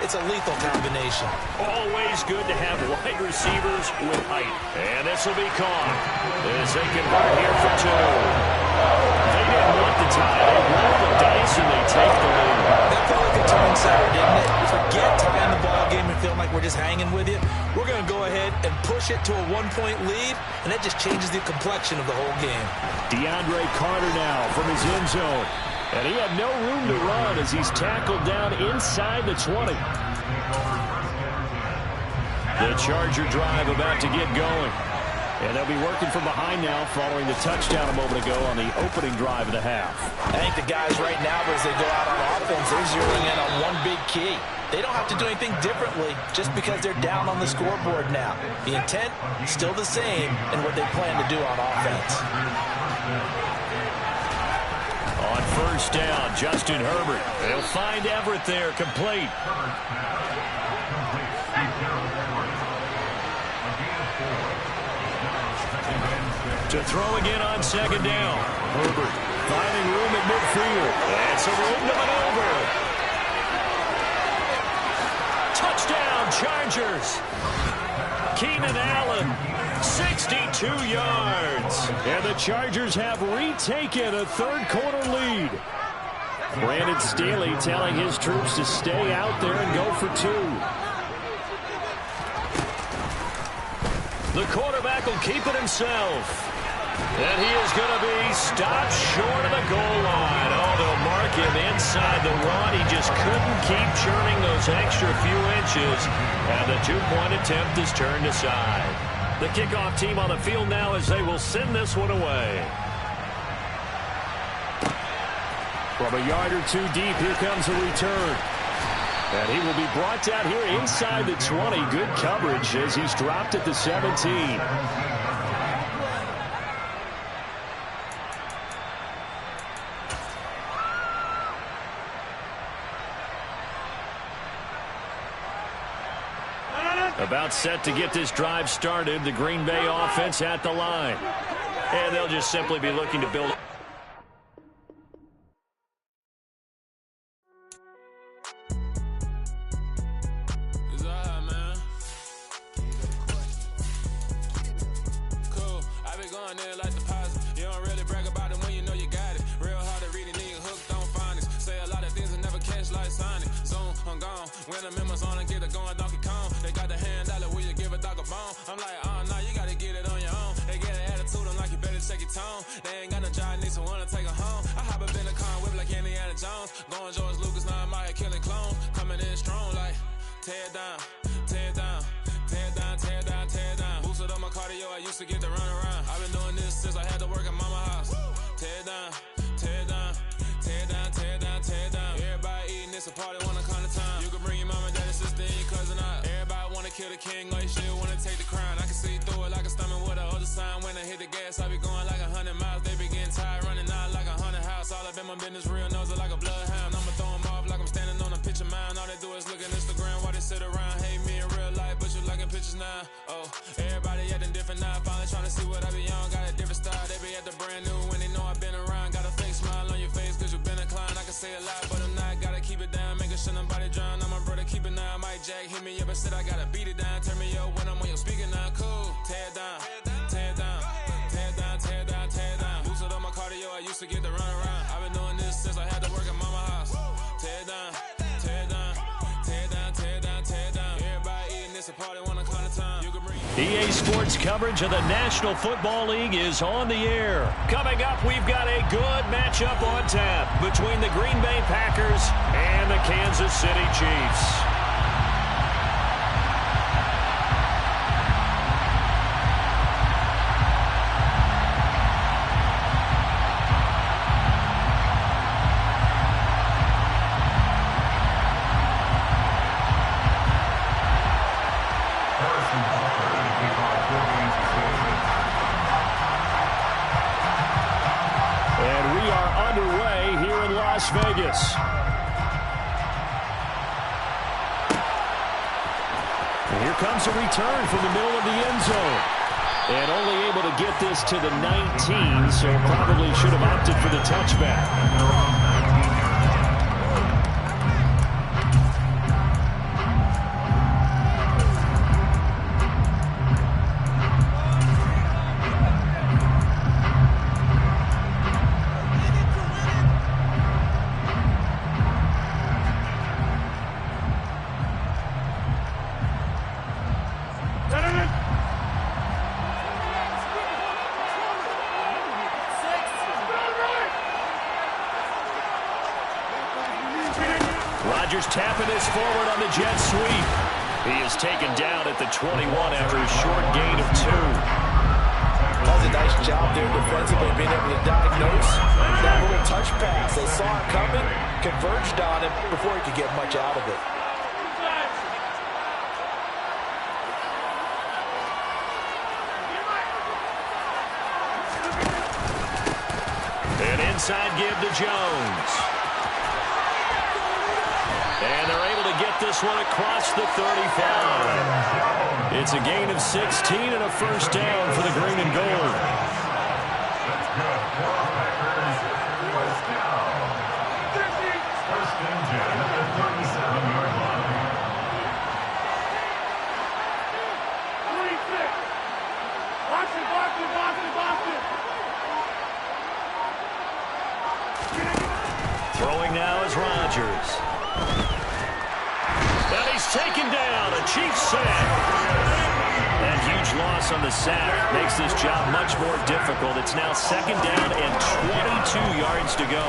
It's a lethal combination. Always good to have wide receivers with height. And this will be caught as they convert here for 2. They didn't want the tie. They roll the dice and they take the lead. That felt like a turn sour, didn't it? Forget tying the ball game and feeling like we're just hanging with you. We're going to go ahead and push it to a 1-point lead, and that just changes the complexion of the whole game. DeAndre Carter now from his end zone. And he had no room to run as he's tackled down inside the 20. The Charger drive about to get going. And they'll be working from behind now following the touchdown a moment ago on the opening drive of the half. I think the guys right now, as they go out on offense, they're zeroing in on one big key. They don't have to do anything differently just because they're down on the scoreboard now. The intent, still the same in what they plan to do on offense. On first down, Justin Herbert. They'll find Everett there, complete. To throw again on second down. Herbert finding room at midfield. It's a room to maneuver. Touchdown, Chargers. Keenan Allen, 62 yards. And the Chargers have retaken a third-quarter lead. Brandon Staley telling his troops to stay out there and go for two. The quarterback will keep it himself. And he is going to be stopped short of the goal line. Oh, they'll mark him inside the one. He just couldn't keep churning those extra few inches. And the two-point attempt is turned aside. The kickoff team on the field now as they will send this one away. From a yard or two deep, here comes a return. And he will be brought down here inside the 20. Good coverage as he's dropped at the 17. About set to get this drive started. The Green Bay offense at the line. And they'll just simply be looking to build. When the members on and get it going Donkey Kong, they got the hand dollar, will you give a dog a bone? I'm like, nah, you gotta get it on your own. They get an attitude, I'm like, you better check your tone. They ain't got no job, need someone to take her home. I hop up in the car and whip like Indiana Jones. Going George Lucas, now I'm out here killing clones. Coming in strong like, tear down, tear down, tear down, tear down, tear down. Boosted up my cardio, I used to get to run around. I've been doing this since I had to work at mama house. Tear down, tear down, tear down, tear down, tear down. Everybody eating, it's a party, one kind of time. You can bring your mama, daddy, sister, and your cousin out. Everybody wanna kill the king, like shit, wanna take the crown. I can see through it like a stomach with a other sign. When I hit the gas, I be going like 100 miles. They be getting tired, running out like 100 house. All up in my business, real nose like a bloodhound. I'ma throw them off like I'm standing on a picture mound. All they do is look at Instagram while they sit around. Hate me in real life, but you liking pictures now. Oh, everybody acting different now. Finally trying to see what I be on. Got a different style, they be at the brand new when they know I've been around. Got a fake smile on your face, cause you been inclined. I can say a lot, but I'm not. Gotta keep it down, making sure nobody drown. I'm my brother, keep it now. Mike Jack hit me up and said I gotta beat it down. Turn me up when I'm on your speaker now. Cool, tear down, tear down, tear down, tear down, tear down. Boosted up my cardio, I used to get to run around. I've been doing this since I had to work at mama house. Tear down, tear down, tear down, tear down, tear down. Everybody eating, it's a party, one kind of time. You can bring EA Sports coverage of the National Football League is on the air. Coming up, we've got a good matchup on tap between the Green Bay Packers and the Kansas City Chiefs. Las Vegas. And here comes a return from the middle of the end zone. And only able to get this to the 19, so probably should have opted for the touchback. Tapping this forward on the jet sweep. He is taken down at the 21 after a short gain of 2. Does a nice job there defensively being able to diagnose that little touch pass. They saw it coming, converged on him before he could get much out of it. An inside give to Jones. And they're able to get this one across the 35. It's a gain of 16 and a first down for the green and gold. Throwing now is Rodgers. And he's taken down. A Chiefs sack. That huge loss on the sack makes this job much more difficult. It's now 2nd down and 22 yards to go.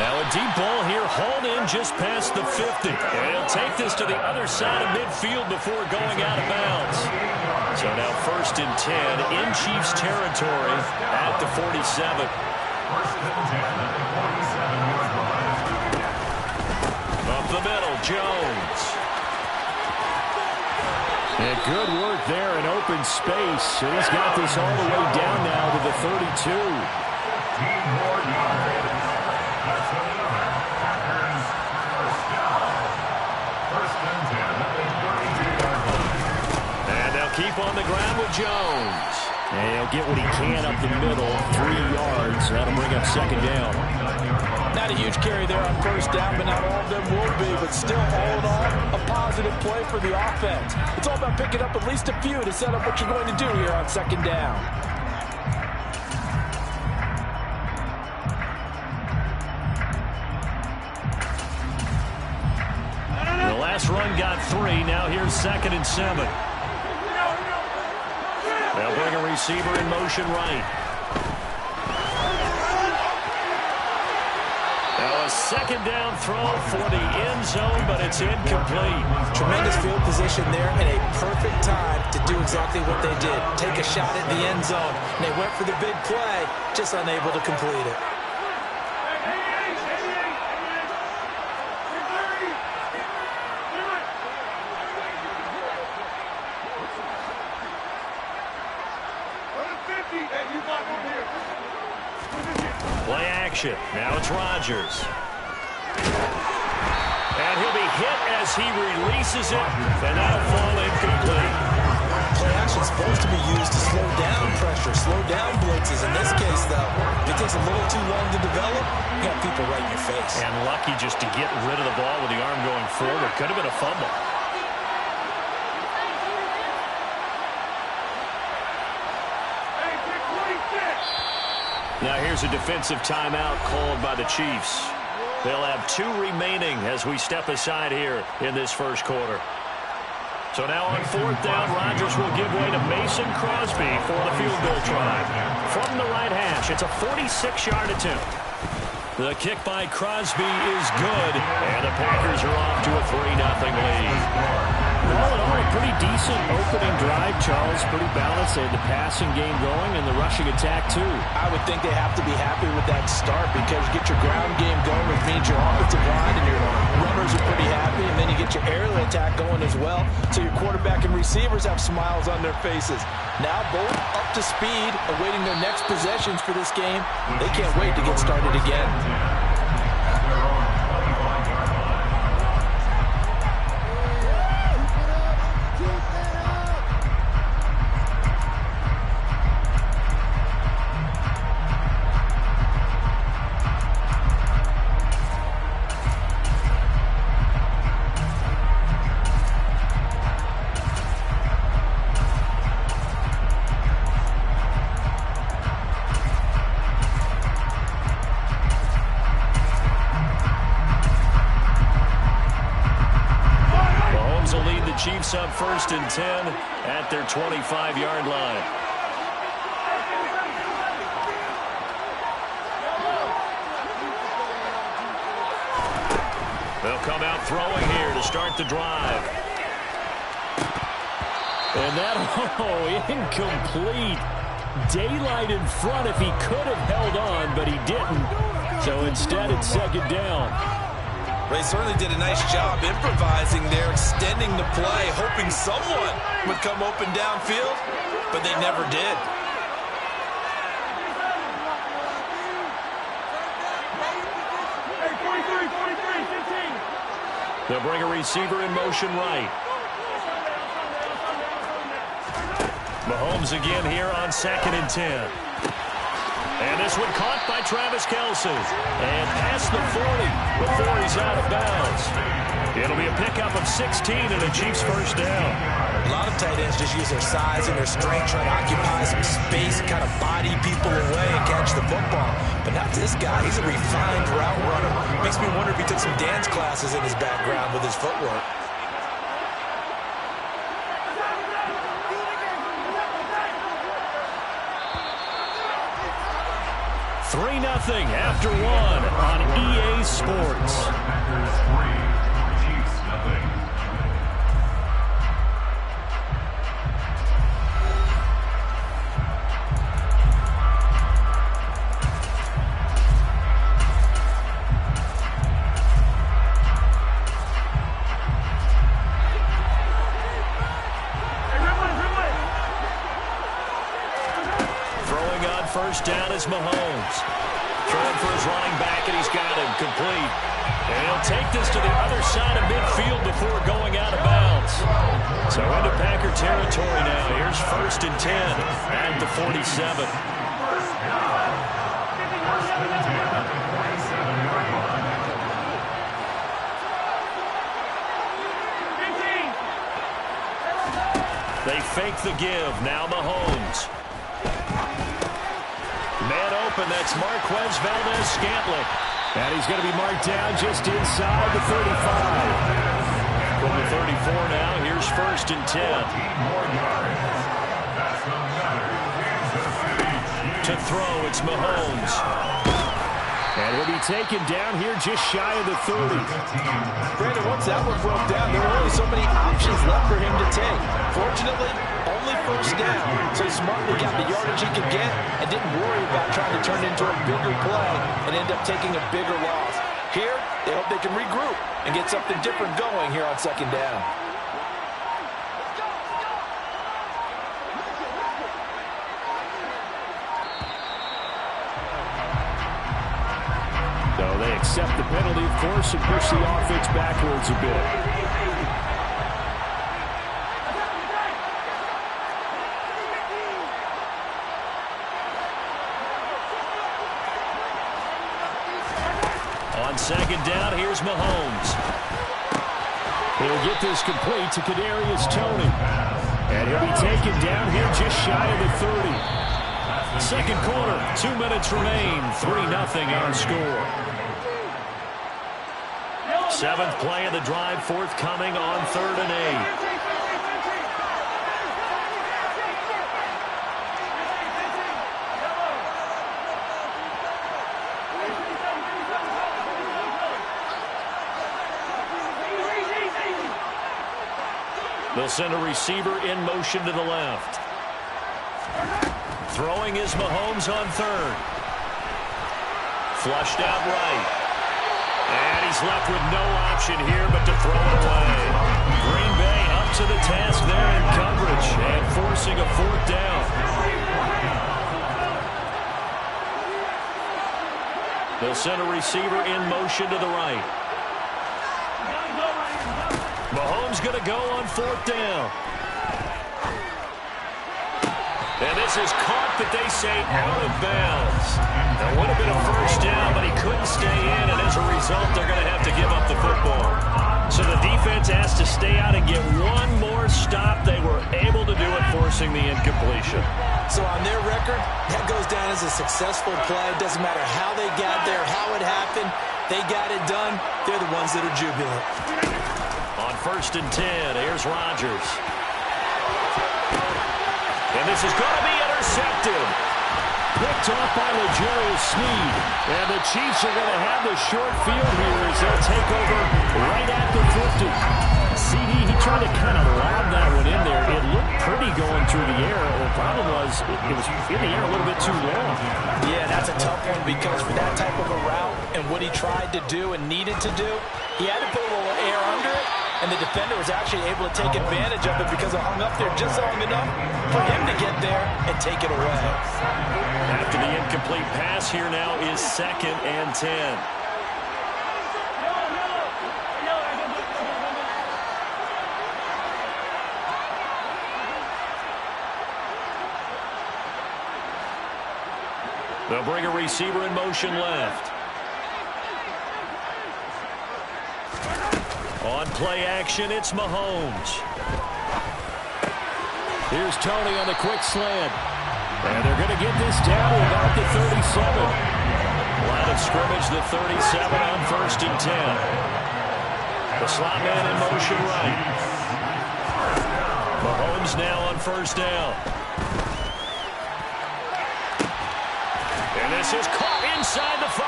Now a deep ball here, hauled in just past the 50. And he'll take this to the other side of midfield before going out of bounds. So now 1st and 10 in Chiefs territory at the 47. Up the middle, Jones. And good work there in open space. And he's got this all the way down now to the 32. And they'll keep on the ground with Jones. And he'll get what he can up the middle, 3 yards. That'll bring up 2nd down. Not a huge carry there on 1st down, but not all of them will be. But still, all in all, a positive play for the offense. It's all about picking up at least a few to set up what you're going to do here on 2nd down. The last run got 3. Now here's 2nd and 7. They'll bring a receiver in motion right. Now a 2nd down throw for the end zone, but it's incomplete. Tremendous field position there and a perfect time to do exactly what they did. Take a shot at the end zone. And they went for the big play, just unable to complete it. Play action. Now it's Rodgers. And he'll be hit as he releases it, and that'll fall incomplete. Play action is supposed to be used to slow down pressure, slow down blitzes. In this case, though, if it takes a little too long to develop, you got people right in your face. And lucky just to get rid of the ball with the arm going forward. Could have been a fumble. Now here's a defensive timeout called by the Chiefs. They'll have 2 remaining as we step aside here in this first quarter. So now on 4th down, Rodgers will give way to Mason Crosby for the field goal try. From the right hash, it's a 46-yard attempt. The kick by Crosby is good, and the Packers are off to a 3-0 lead. All in all, a pretty decent opening drive, Charles. Pretty balanced. They had the passing game going and the rushing attack, too. I would think they have to be happy with that start because you get your ground game going, which means your offensive line and your runners are pretty happy, and then you get your aerial attack going as well. So your quarterback and receivers have smiles on their faces. Now both up to speed, awaiting their next possessions for this game. They can't wait to get started again. Chiefs up 1st and 10 at their 25-yard line. They'll come out throwing here to start the drive. And that, incomplete. Daylight in front if he could have held on, but he didn't. So instead, it's 2nd down. They certainly did a nice job improvising there, extending the play, hoping someone would come open downfield, but they never did. They'll bring a receiver in motion right. Mahomes again here on 2nd and 10. And this one caught by Travis Kelce. And past the 40 before he's out of bounds. It'll be a pickup of 16 and the Chiefs' 1st down. A lot of tight ends just use their size and their strength, try to occupy some space, kind of body people away and catch the football. But not this guy. He's a refined route runner. Makes me wonder if he took some dance classes in his background with his footwork. Three 0 after one on EA Sports. First down is Mahomes. Throwing for his running back, and he's got him complete. And he'll take this to the other side of midfield before going out of bounds. So into Packer territory now. Here's 1st and 10 at the 47. They fake the give. Now Mahomes. Man open, that's Marquez Valdes-Scantling. And he's going to be marked down just inside the 35. From the 34 now, here's 1st and 10. To throw, it's Mahomes. And he'll be taken down here just shy of the 30. Brandon, once that one broke down, there were only so many options left for him to take. Fortunately, only first down. So he smartly got the yardage he could get and didn't worry about trying to turn it into a bigger play and end up taking a bigger loss. Here, they hope they can regroup and get something different going here on 2nd down. So they accept the penalty, of course, and push the offense backwards a bit. On 2nd down, here's Mahomes. He'll get this complete to Kadarius Toney. And he'll be taken down here just shy of the 30. Second quarter, 2 minutes remain. 3-0 our score. 7th play of the drive forthcoming on 3rd and 8. They'll send a receiver in motion to the left. Throwing is Mahomes on 3rd. Flushed out right. And he's left with no option here but to throw it away. Green Bay up to the task there in coverage and forcing a 4th down. They'll send a receiver in motion to the right. Mahomes going to go on 4th down. And this is caught, but they say out of bounds. That would have been a first down, but he couldn't stay in, and as a result, they're going to have to give up the football. So the defense has to stay out and get one more stop. They were able to do it, forcing the incompletion. So on their record, that goes down as a successful play. It doesn't matter how they got there, how it happened. They got it done. They're the ones that are jubilant. On 1st and 10, here's Rodgers. And this is going to be intercepted. Picked off by L'Jarius Sneed. And the Chiefs are going to have the short field here as they'll take over right at the 50. CD, he tried to kind of lob that one in there. It looked pretty going through the air. The problem was it was in the air a little bit too long. Yeah, that's a tough one because for that type of a route and what he tried to do and needed to do, he had to put a little air under it. And the defender was actually able to take advantage of it because it hung up there just long enough for him to get there and take it away. After the incomplete pass, here now is 2nd and 10. They'll bring a receiver in motion left. On play action, it's Mahomes. Here's Tony on the quick slant. And they're going to get this down to about the 37. Line of scrimmage, the 37 on 1st and 10. The slot man in motion right. Mahomes now on 1st down. And this is caught inside the 5.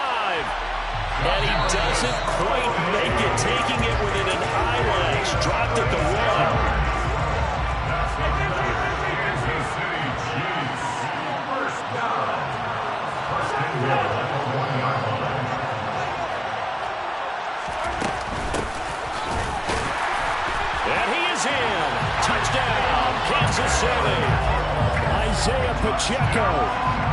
And he doesn't quite make it, taking it within an eyelash. Dropped at the 1. Kansas City. Isaiah Pacheco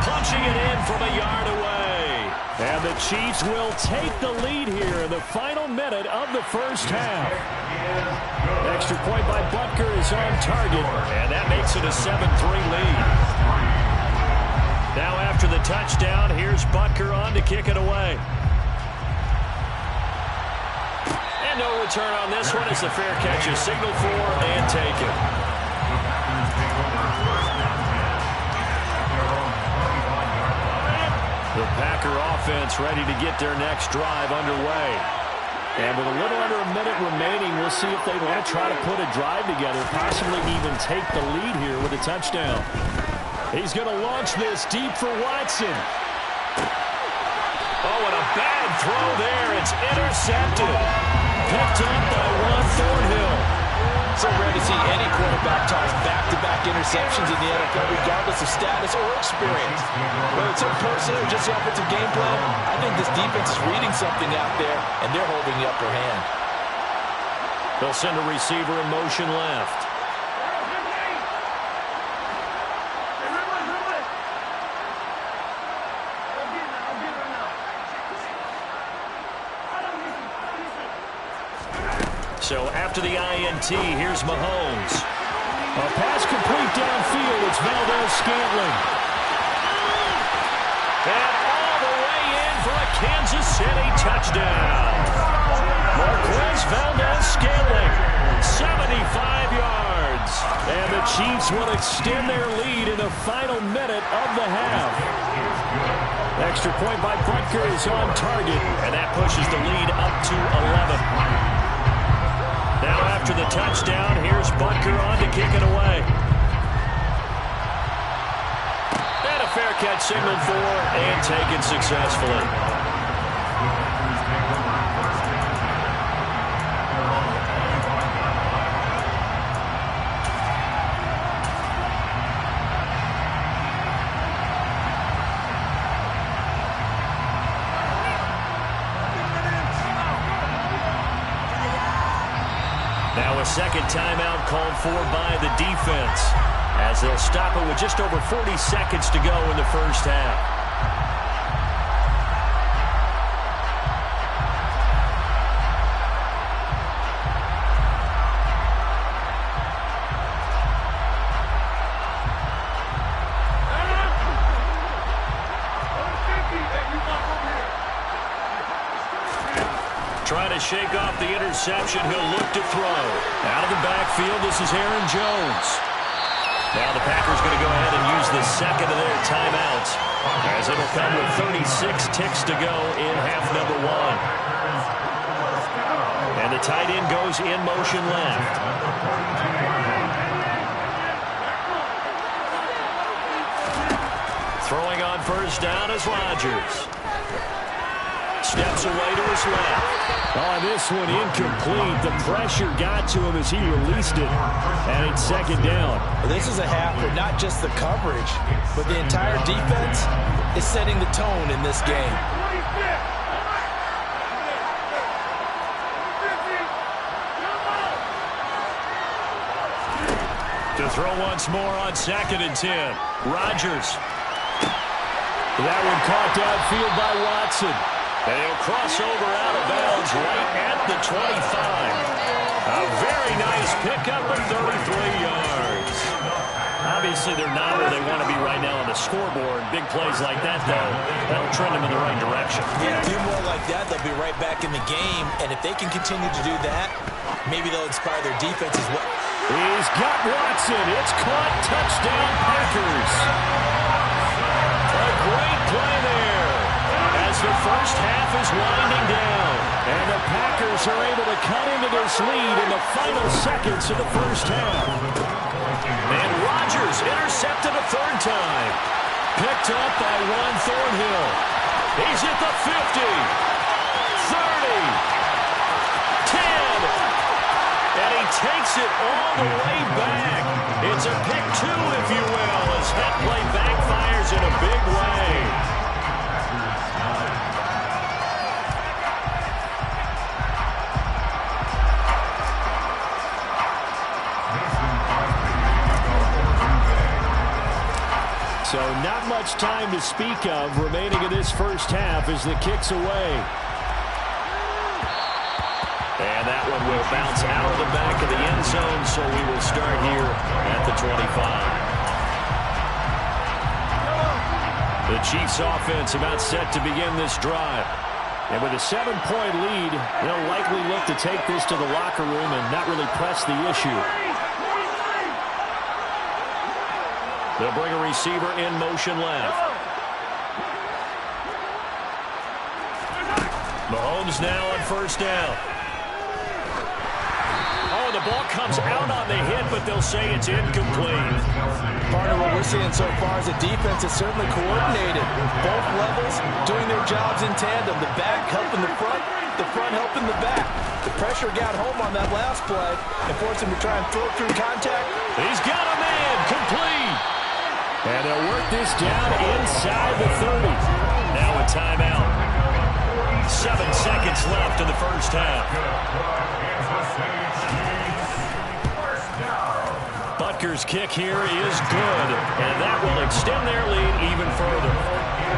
punching it in from a yard away. And the Chiefs will take the lead here in the final minute of the first half. Extra point by Butker is on target, and that makes it a 7-3 lead. Now after the touchdown, here's Butker on to kick it away. And no return on this one as the fair catch is signaled for and taken. The Packer offense ready to get their next drive underway. And with a little under a minute remaining, we'll see if they want to try to put a drive together, possibly even take the lead here with a touchdown. He's going to launch this deep for Watson. Oh, and a bad throw there. It's intercepted. Picked up by Juan Thornhill. So rare to see any quarterback toss back-to-back interceptions in the NFL, regardless of status or experience. Whether it's personal or just the offensive game plan, I think this defense is reading something out there, and they're holding the upper hand. They'll send a receiver in motion left. So after the INT, here's Mahomes. A pass complete downfield. It's Valdes-Scantling. And all the way in for a Kansas City touchdown. Marquez Valdes-Scantling, 75 yards. And the Chiefs will extend their lead in the final minute of the half. Extra point by Butker is on target, and that pushes the lead up to 11. Now after the touchdown, here's Butker on to kick it away. And a fair catch signaled for and taken successfully. Now a second timeout called for by the defense as they'll stop it with just over 40 seconds to go in the first half. Trying to shake off the interception. He'll look to throw. Out of the backfield, this is Aaron Jones. Now the Packers going to go ahead and use the second of their timeouts as it'll come with 36 ticks to go in half number 1. And the tight end goes in motion left. Throwing on first down is Rodgers. Steps away to his left. Oh, this one incomplete. The pressure got to him as he released it. And it's second down. This is a half where not just the coverage, but the entire defense is setting the tone in this game. To throw once more on 2nd and 10. Rodgers. That one caught downfield by Watson. And he'll cross over out of bounds right at the 25. A very nice pickup of 33 yards. Obviously, they're not where they want to be right now on the scoreboard. Big plays like that, though, that'll trend them in the right direction. Yeah, do more like that, they'll be right back in the game. And if they can continue to do that, maybe they'll inspire their defense as well. He's got Watson. It's caught. Touchdown, Packers. A great play there as the first half is winding down. And the Packers are able to cut into this lead in the final seconds of the first half. And Rodgers intercepted a third time. Picked up by Juan Thornhill. He's at the 50, 30, 10, and he takes it all the way back. It's a pick two, if you will, as that play backfires in a big way. So not much time to speak of remaining in this first half as the kick's away. And that one will bounce out of the back of the end zone, so we will start here at the 25. The Chiefs offense about set to begin this drive. And with a 7-point lead, they'll likely look to take this to the locker room and not really press the issue. They'll bring a receiver in motion left. Mahomes now on first down. Oh, the ball comes out on the hit, but they'll say it's incomplete. Part of what we're seeing so far is the defense is certainly coordinated. Both levels doing their jobs in tandem. The back helping the front helping the back. The pressure got home on that last play and forced him to try and throw through contact. He's got a man complete. And they'll work this down inside the 30. Now a timeout. 7 seconds left in the first half. Butker's kick here is good, and that will extend their lead even further.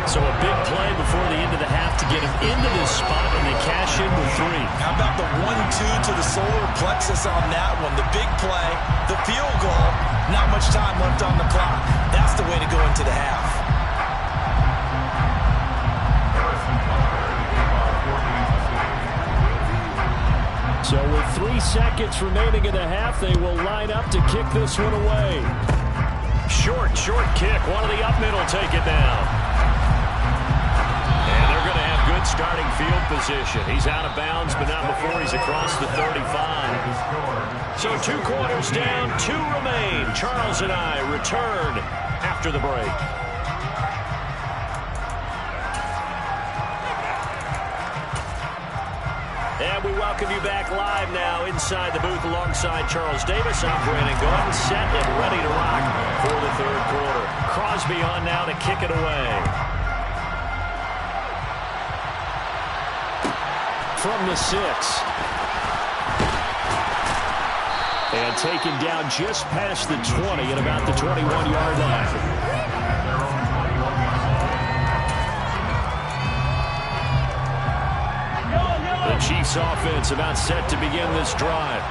So a big play before the end of the half to get them into this spot, and they cash in with 3. How about the 1-2 to the solar plexus on that one? The big play, the field goal, not much time left on the clock. That's the way to go into the half. So with 3 seconds remaining in the half, they will line up to kick this one away. Short kick. One of the up middle take it down. And they're going to have good starting field position. He's out of bounds, but not before he's across the 35. So 2 quarters down, 2 remain. Charles and I return after the break. And we welcome you back live now inside the booth alongside Charles Davis. I'm Brandon Gaudin, set and ready to rock for the third quarter. Crosby on now to kick it away. From the 6. And taken down just past the 20 at about the 21-yard line. Chiefs offense about set to begin this drive.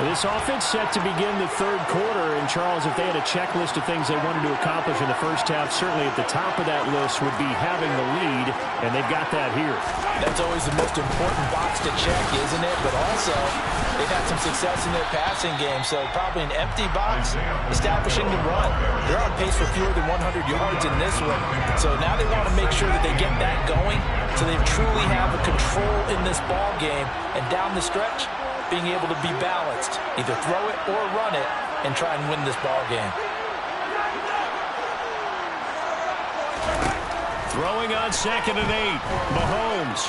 This offense set to begin the third quarter. And, Charles, if they had a checklist of things they wanted to accomplish in the first half, certainly at the top of that list would be having the lead, and they've got that here. That's always the most important box to check, isn't it? But also, they've had some success in their passing game, so probably an empty box, establishing the run. They're on pace for fewer than 100 yards in this one, so now they want to make sure that they get that going so they truly have a control in this ball game, and down the stretch, being able to be balanced, either throw it or run it, and try and win this ball game. Throwing on 2nd and 8, Mahomes.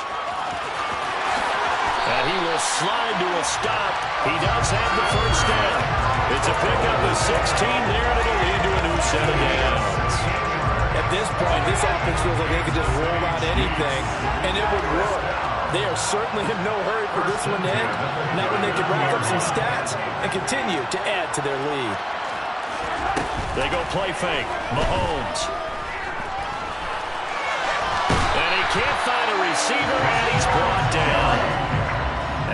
And he will slide to a stop. He does have the first down. It's a pickup of 16 there, and it'll lead to a new set of downs. At this point, this offense feels like they could just roll out anything, and it would work. They are certainly in no hurry for this one to end. Not when they can rack up some stats and continue to add to their lead. They go play fake. Mahomes. And he can't find a receiver, and he's brought down.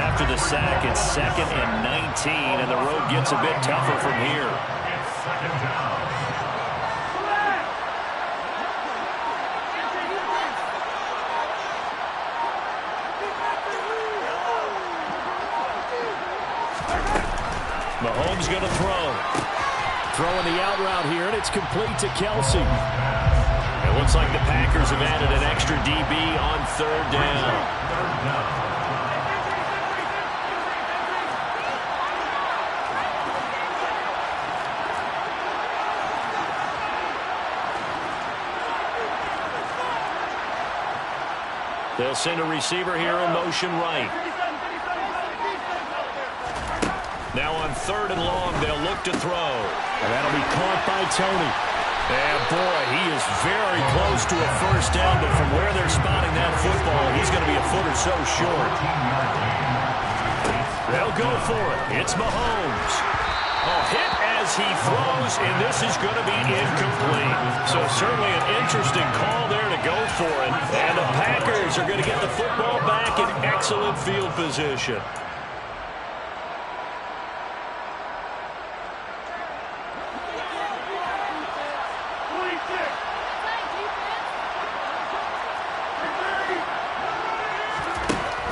After the sack, it's 2nd and 19, and the road gets a bit tougher from here. Mahomes Mahomes going to throw. Throwing the out route here, and it's complete to Kelsey. It looks like the Packers have added an extra DB on third down. They'll send a receiver here in motion right. Now on third and long, they'll look to throw. And that'll be caught by Tony. And boy, he is very close to a first down, but from where they're spotting that football, he's going to be a foot or so short. They'll go for it. It's Mahomes. A hit as he throws, and this is going to be incomplete. So certainly an interesting call there to go for it. And the Packers are going to get the football back in excellent field position.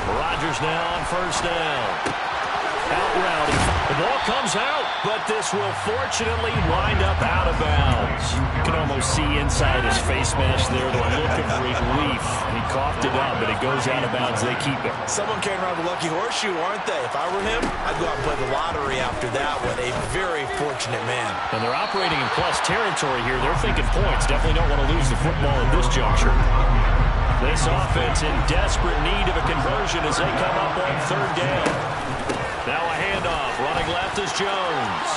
Rodgers now on first down. Out route. The ball comes out, but this will fortunately wind up out of bounds. You can almost see inside his face mask there the look of relief. He coughed it up, but it goes out of bounds. They keep it. Someone came around the lucky horseshoe, aren't they? If I were him, I'd go out and play the lottery after that one. A very fortunate man. And they're operating in plus territory here. They're thinking points. Definitely don't want to lose the football at this juncture. This offense in desperate need of a conversion as they come up on third down. Now a handoff. Running left is Jones.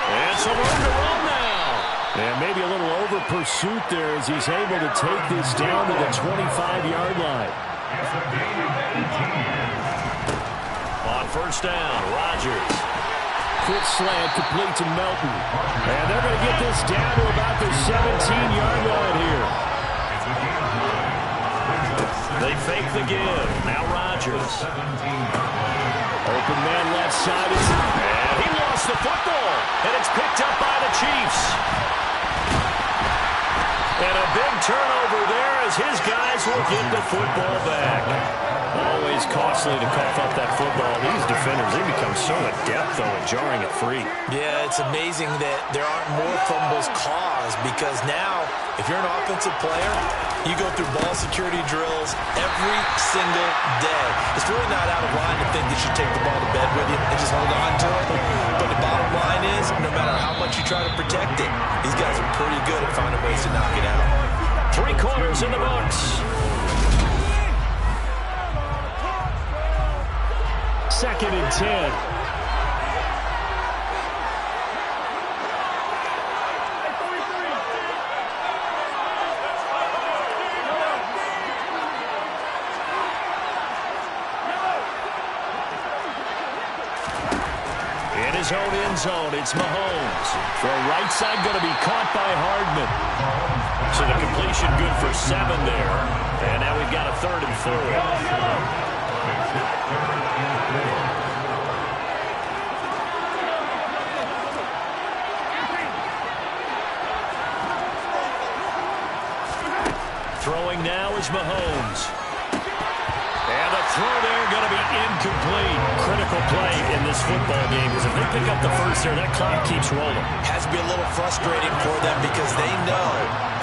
And some room to run now. And maybe a little over pursuit there as he's able to take this down to the 25-yard line. On first down, Rodgers. Quick slant complete to Melton. And they're going to get this down to about the 17-yard line here. They fake the give. Now Rodgers. Open man left side. And he lost the football. And it's picked up by the Chiefs. And a big turnover there as his guys will get the football back. Always costly to cough up that football. These defenders, they become so adept, though, at jarring it free. Yeah, it's amazing that there aren't more fumbles caused because now, if you're an offensive player, you go through ball security drills every single day. It's really not out of line to think that you take the ball to bed with you and just hold on to it. But the bottom line is, no matter how much you try to protect it, these guys are pretty good at finding ways to knock it out. 3 quarters in the books. Second and 10. In his own end zone, it's Mahomes. The right side going to be caught by Hardman. So the completion good for 7 there. And now we've got a 3rd and 4. Throwing now is Mahomes. And the throw there going to be incomplete. Critical play in this football game because if they pick up the first there, that clock keeps rolling. Has to be a little frustrating for them because they know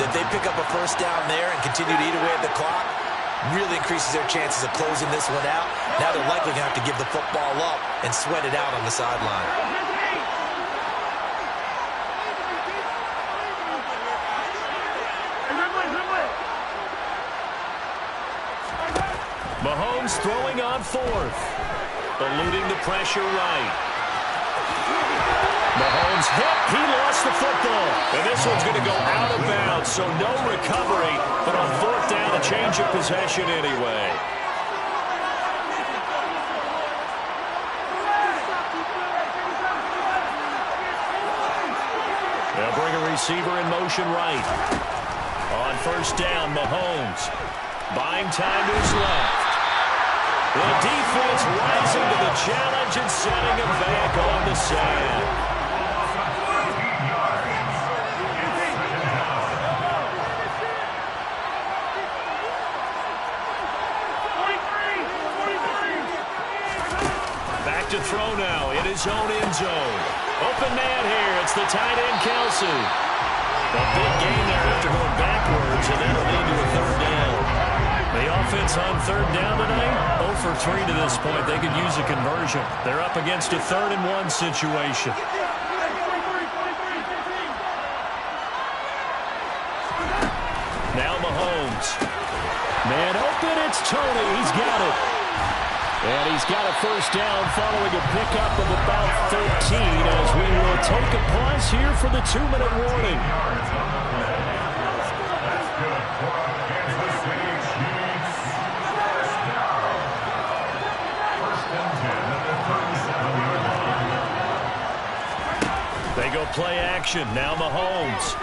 that they pick up a first down there and continue to eat away at the clock, really increases their chances of closing this one out. Now they're likely going to have to give the football up and sweat it out on the sideline. Mahomes throwing on 4th. Eluding the pressure right. Mahomes hit. He lost the football. And this one's going to go out of bounds, so no recovery. But on 4th down, a change of possession anyway. They'll bring a receiver in motion right. On first down, Mahomes. Buying time to his left. The defense rising to the challenge and setting him back on the sand. Back to throw now. It his own end zone. Open man here. It's the tight end, Kelce. A big gain there after going backwards, and that'll lead to a third down. The offense on third down tonight, 0 for 3 to this point. They could use a conversion. They're up against a 3rd and 1 situation. Now Mahomes. Man open, it's Tony. He's got it. And he's got a first down following a pickup of about 13 as we will take a pause here for the 2-minute warning. They go play action. Now Mahomes.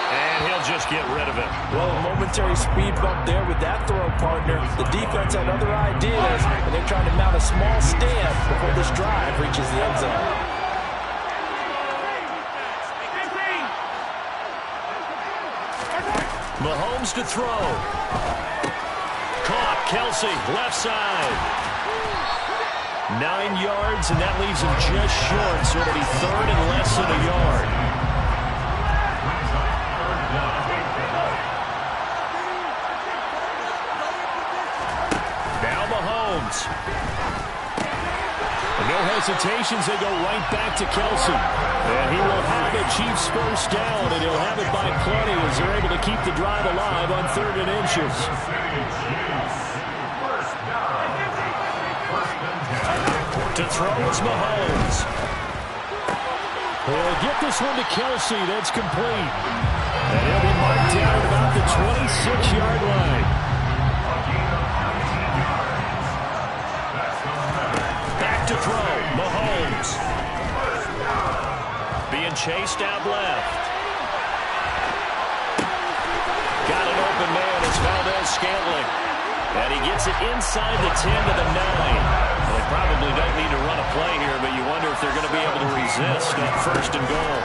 And he'll just get rid of it. Well, a momentary speed bump there with that throw, partner. The defense had other ideas, and they're trying to mount a small stand before this drive reaches the end zone. Mahomes to throw. Caught. Kelce, left side. 9 yards, and that leaves him just short, so it'll be 3rd and less than a yard. Now Mahomes. No hesitations, they go right back to Kelce. And he will have it, Chiefs first down, and he'll have it by plenty as they're able to keep the drive alive on 3rd and inches. To throw is Mahomes. He'll get this one to Kelce. That's complete. And he'll be marked down at about the 26-yard line. Back to throw. Mahomes. Being chased out left. Got an open man. It's Valdez-Scantling. And he gets it inside the 10 to the 9. They probably don't need to run a play here, but you wonder if they're going to be able to resist on 1st and goal.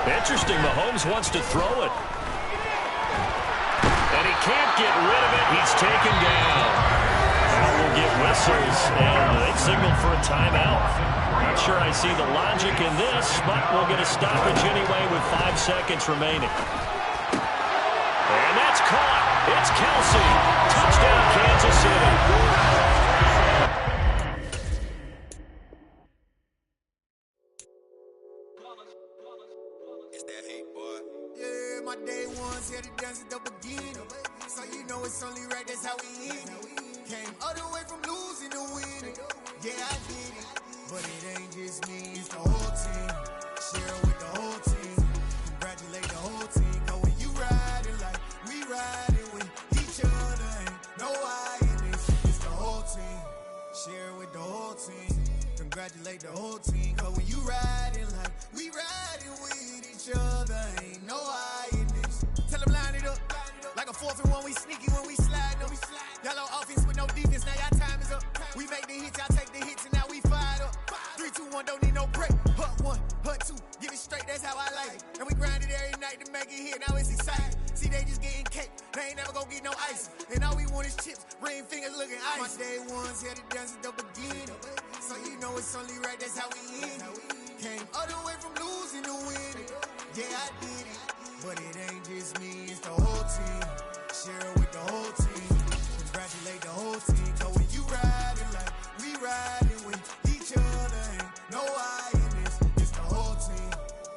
Interesting, Mahomes wants to throw it. And he can't get rid of it. He's taken down. Now we'll get whistles, and they signal for a timeout. Not sure I see the logic in this, but we'll get a stoppage anyway with 5 seconds remaining. And that's caught. It's Kelce. Touchdown, Kansas City. My day ones here to dance at the beginning. So you know it's only right, that's how we end it. Came all the way from losing to winning. Yeah, I did it. But it ain't just me, it's the whole team. Share it with the whole team. Congratulate the whole team. Cause when you riding like we riding with each other, ain't no I in this. It's the whole team. Share it with the whole team. Congratulate the whole team. Cause when you riding like we riding with each other, ain't no I in this. Tell them line it up. Like a 4th and 1, we sneaky when we slide. No, we slide. Y'all on offense with no defense, now y'all time is up. We make the hits, y'all take the hits, and now we fired up. 3, 2, 1, don't need no break. Hut 1, hut 2, get it straight, that's how I like it. And we grind it every night to make it hit, now it's exciting. See, they just getting cake, they ain't never gonna get no ice. And all we want is chips, ring fingers looking ice. My day ones here to dance at the beginning. So you know it's only right, that's how we end it. Came all the way from losing to winning. Yeah, I did it. But it ain't just me, it's the whole team. Share it with the whole team. Congratulate the whole team. Cause when you riding like we riding with each other, ain't no I in this. It's the whole team.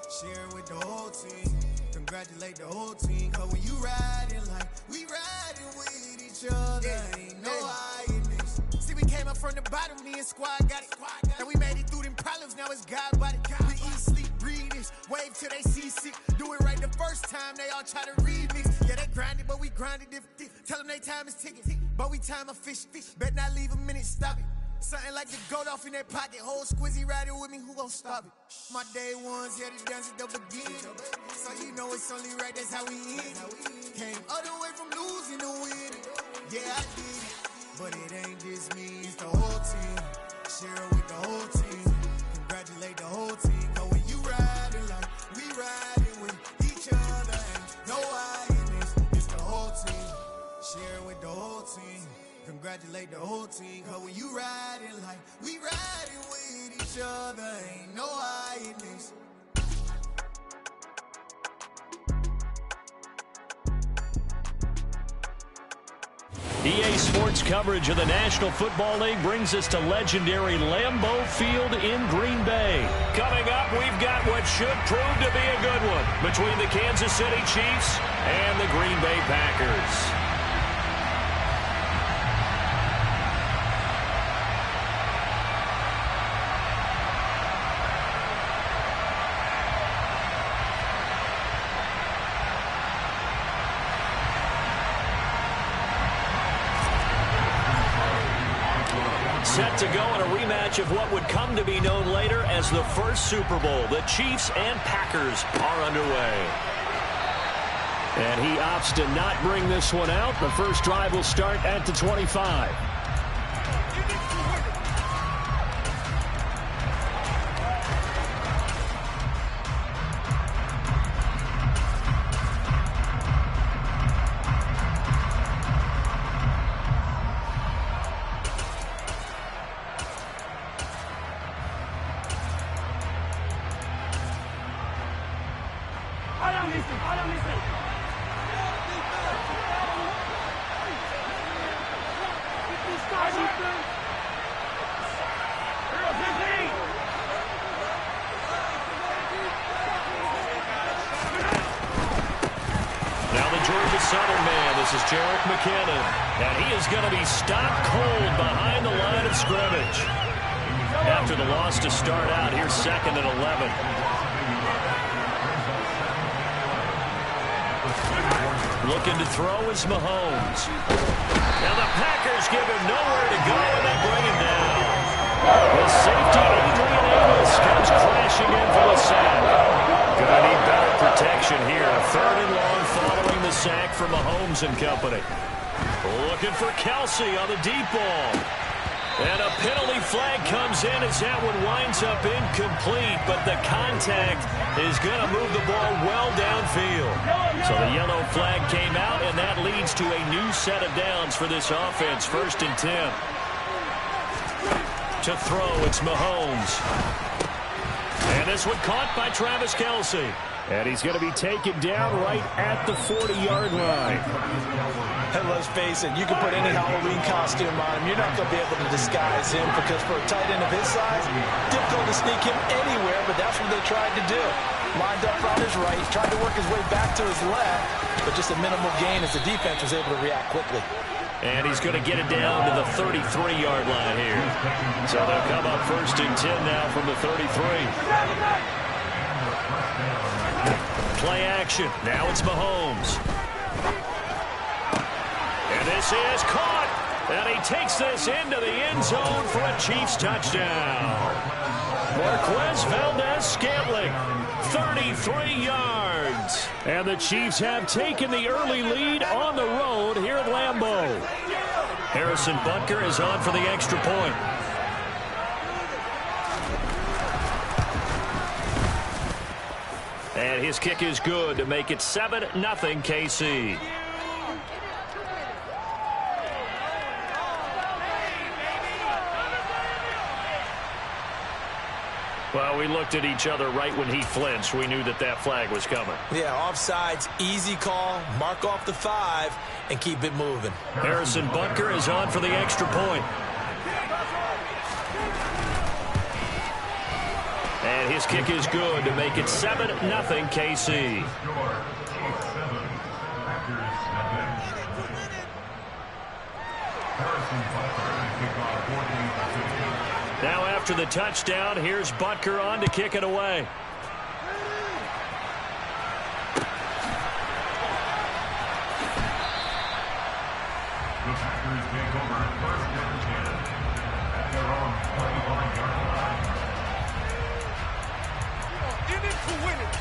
Share it with the whole team. Congratulate the whole team. Cause when you riding like we riding with each other, ain't no I in this. See, we came up from the bottom, me and squad got it. And we made it through them problems, now it's God body. We eat, sleep, breathe this. Wave till they see sick. Do it right the first time, they all try to remix. Yeah, they grinded, but we grinded different. Tell them they time is ticking, but we time a fish. Bet not leave a minute, stop it. Something like the goat off in that pocket. Whole squizzy riding with me, who gon' stop it? My day ones here to dance at the beginning. So you know it's only right, that's how we end it. Came all the way from losing to winning. Yeah, I did it. But it ain't just me, it's the whole team. Share it with the whole team. Congratulate the whole team. Cause when you riding like we riding with each other, ain't no I in this. It's the whole team. Share it with the whole team. Congratulate the whole team. Cause when you riding like we riding with each other, ain't no hiding this. EA Sports coverage of the National Football League brings us to legendary Lambeau Field in Green Bay. Coming up, we've got what should prove to be a good one between the Kansas City Chiefs and the Green Bay Packers. Set to go in a rematch of what would come to be known later as the first Super Bowl. The Chiefs and Packers are underway. And he opts to not bring this one out. The first drive will start at the 25. Jerick McKinnon, and he is going to be stopped cold behind the line of scrimmage. After the loss to start out, here's 2nd and 11. Looking to throw is Mahomes. Now the Packers give him nowhere to go, and they bring him down. The safety, Adrian Amos, comes crashing in for the sack. Gonna need better protection here. 3rd and long following the sack from Mahomes and company. Looking for Kelsey on the deep ball. And a penalty flag comes in as that one winds up incomplete, but the contact is going to move the ball well downfield. So the yellow flag came out, and that leads to a new set of downs for this offense. 1st and 10. To throw, it's Mahomes. And this one caught by Travis Kelce. And he's going to be taken down right at the 40-yard line. And let's face it, you can put any Halloween costume on him. You're not going to be able to disguise him because for a tight end of his size, difficult to sneak him anywhere, but that's what they tried to do. Lined up on his right, tried to work his way back to his left, but just a minimal gain as the defense was able to react quickly. And he's going to get it down to the 33-yard line here. So they'll come up 1st and 10 now from the 33. Play action. Now it's Mahomes. And this is caught. And he takes this into the end zone for a Chiefs touchdown. Marquez Valdez-Scantling, 33 yards. And the Chiefs have taken the early lead on the road here at Lambeau. Harrison Butker is on for the extra point. And his kick is good to make it 7-0 KC. Well, we looked at each other right when he flinched. We knew that that flag was coming. Yeah, offsides, easy call, mark off the 5, and keep it moving. Harrison Butker is on for the extra point. And his kick is good to make it 7-0 KC. Now after the touchdown, here's Butker on to kick it away. The Packers take over 1st and 10 at their own 21-yard line. In it to win it.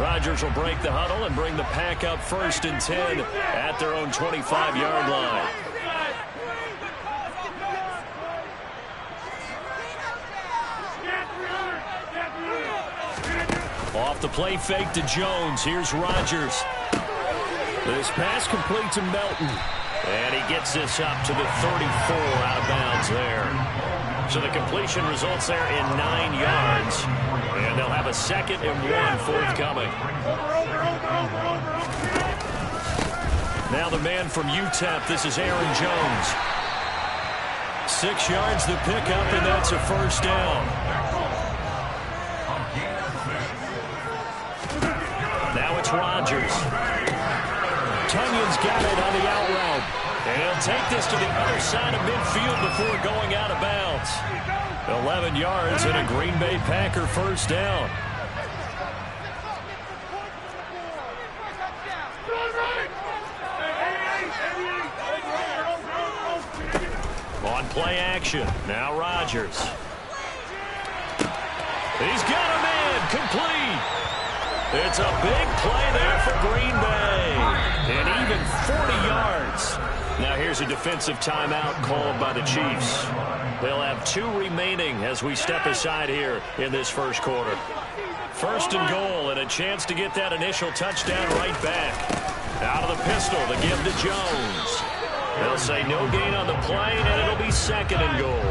Rodgers will break the huddle and bring the pack up 1st and 10 at their own 25-yard line. Off Off the play fake to Jones. Here's Rodgers. This pass complete to Melton. And he gets this up to the 34 out of bounds there. So the completion results there in 9 yards. And they'll have a 2nd and 1 forthcoming. Now the man from UTEP, this is Aaron Jones. 6 yards the pickup, and that's a first down. Now it's Rodgers. Tunyon's got it on the out route. And he'll take this to the other side of midfield before going out of bounds. 11 yards and a Green Bay Packer first down. On play action. Now Rodgers. He's got a man complete. It's a big play there for Green Bay. And even 40 yards. Now here's a defensive timeout called by the Chiefs. They'll have 2 remaining as we step aside here in this first quarter. 1st and goal, and a chance to get that initial touchdown right back. Out of the pistol to give to Jones. They'll say no gain on the play, and it'll be 2nd and goal.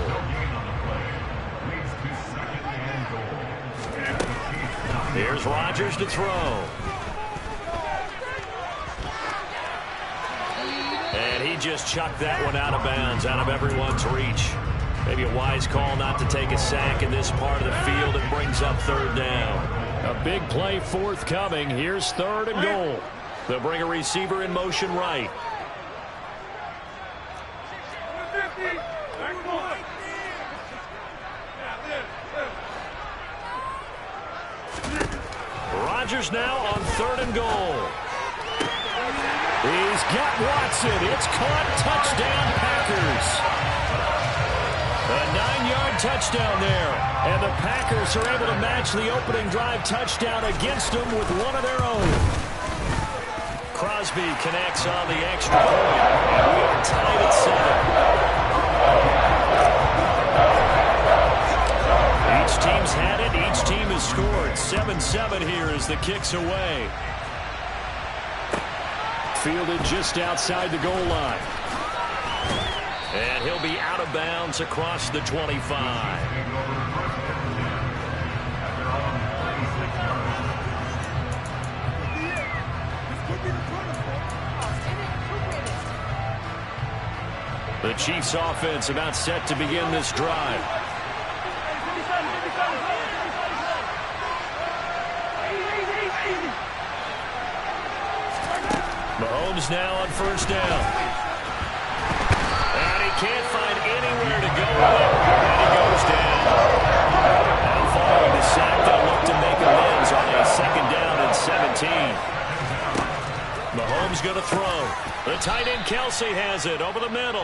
Here's Rodgers to throw. And he just chucked that one out of bounds, out of everyone's reach. Maybe a wise call not to take a sack in this part of the field. It brings up 3rd down. A big play forthcoming. Here's 3rd and goal. They'll bring a receiver in motion right. Rodgers now on 3rd and goal. He's got Watson. It's caught. Touchdown, Packers. A 9-yard touchdown there. And the Packers are able to match the opening drive touchdown against them with one of their own. Crosby connects on the extra point. And we are tied at 7. Each team's had it. Each team has scored. 7-7 here as the kick's away. Fielded just outside the goal line. And he'll be out of bounds across the 25. The Chiefs offense about set to begin this drive. Mahomes now on 1st down. And he can't find anywhere to go with it. And he goes down. Now following the sack, they'll look to make amends on a 2nd down and 17. Mahomes going to throw. The tight end Kelsey has it over the middle.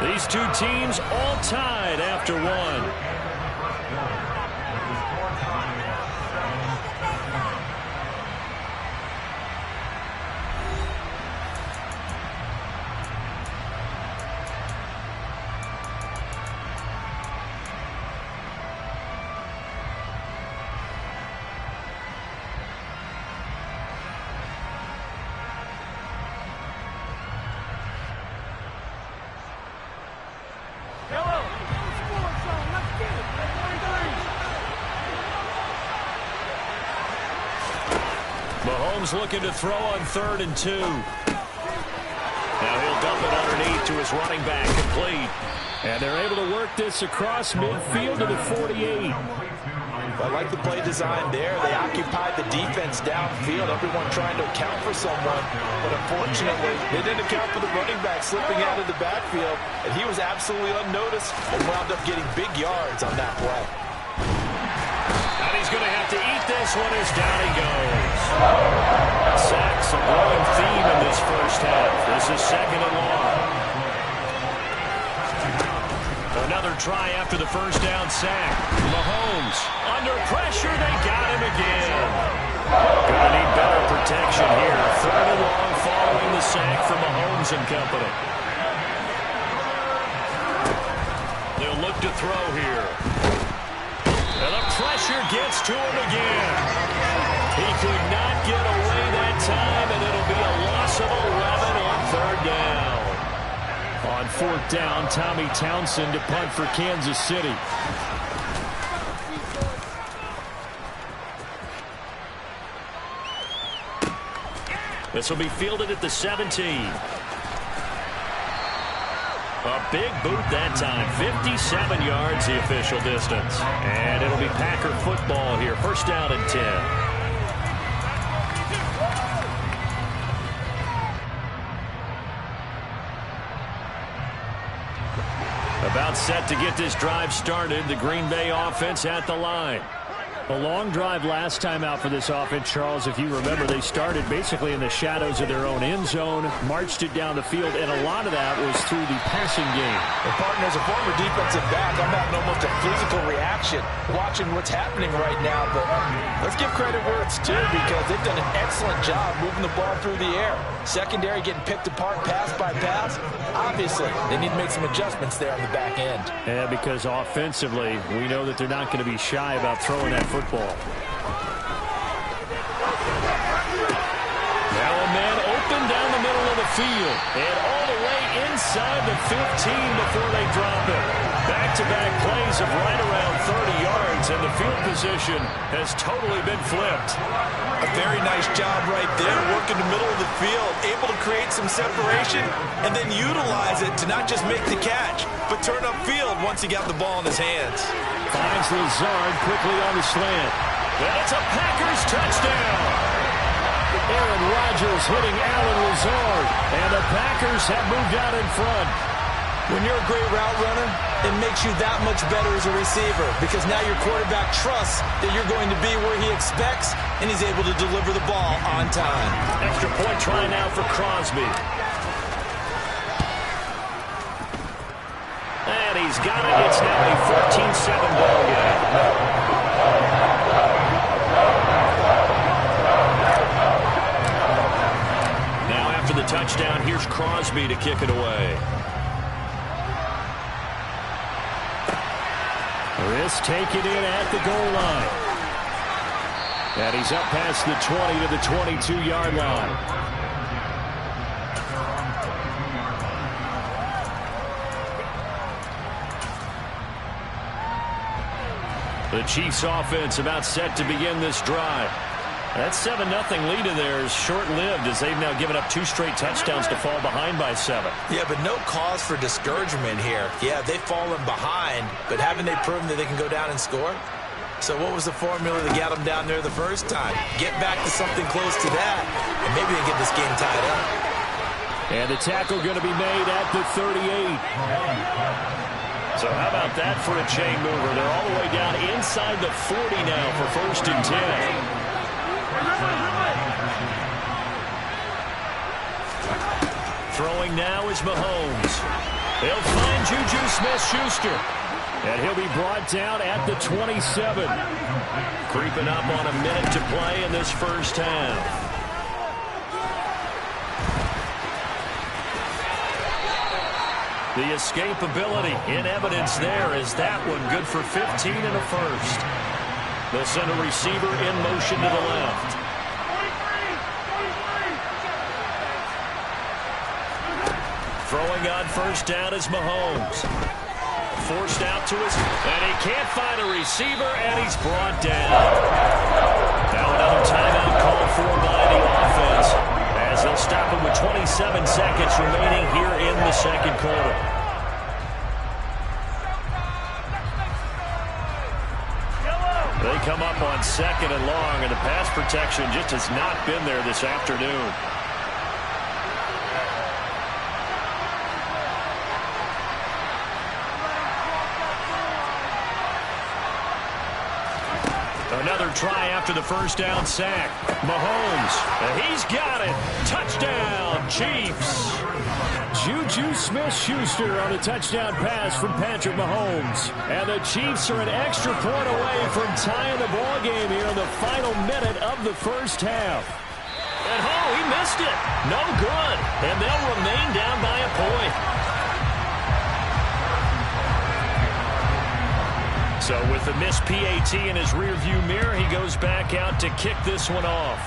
These 2 teams all tied after 1. Mahomes looking to throw on 3rd and 2. Now he'll dump it underneath to his running back, complete. And they're able to work this across midfield to the 48. I like the play design there. They occupied the defense downfield, everyone trying to account for someone. But unfortunately, they didn't account for the running back slipping out of the backfield. And he was absolutely unnoticed and wound up getting big yards on that play. And he's going to have to eat this one as down he goes. Sacks a growing theme in this first half. This is 2nd and long. Another try after the first down sack. Mahomes under pressure. They got him again. Gonna need better protection here. 3rd and long following the sack from Mahomes and company. throw here. And the pressure gets to him again. He could not get away that time, and it'll be a loss of 11 on 3rd down. On 4th down, Tommy Townsend to punt for Kansas City. This will be fielded at the 17. A big boot that time. 57 yards the official distance. And it'll be Packer football here. 1st down and 10. About set to get this drive started. The Green Bay offense at the line. A long drive last time out for this offense, Charles. If you remember, they started basically in the shadows of their own end zone, marched it down the field, and a lot of that was through the passing game. Well, partner, as a former defensive back, I'm having almost a physical reaction watching what's happening right now. But let's give credit where it's due, because they've done an excellent job moving the ball through the air. Secondary getting picked apart pass by pass. Obviously, they need to make some adjustments there on the back end. Yeah, because offensively, we know that they're not going to be shy about throwing that football. Now a man open down the middle of the field and all the way inside the 15 before they drop it. Back-to-back plays of right around 30 yards, and the field position has totally been flipped. A very nice job right there, working the middle of the field, able to create some separation and then utilize it to not just make the catch, but turn upfield once he got the ball in his hands. Finds Lazard quickly on the slant. And it's a Packers touchdown. Aaron Rodgers hitting Allen Lazard, and the Packers have moved out in front. When you're a great route runner, it makes you that much better as a receiver, because now your quarterback trusts that you're going to be where he expects, and he's able to deliver the ball on time. Extra point try now for Crosby. And he's got it. It's now a 14-7 ball game. Now after the touchdown, here's Crosby to kick it away. Risk taken in at the goal line. And he's up past the 20 to the 22-yard line. The Chiefs offense about set to begin this drive. That 7-0 lead of theirs short-lived, as they've now given up 2 straight touchdowns to fall behind by 7. Yeah, but no cause for discouragement here. Yeah, they've fallen behind, but haven't they proven that they can go down and score? So what was the formula that got them down there the first time? Get back to something close to that, and maybe they get this game tied up. And the tackle going to be made at the 38. So how about that for a chain mover? They're all the way down inside the 40 now for 1st and 10. Throwing now is Mahomes. He'll find Juju Smith-Schuster. And he'll be brought down at the 27. Creeping up on a minute to play in this first half. The escapability in evidence there. Is that one good for 15 and a first? They'll send a receiver in motion to the left. Throwing on 1st down is Mahomes. Forced out to his, and he can't find a receiver, and he's brought down. Now another timeout called for by the offense, as they'll stop him with 27 seconds remaining here in the second quarter. They come up on 2nd and long, and the pass protection just has not been there this afternoon. Another try after the first down sack. Mahomes, he's got it. Touchdown, Chiefs. Juju Smith-Schuster on a touchdown pass from Patrick Mahomes. And the Chiefs are an extra point away from tying the ball game here in the final minute of the first half. And he missed it. No good. And they'll remain down by a point. So with the missed PAT in his rearview mirror, he goes back out to kick this one off.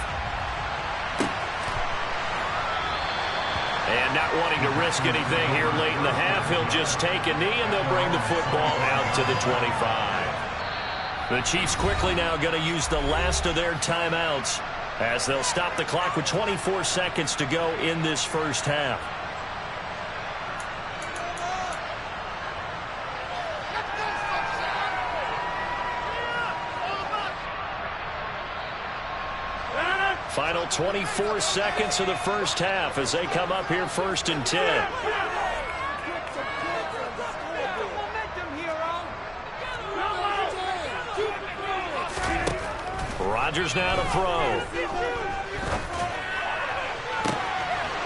And not wanting to risk anything here late in the half, he'll just take a knee, and they'll bring the football out to the 25. The Chiefs quickly now going to use the last of their timeouts as they'll stop the clock with 24 seconds to go in this first half. Final 24 seconds of the first half as they come up here 1st and 10. Rodgers now to throw.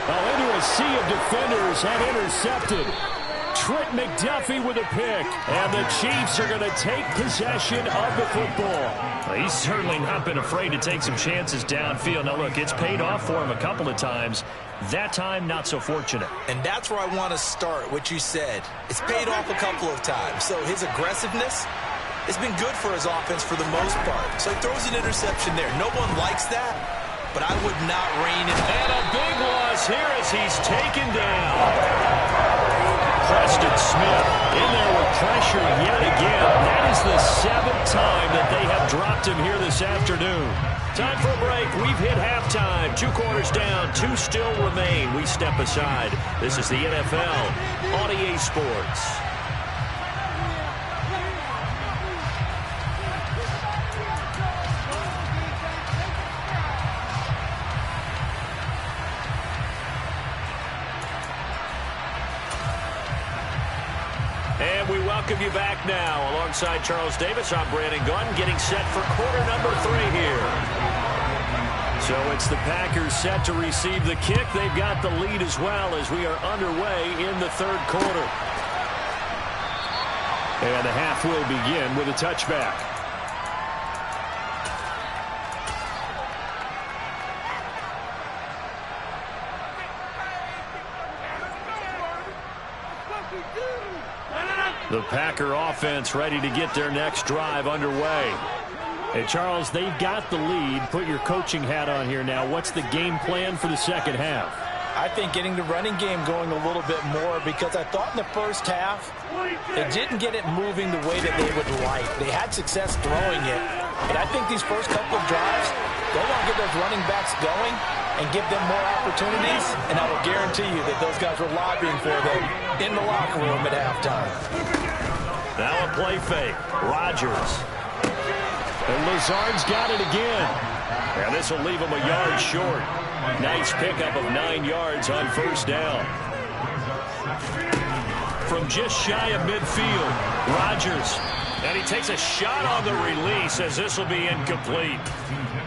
Into a sea of defenders and intercepted. Trent McDuffie with a pick. And the Chiefs are going to take possession of the football. He's certainly not been afraid to take some chances downfield. Now, look, it's paid off for him a couple of times. That time, not so fortunate. And that's where I want to start, what you said. It's paid off a couple of times. So his aggressiveness has been good for his offense for the most part. So he throws an interception there. No one likes that, but I would not rein it. And a big loss here as he's taken down. Preston Smith in there with pressure yet again. That is the 7th time that they have dropped him here this afternoon. Time for a break. We've hit halftime. 2 quarters down, 2 still remain. We step aside. This is the NFL on EA Sports. And we welcome you back now. Alongside Charles Davis, I'm Brandon Gaudin, getting set for quarter number 3 here. So it's the Packers set to receive the kick. They've got the lead as well as we are underway in the 3rd quarter. And the half will begin with a touchback. The Packer offense ready to get their next drive underway. Hey, Charles, they've got the lead. Put your coaching hat on here now. What's the game plan for the second half? I think getting the running game going a little bit more, because I thought in the first half they didn't get it moving the way that they would like. They had success throwing it, but I think these first couple of drives, they want to get those running backs going and give them more opportunities, and I will guarantee you that those guys were lobbying for them in the locker room at halftime. Now a play fake. Rodgers. And Lazard's got it again. And this will leave him a yard short. Nice pickup of 9 yards on first down. From just shy of midfield, Rodgers. And he takes a shot on the release as this will be incomplete.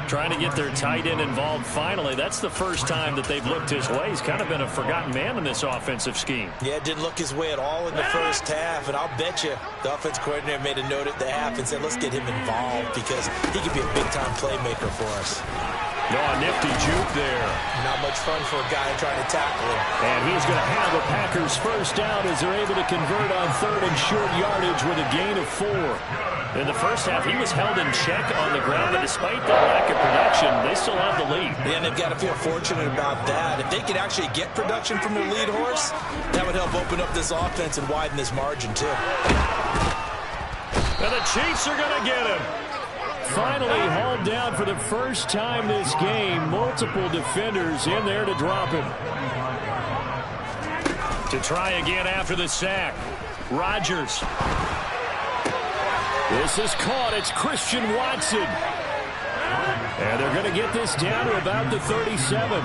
Trying to get their tight end involved finally. That's the first time that they've looked his way. He's kind of been a forgotten man in this offensive scheme. Yeah, it didn't look his way at all in the first half. And I'll bet you the offense coordinator made a note at the half and said, let's get him involved because he could be a big-time playmaker for us. No, a nifty juke there. Not much fun for a guy trying to tackle him. And he's going to have the Packers first down as they're able to convert on 3rd and short yardage with a gain of 4. In the first half, he was held in check on the ground, but despite that lack of production, they still have the lead. Yeah, and they've got to feel fortunate about that. If they could actually get production from their lead horse, that would help open up this offense and widen this margin, too. And the Chiefs are going to get him. Finally hauled down for the first time this game. Multiple defenders in there to drop him. To try again after the sack. Rodgers. This is caught. It's Christian Watson. And they're going to get this down to about the 37.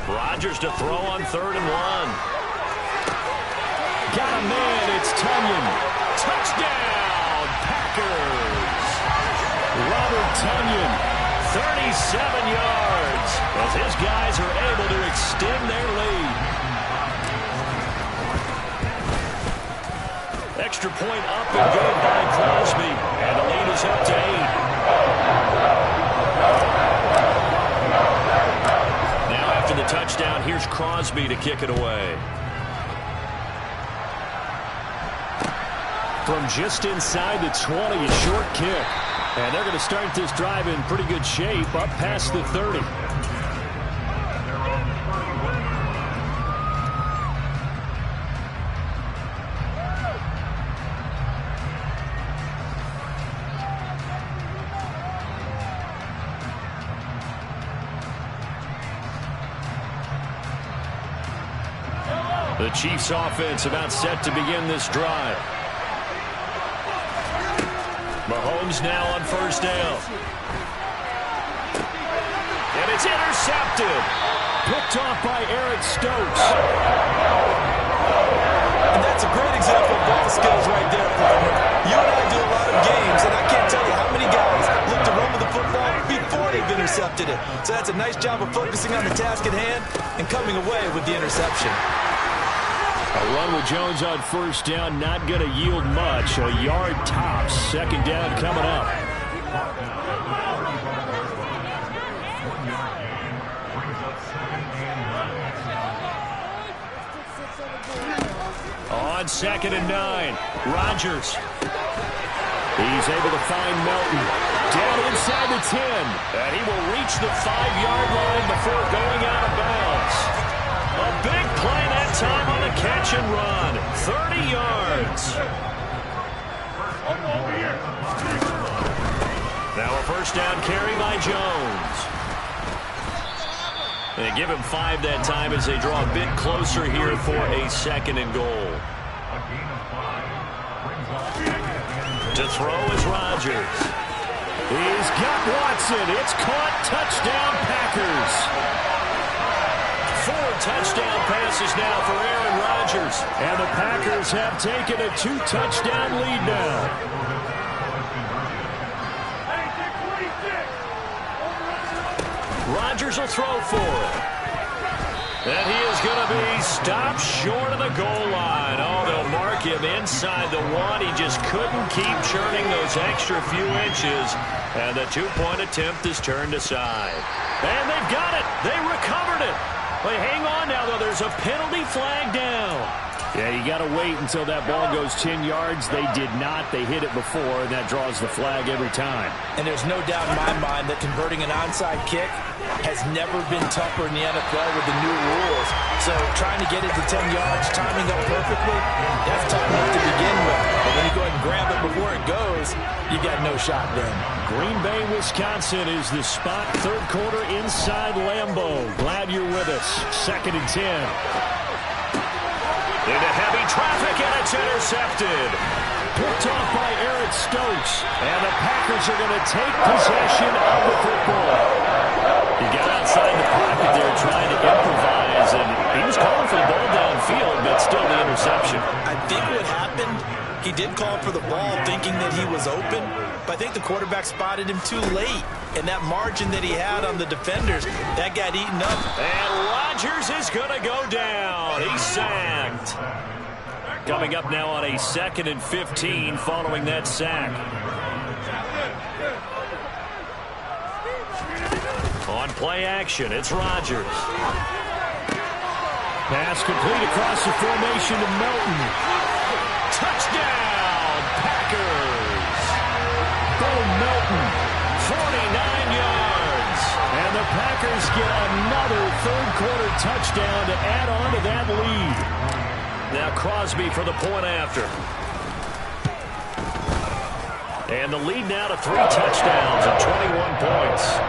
Rodgers to throw on 3rd and 1. Got a man. It's Tonyan. Touchdown, Packers. Robert Tonyan. 37 yards as his guys are able to extend their lead. Extra point up and good by Crosby. And the lead is up to 8. Now after the touchdown. touchdown. Here's Crosby to kick it away. From just inside the 20, a short kick. And they're going to start this drive in pretty good shape, up past the 30. The Chiefs offense about set to begin this drive. Mahomes now on first down. And it's intercepted. Picked off by Eric Stokes. And that's a great example of ball skills right there, partner. You and I do a lot of games, and I can't tell you how many guys look to run with the football before they've intercepted it. So that's a nice job of focusing on the task at hand and coming away with the interception. A run with Jones on first down, not going to yield much. A yard tops. Second down coming up. On 2nd and 9, Rodgers. He's able to find Melton. Down inside the 10. And he will reach the 5-yard line before going out of bounds. A big play that time on the catch and run. 30 yards. Now a first down carry by Jones. They give him 5 that time as they draw a bit closer here for a 2nd and goal. To throw is Rodgers. He's got Watson. It's caught. Touchdown, Packers. 4 touchdown passes now for Aaron Rodgers. And the Packers have taken a 2-touchdown lead now. Rodgers will throw for it. And he is going to be stopped short of the goal line. Oh, they'll mark him inside the 1. He just couldn't keep churning those extra few inches. And the 2-point attempt is turned aside. And they've got it. They recovered it. Well, hang on now, though. There's a penalty flag down. Yeah, you got to wait until that ball goes 10 yards. They did not. They hit it before, and that draws the flag every time. And there's no doubt in my mind that converting an onside kick has never been tougher in the NFL with the new rules. So trying to get it to 10 yards, timing up perfectly, that's tough enough to begin with. But when you go ahead and grab it before it goes, you got no shot then. Green Bay, Wisconsin is the spot. 3rd quarter inside Lambeau. Glad you're with us. 2nd and 10. Into heavy traffic, and it's intercepted. Picked off by Eric Stokes. And the Packers are going to take possession of the football. He got outside the pocket there trying to improvise, and he was calling for the ball downfield, but still the interception. I think what happened, he did call for the ball thinking that he was open, but I think the quarterback spotted him too late. And that margin that he had on the defenders, that got eaten up. And Rodgers is going to go down. He's sacked. Coming up now on a 2nd and 15 following that sack. On play action, it's Rodgers. Pass complete across the formation to Melton. Touchdown, Packers. Bo Melton. 49 yards. And the Packers get another 3rd quarter touchdown to add on to that lead. Now Crosby for the point after. And the lead now to 3 touchdowns and 21 points.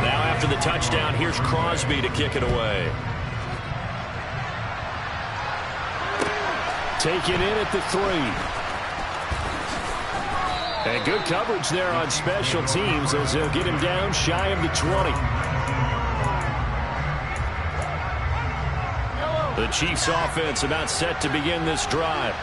Now after the touchdown, here's Crosby to kick it away. Taken in at the 3. And good coverage there on special teams as they'll get him down shy of the 20. The Chiefs offense about set to begin this drive.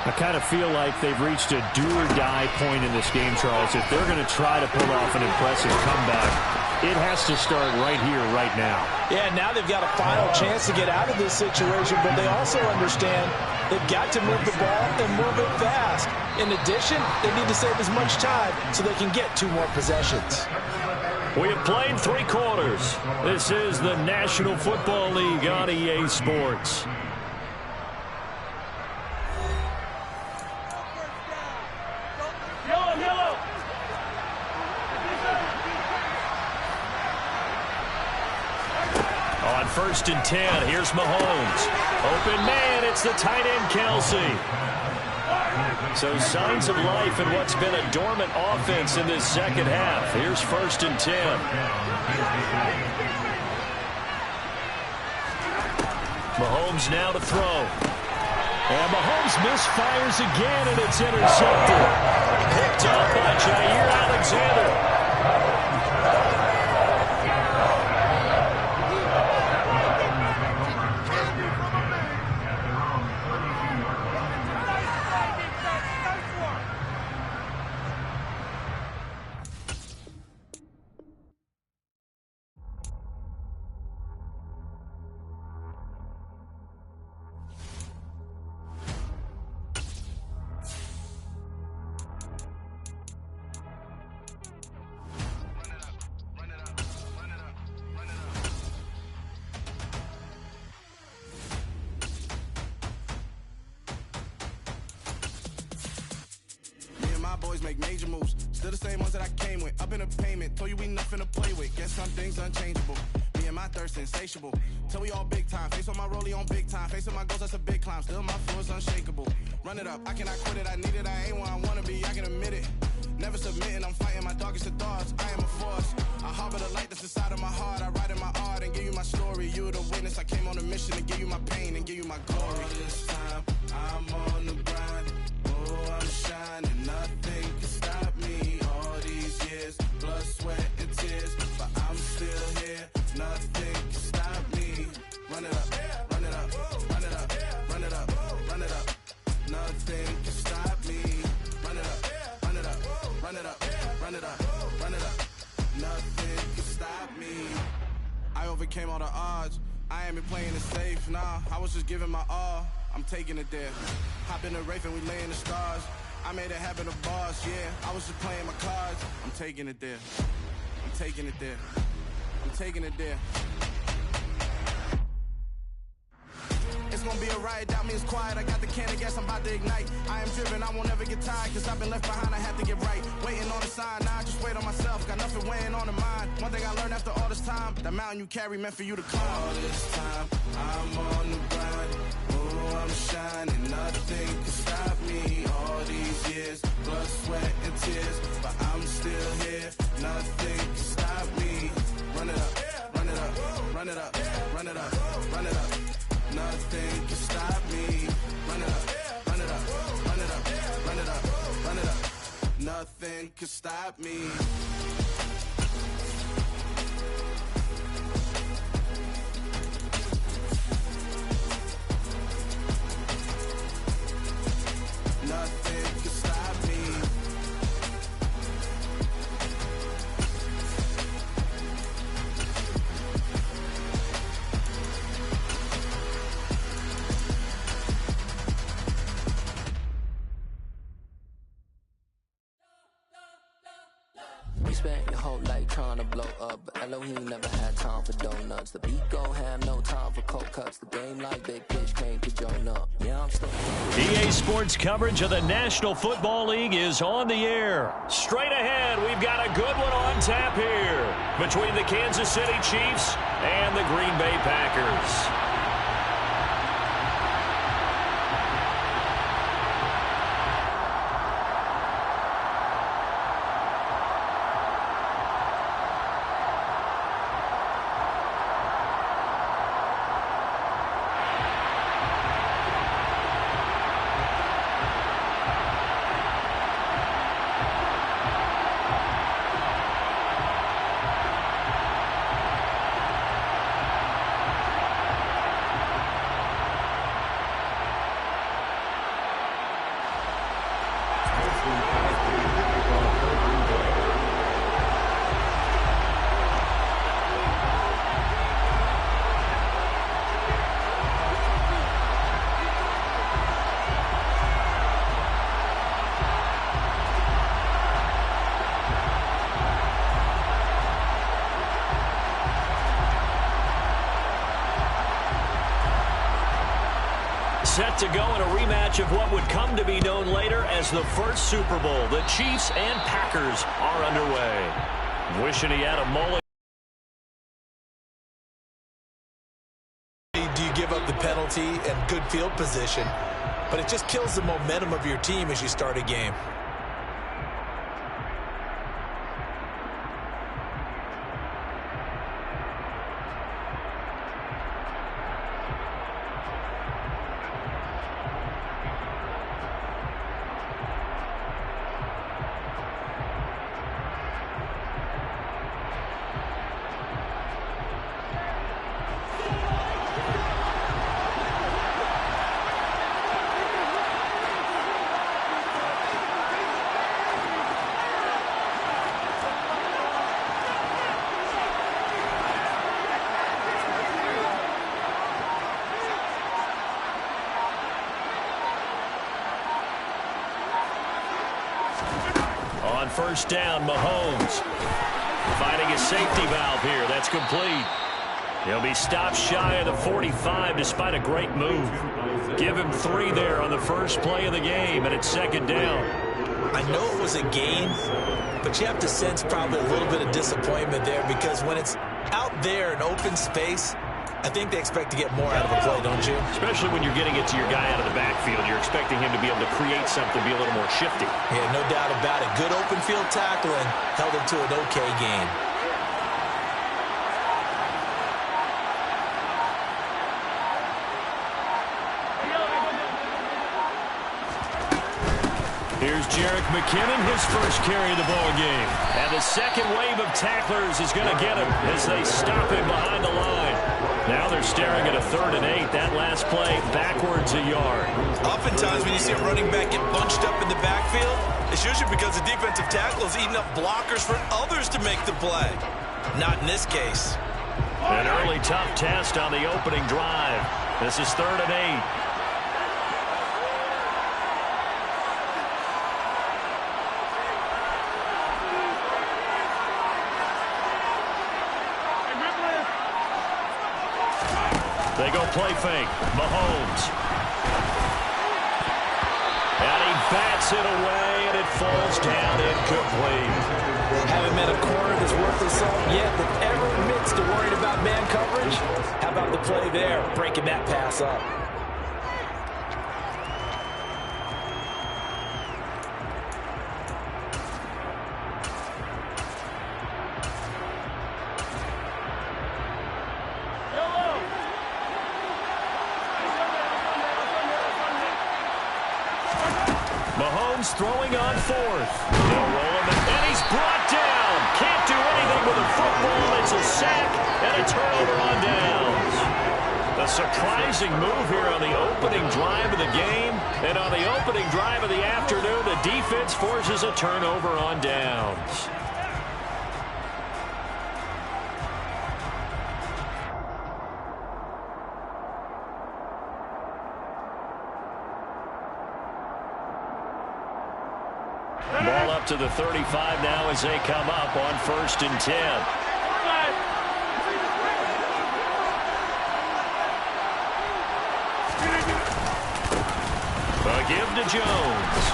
I kind of feel like they've reached a do-or-die point in this game, Charles. If they're going to try to pull off an impressive comeback, It has to start right here, right now. Yeah, now they've got a final chance to get out of this situation, but they also understand they've got to move the ball and move it fast. In addition, they need to save as much time so they can get 2 more possessions. We have played 3 quarters. This is the National Football League on EA Sports. On 1st and 10, here's Mahomes. Open man, it's the tight end Kelsey. So signs of life in what's been a dormant offense in this second half. Here's 1st and 10. Mahomes now to throw. And Mahomes misfires again, and it's intercepted. Picked up by Jair Alexander. Boys make major moves, still the same ones that I came with. Up in a payment, told you we nothing to play with. Guess some things unchangeable. Me and my thirst insatiable. Till we all big time. Face on my rollie on big time. Facing my goals, that's a big climb. Still my flow is unshakable. Run it up, I cannot quit it. I need it, I ain't where I wanna be. I can admit it. Never submitting, I'm fighting my darkest of thoughts. I am a force. I harbor the light that's inside of my heart. I write in my art and give you my story. You are the witness. I came on a mission to give you my pain and give you my glory. All this time, I'm on the grind. Oh, I'm shining. Nothing can stop me. All these years, blood, sweat, and tears. But I'm still here. Nothing can stop me. Run it up, run it up, run it up, run it up, run it up. Nothing can stop me. Run it up, run it up, run it up, run it up, run it up. Nothing can stop me. I overcame all the odds. I ain't been playing it safe, nah. I was just giving my all. I'm taking it there. Hop in the Wraith and we lay in the stars. I made it happen to boss, yeah. I was just playing my cards. I'm taking it there. I'm taking it there. I'm taking it there. It's gonna be a riot, doubt me it's quiet. I got the can of gas, I'm about to ignite. I am driven, I won't ever get tired, cause I've been left behind, I have to get right. Waiting on the sign, now I just wait on myself. Got nothing weighing on the mind. One thing I learned after all this time, that mountain you carry meant for you to climb. All this time, I'm on the grind. Oh, I'm shining, nothing can stop me. All these years, blood, sweat, and tears. But I'm still here, nothing can stop me. Run it up, run it up, run it up, run it up, run it up. Nothing can stop me. Run it up, run it up, run it up, run it up, run it up. Nothing can stop me. Nothing can stop me. You spent your whole life trying to blow up, but Elohim never had time for donuts. The beat gon' have no time for cold cuts. The game like Big Fish came to join up. Yeah, I'm still. EA Sports coverage of the National Football League is on the air. Straight ahead, we've got a good one on tap here between the Kansas City Chiefs and the Green Bay Packers. Set to go in a rematch of what would come to be known later as the first Super Bowl. The Chiefs and Packers are underway. Wishing he had a mullet. Do you give up the penalty and good field position? But it just kills the momentum of your team as you start a game. On first down, Mahomes finding a safety valve here. That's complete. He'll be stopped shy of the 45 despite a great move. Give him 3 there on the first play of the game, and it's second down. I know it was a gain, but you have to sense probably a little bit of disappointment there because when it's out there in open space, I think they expect to get more out of a play, don't you? Especially when you're getting it to your guy out of the backfield. You're expecting him to be able to create something, be a little more shifty. Yeah, no doubt about it. Good open field tackling held it to an okay game. Here's Jerick McKinnon, his first carry of the ball game. And the second wave of tacklers is going to get him as they stop him behind the line. Now they're staring at a 3rd and 8. That last play backwards a yard. Oftentimes when you see a running back get bunched up in the backfield, it's usually because the defensive tackle is eating up blockers for others to make the play. Not in this case. An early tough test on the opening drive. This is 3rd and 8. They go play fake. Mahomes. And he bats it away, and it falls down incomplete. Haven't met a corner that's worth the salt yet that ever admits to worrying about man coverage. How about the play there, breaking that pass up? Mahomes throwing on 4th. They'll roll him, and he's brought down. Can't do anything with a football. It's a sack and a turnover on downs. A surprising move here on the opening drive of the game. And on the opening drive of the afternoon, the defense forces a turnover on downs. Ball up to the 35 now as they come up on 1st and 10. A give to Jones.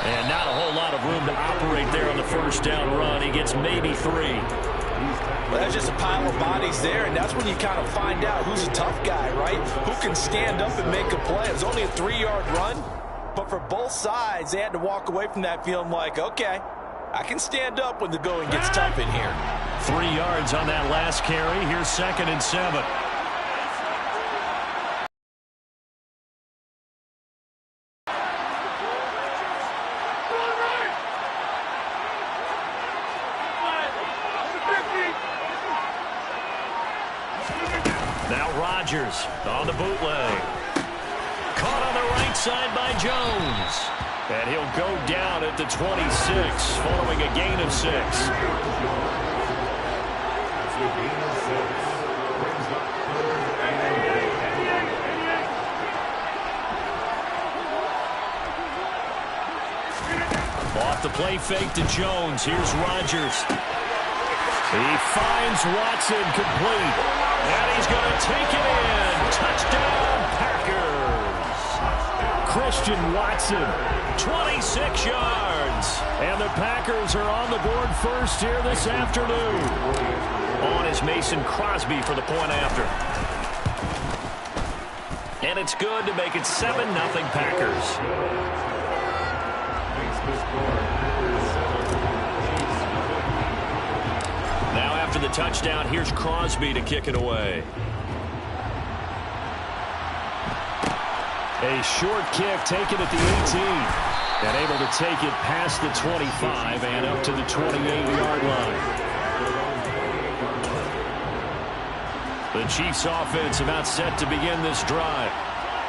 And not a whole lot of room to operate there on the first down run. He gets maybe 3. Well, that's just a pile of bodies there, and that's when you kind of find out who's a tough guy, right? Who can stand up and make a play. It was only a 3-yard run. But for both sides, they had to walk away from that feeling like, okay, I can stand up when the going gets tough in here. 3 yards on that last carry. Here's 2nd and 7. Now Rodgers on the bootleg. Caught on the right side by Jones. And he'll go down at the 26 following a gain of 6. Off the play fake to Jones. Here's Rodgers. He finds Watson complete. And he's going to take it in. Touchdown, Packers. Christian Watson. 26 yards. And the Packers are on the board first here this afternoon. On is Mason Crosby for the point after. And it's good to make it 7-0 Packers. Now after the touchdown, here's Crosby to kick it away. A short kick taken at the 18. And able to take it past the 25 and up to the 28-yard line. The Chiefs offense about set to begin this drive.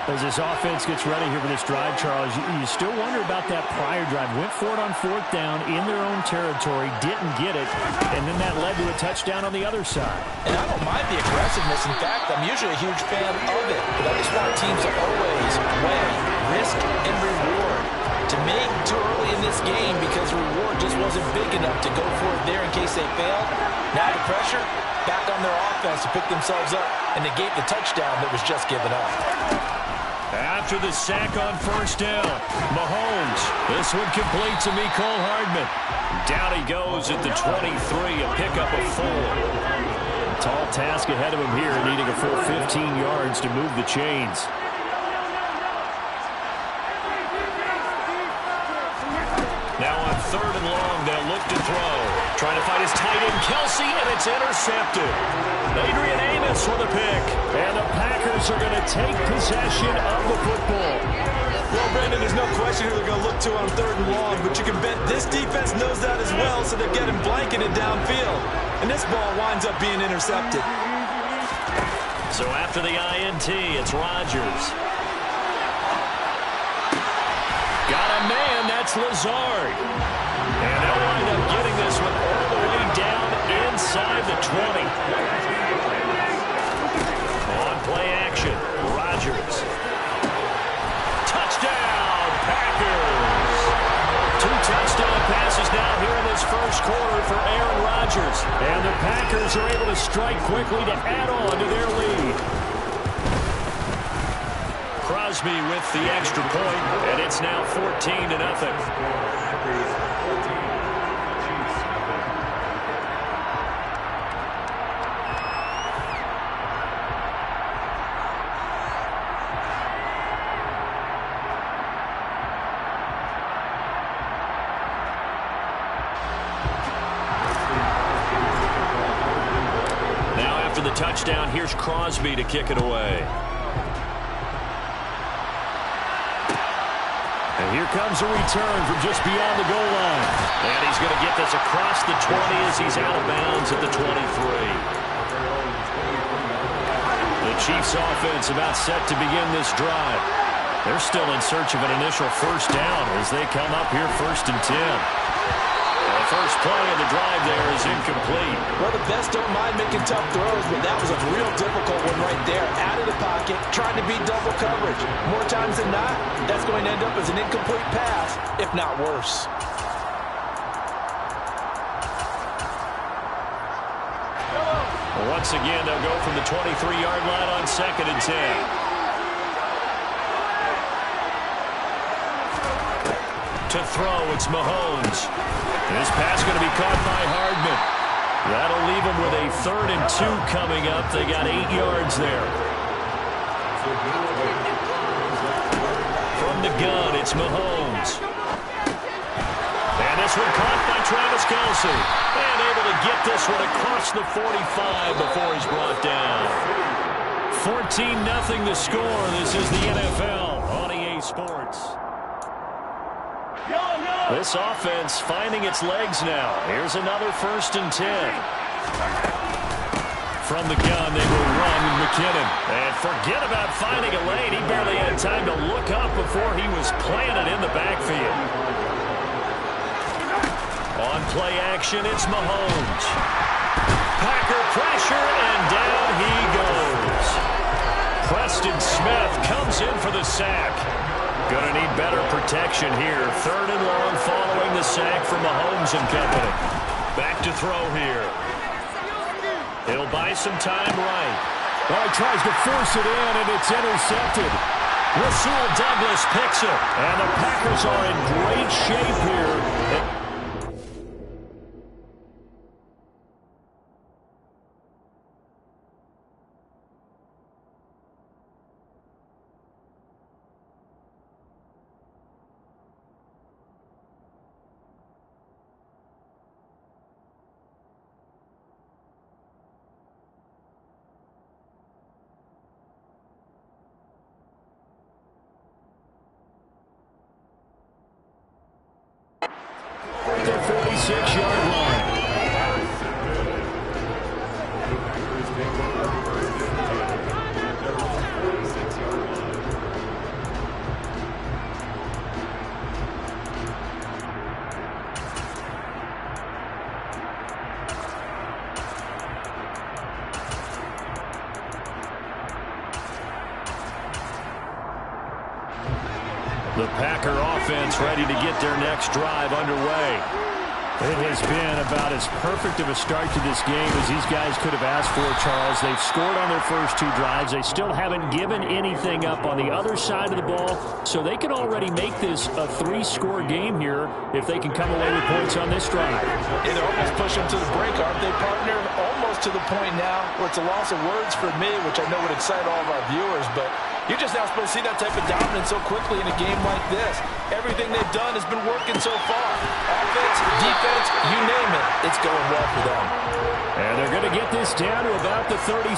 As this offense gets ready here for this drive, Charles, you still wonder about that prior drive. Went for it on 4th down in their own territory, didn't get it, and then that led to a touchdown on the other side. And I don't mind the aggressiveness. In fact, I'm usually a huge fan of it. But I just want teams to always weigh risk and reward. To me, too early in this game because the reward just wasn't big enough to go for it there in case they failed. Now the pressure, back on their offense to pick themselves up and negate the touchdown that was just given up. After the sack on 1st down, Mahomes. This one complete to Mecole Hardman. Down he goes at the 23, a pickup of 4. Tall task ahead of him here, needing a full 15 yards to move the chains. Now on 3rd and long, they'll look to throw. Trying to find his tight end, Kelsey, and it's intercepted. Adrian Amos with a pick. And the Packers are going to take possession of the football. Well, Brandon, there's no question who they're going to look to on 3rd and long, but you can bet this defense knows that as well, so they're getting blanketed downfield. And this ball winds up being intercepted. So after the INT, it's Rodgers. Got a man, that's Lazard. And they'll wind up getting this one all the way down inside the 20. On play action, Rodgers. Touchdown, Packers. 2 touchdown passes now here in this first quarter for Aaron Rodgers. And the Packers are able to strike quickly to add on to their lead. Crosby with the extra point, and it's now 14-0. Now after the touchdown, here's Crosby to kick it away. And here comes a return from just beyond the goal line. And he's going to get this across the 20 as he's out of bounds at the 23. The Chiefs offense about set to begin this drive. They're still in search of an initial 1st down as they come up here 1st and 10. The first play of the drive there is incomplete. Well, the best don't mind making tough throws, but that was a real difficult one right there. Out of the pocket, trying to beat double coverage. More times than not, that's going to end up as an incomplete pass, if not worse. Once again, they'll go from the 23-yard line on 2nd and 10. To throw, it's Mahomes. This pass going to be caught by Hardman. That'll leave them with a 3rd and 2 coming up. They got 8 yards there. From the gun, it's Mahomes. And this one caught by Travis Kelce. And able to get this one across the 45 before he's brought down. 14-0 the score. This is the NFL on EA Sports. This offense finding its legs now. Here's another 1st and 10. From the gun, they will run McKinnon. And forget about finding a lane. He barely had time to look up before he was planted in the backfield. On play action, it's Mahomes. Packer pressure, and down he goes. Preston Smith comes in for the sack. Going to need better protection here. 3rd and long following the sack from Mahomes and company. Back to throw here. He'll buy some time right. Well, he tries to force it in, and it's intercepted. Rasul Douglas picks it. And the Packers are in great shape here. The 46-yard line. The Packer offense ready to get their next drive underway. It has been about as perfect of a start to this game as these guys could have asked for, Charles. They've scored on their first two drives. They still haven't given anything up on the other side of the ball, so they can already make this a three-score game here if they can come away with points on this drive. It almost push them to the break, aren't they, partner? Almost to the point now where it's a loss of words for me, which I know would excite all of our viewers, but you're just not supposed to see that type of dominance so quickly in a game like this. Everything they've done has been working so far. Offense, defense, you name it, it's going well for them. And they're going to get this down to about the 37.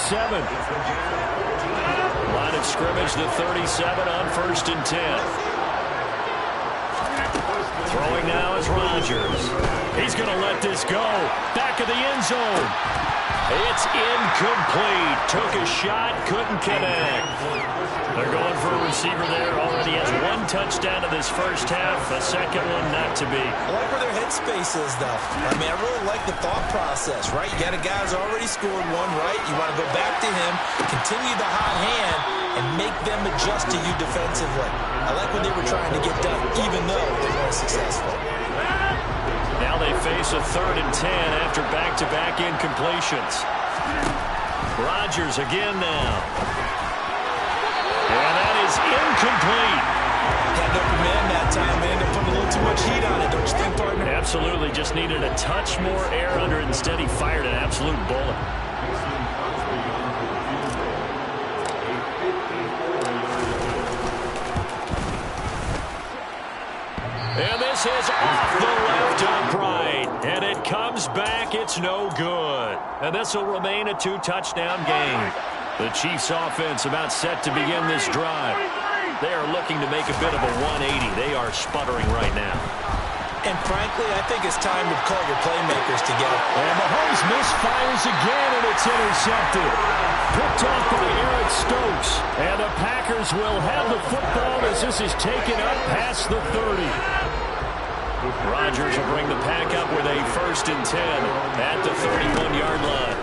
Line of scrimmage, the 37 on 1st and 10. Throwing now is Rodgers. He's going to let this go. Back of the end zone. It's incomplete. Took a shot, couldn't connect. They're going for a receiver there. Already has one touchdown in this first half. A second one not to be. I like where their headspace is, though. I mean, I really like the thought process, right? You got a guy who's already scored one, right? You want to go back to him, continue the hot hand, and make them adjust to you defensively. I like when they were trying to get done, even though they weren't successful. Now they face a 3rd and 10 after back-to-back incompletions. Rodgers again now. And that is incomplete. Had no command that time, man. They put a little too much heat on it, don't you think, partner? Absolutely. Just needed a touch more air under it. Instead, he fired an absolute bullet. And this is off the left upright. And it comes back. It's no good. And this will remain a 2-touchdown game. The Chiefs offense about set to begin this drive. They are looking to make a bit of a 180. They are sputtering right now. And frankly, I think it's time to call your playmakers together. And Mahomes misfires again, and it's intercepted. Picked off by Eric Stokes. And the Packers will have the football as this is taken up past the 30. Rodgers will bring the Pack up with a 1st and 10 at the 31-yard line.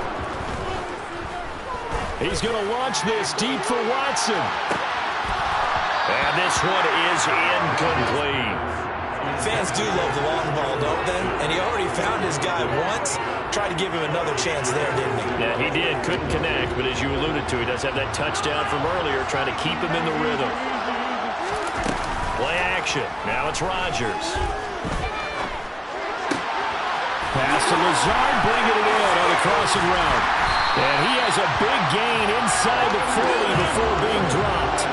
He's going to launch this deep for Watson. And this one is incomplete. Fans do love the long ball, don't they? And he already found his guy once. Tried to give him another chance there, didn't he? Yeah, he did. Couldn't connect, but as you alluded to, he does have that touchdown from earlier, trying to keep him in the rhythm. Play action. Now it's Rodgers. Pass to Lazard, bringing it in on the crossing route. And he has a big gain inside the 40 before being dropped.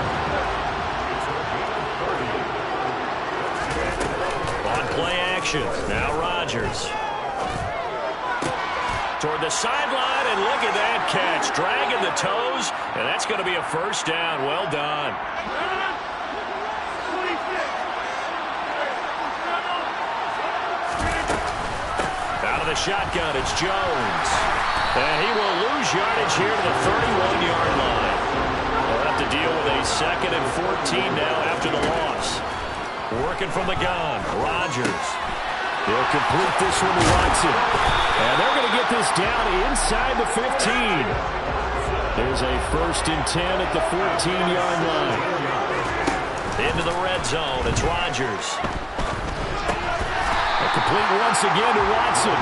On play action, now Rodgers. Toward the sideline, and look at that catch. Dragging the toes, and that's going to be a 1st down. Well done. Out of the shotgun, it's Jones. And he will lose yardage here to the 31-yard line. They'll have to deal with a 2nd and 14 now after the loss. Working from the gun, Rodgers. He'll complete this one to Watson. And they're going to get this down inside the 15. There's a 1st and 10 at the 14-yard line. Into the red zone, it's Rodgers. Complete once again to Watson.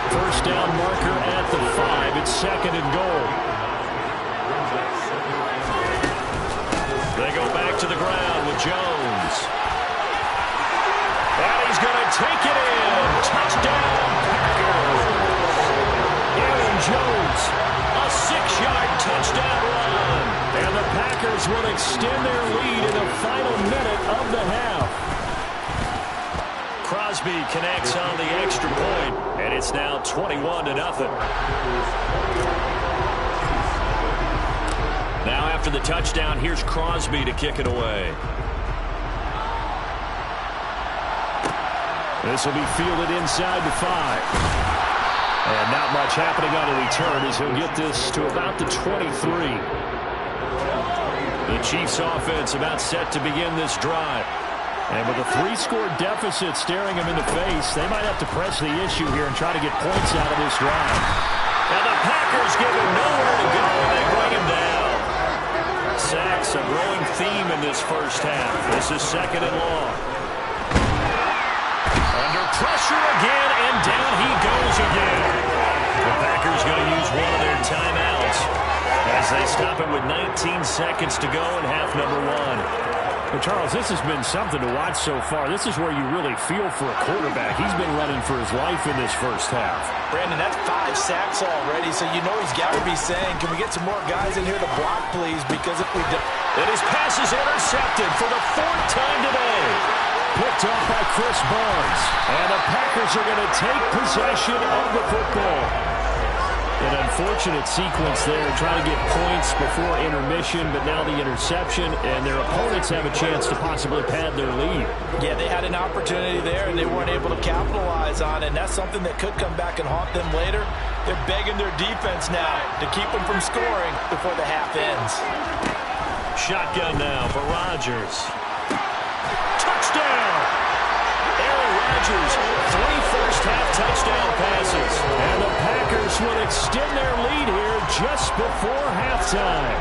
1st down marker at the 5. It's 2nd and goal. to the ground with Jones. And he's going to take it in. Touchdown, Packers. Aaron Jones, a 6-yard touchdown run. And the Packers will extend their lead in the final minute of the half. Crosby connects on the extra point, and it's now 21-0. Now after the touchdown, here's Crosby to kick it away. This will be fielded inside the 5. And not much happening on the return as he'll get this to about the 23. The Chiefs offense about set to begin this drive. And with a 3-score deficit staring them in the face, they might have to press the issue here and try to get points out of this drive. And the Packers give him nowhere to go, and they bring him down. Sacks, a growing theme in this first half. This is 2nd and long. Under pressure again, and down he goes again. The Packers going to use one of their timeouts as they stop it with 19 seconds to go in half number 1. Well, Charles, this has been something to watch so far. This is where you really feel for a quarterback. He's been running for his life in this first half. Brandon, that's 5 sacks already, so you know he's got to be saying, can we get some more guys in here to block, please? Because if we don't... And his pass is intercepted for the 4th time today. Picked off by Chris Barnes. And the Packers are going to take possession of the football. An unfortunate sequence there, trying to get points before intermission, but now the interception, and their opponents have a chance to possibly pad their lead. Yeah, they had an opportunity there, and they weren't able to capitalize on it, and that's something that could come back and haunt them later. They're begging their defense now to keep them from scoring before the half ends. Shotgun now for Rodgers. Touchdown! Aaron Rodgers, 3 first-half touchdown passes. And the Packers will extend their lead here just before halftime.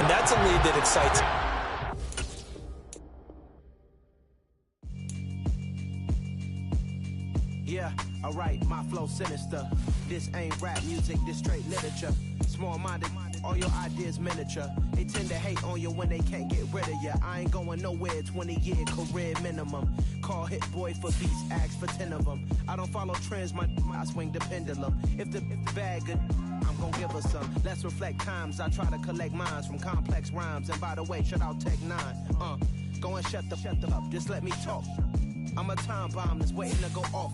And that's a lead that excites. Yeah, alright, my flow sinister. This ain't rap music, this straight literature. Small-minded, all your ideas miniature. They tend to hate on you when they can't get rid of you. I ain't going nowhere, 20-year career minimum. Call Hit Boy for beats, ask for 10 of them. I don't follow trends, I swing the pendulum. If the bag good, I'm gonna give her some. Let's reflect times, I try to collect minds from complex rhymes. And by the way, shout out Tech 9. Go and shut the up, just let me talk. I'm a time bomb that's waiting to go off.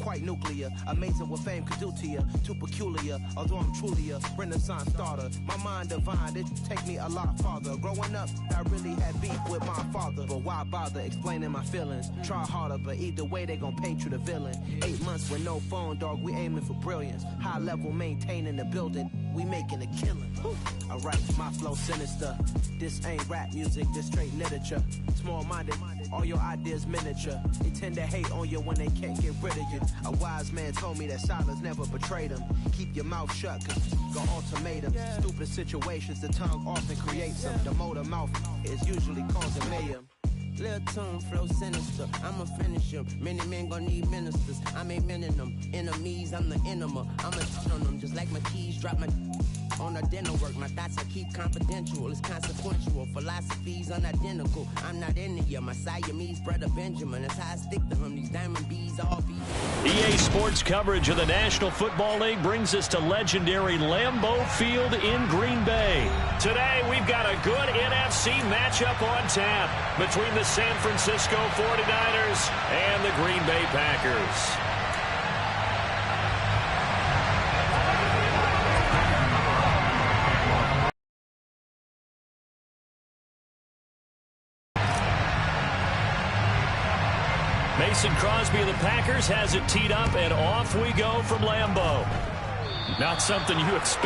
Quite nuclear, amazing what fame could do to you. Too peculiar, although I'm truly a renaissance starter. My mind divine, it take me a lot farther. Growing up, I really had beef with my father. But why bother explaining my feelings? Try harder, but either way they gon' paint you the villain. 8 months with no phone, dog, we aiming for brilliance. High level maintaining the building, we making a killing. Alright, my flow sinister. This ain't rap music, this straight literature. Small-minded, all your ideas miniature. They tend to hate on you when they can't get rid of you. A wise man told me that silence never betrayed him. Keep your mouth shut, cause go ultimatum. Stupid situations, the tongue often creates them. The motor mouth is usually causing mayhem. Lil' tune, flow sinister, I'ma finish him. Many men gon' need ministers, I'm a men in them. Enemies, I'm the enema, I'ma turn on them. Just like my keys, drop my on a dinner work. My thoughts I keep confidential, it's consequential. Philosophies unidentical, I'm not in it yet. My Siamese brother Benjamin, that's how I stick to him. These diamond bees all be. EA Sports coverage of the National Football League brings us to legendary Lambeau Field in Green Bay. Today, we've got a good NFC matchup on tap between the San Francisco 49ers and the Green Bay Packers. Mason Crosby of the Packers has it teed up, and off we go from Lambeau. Not something you expect.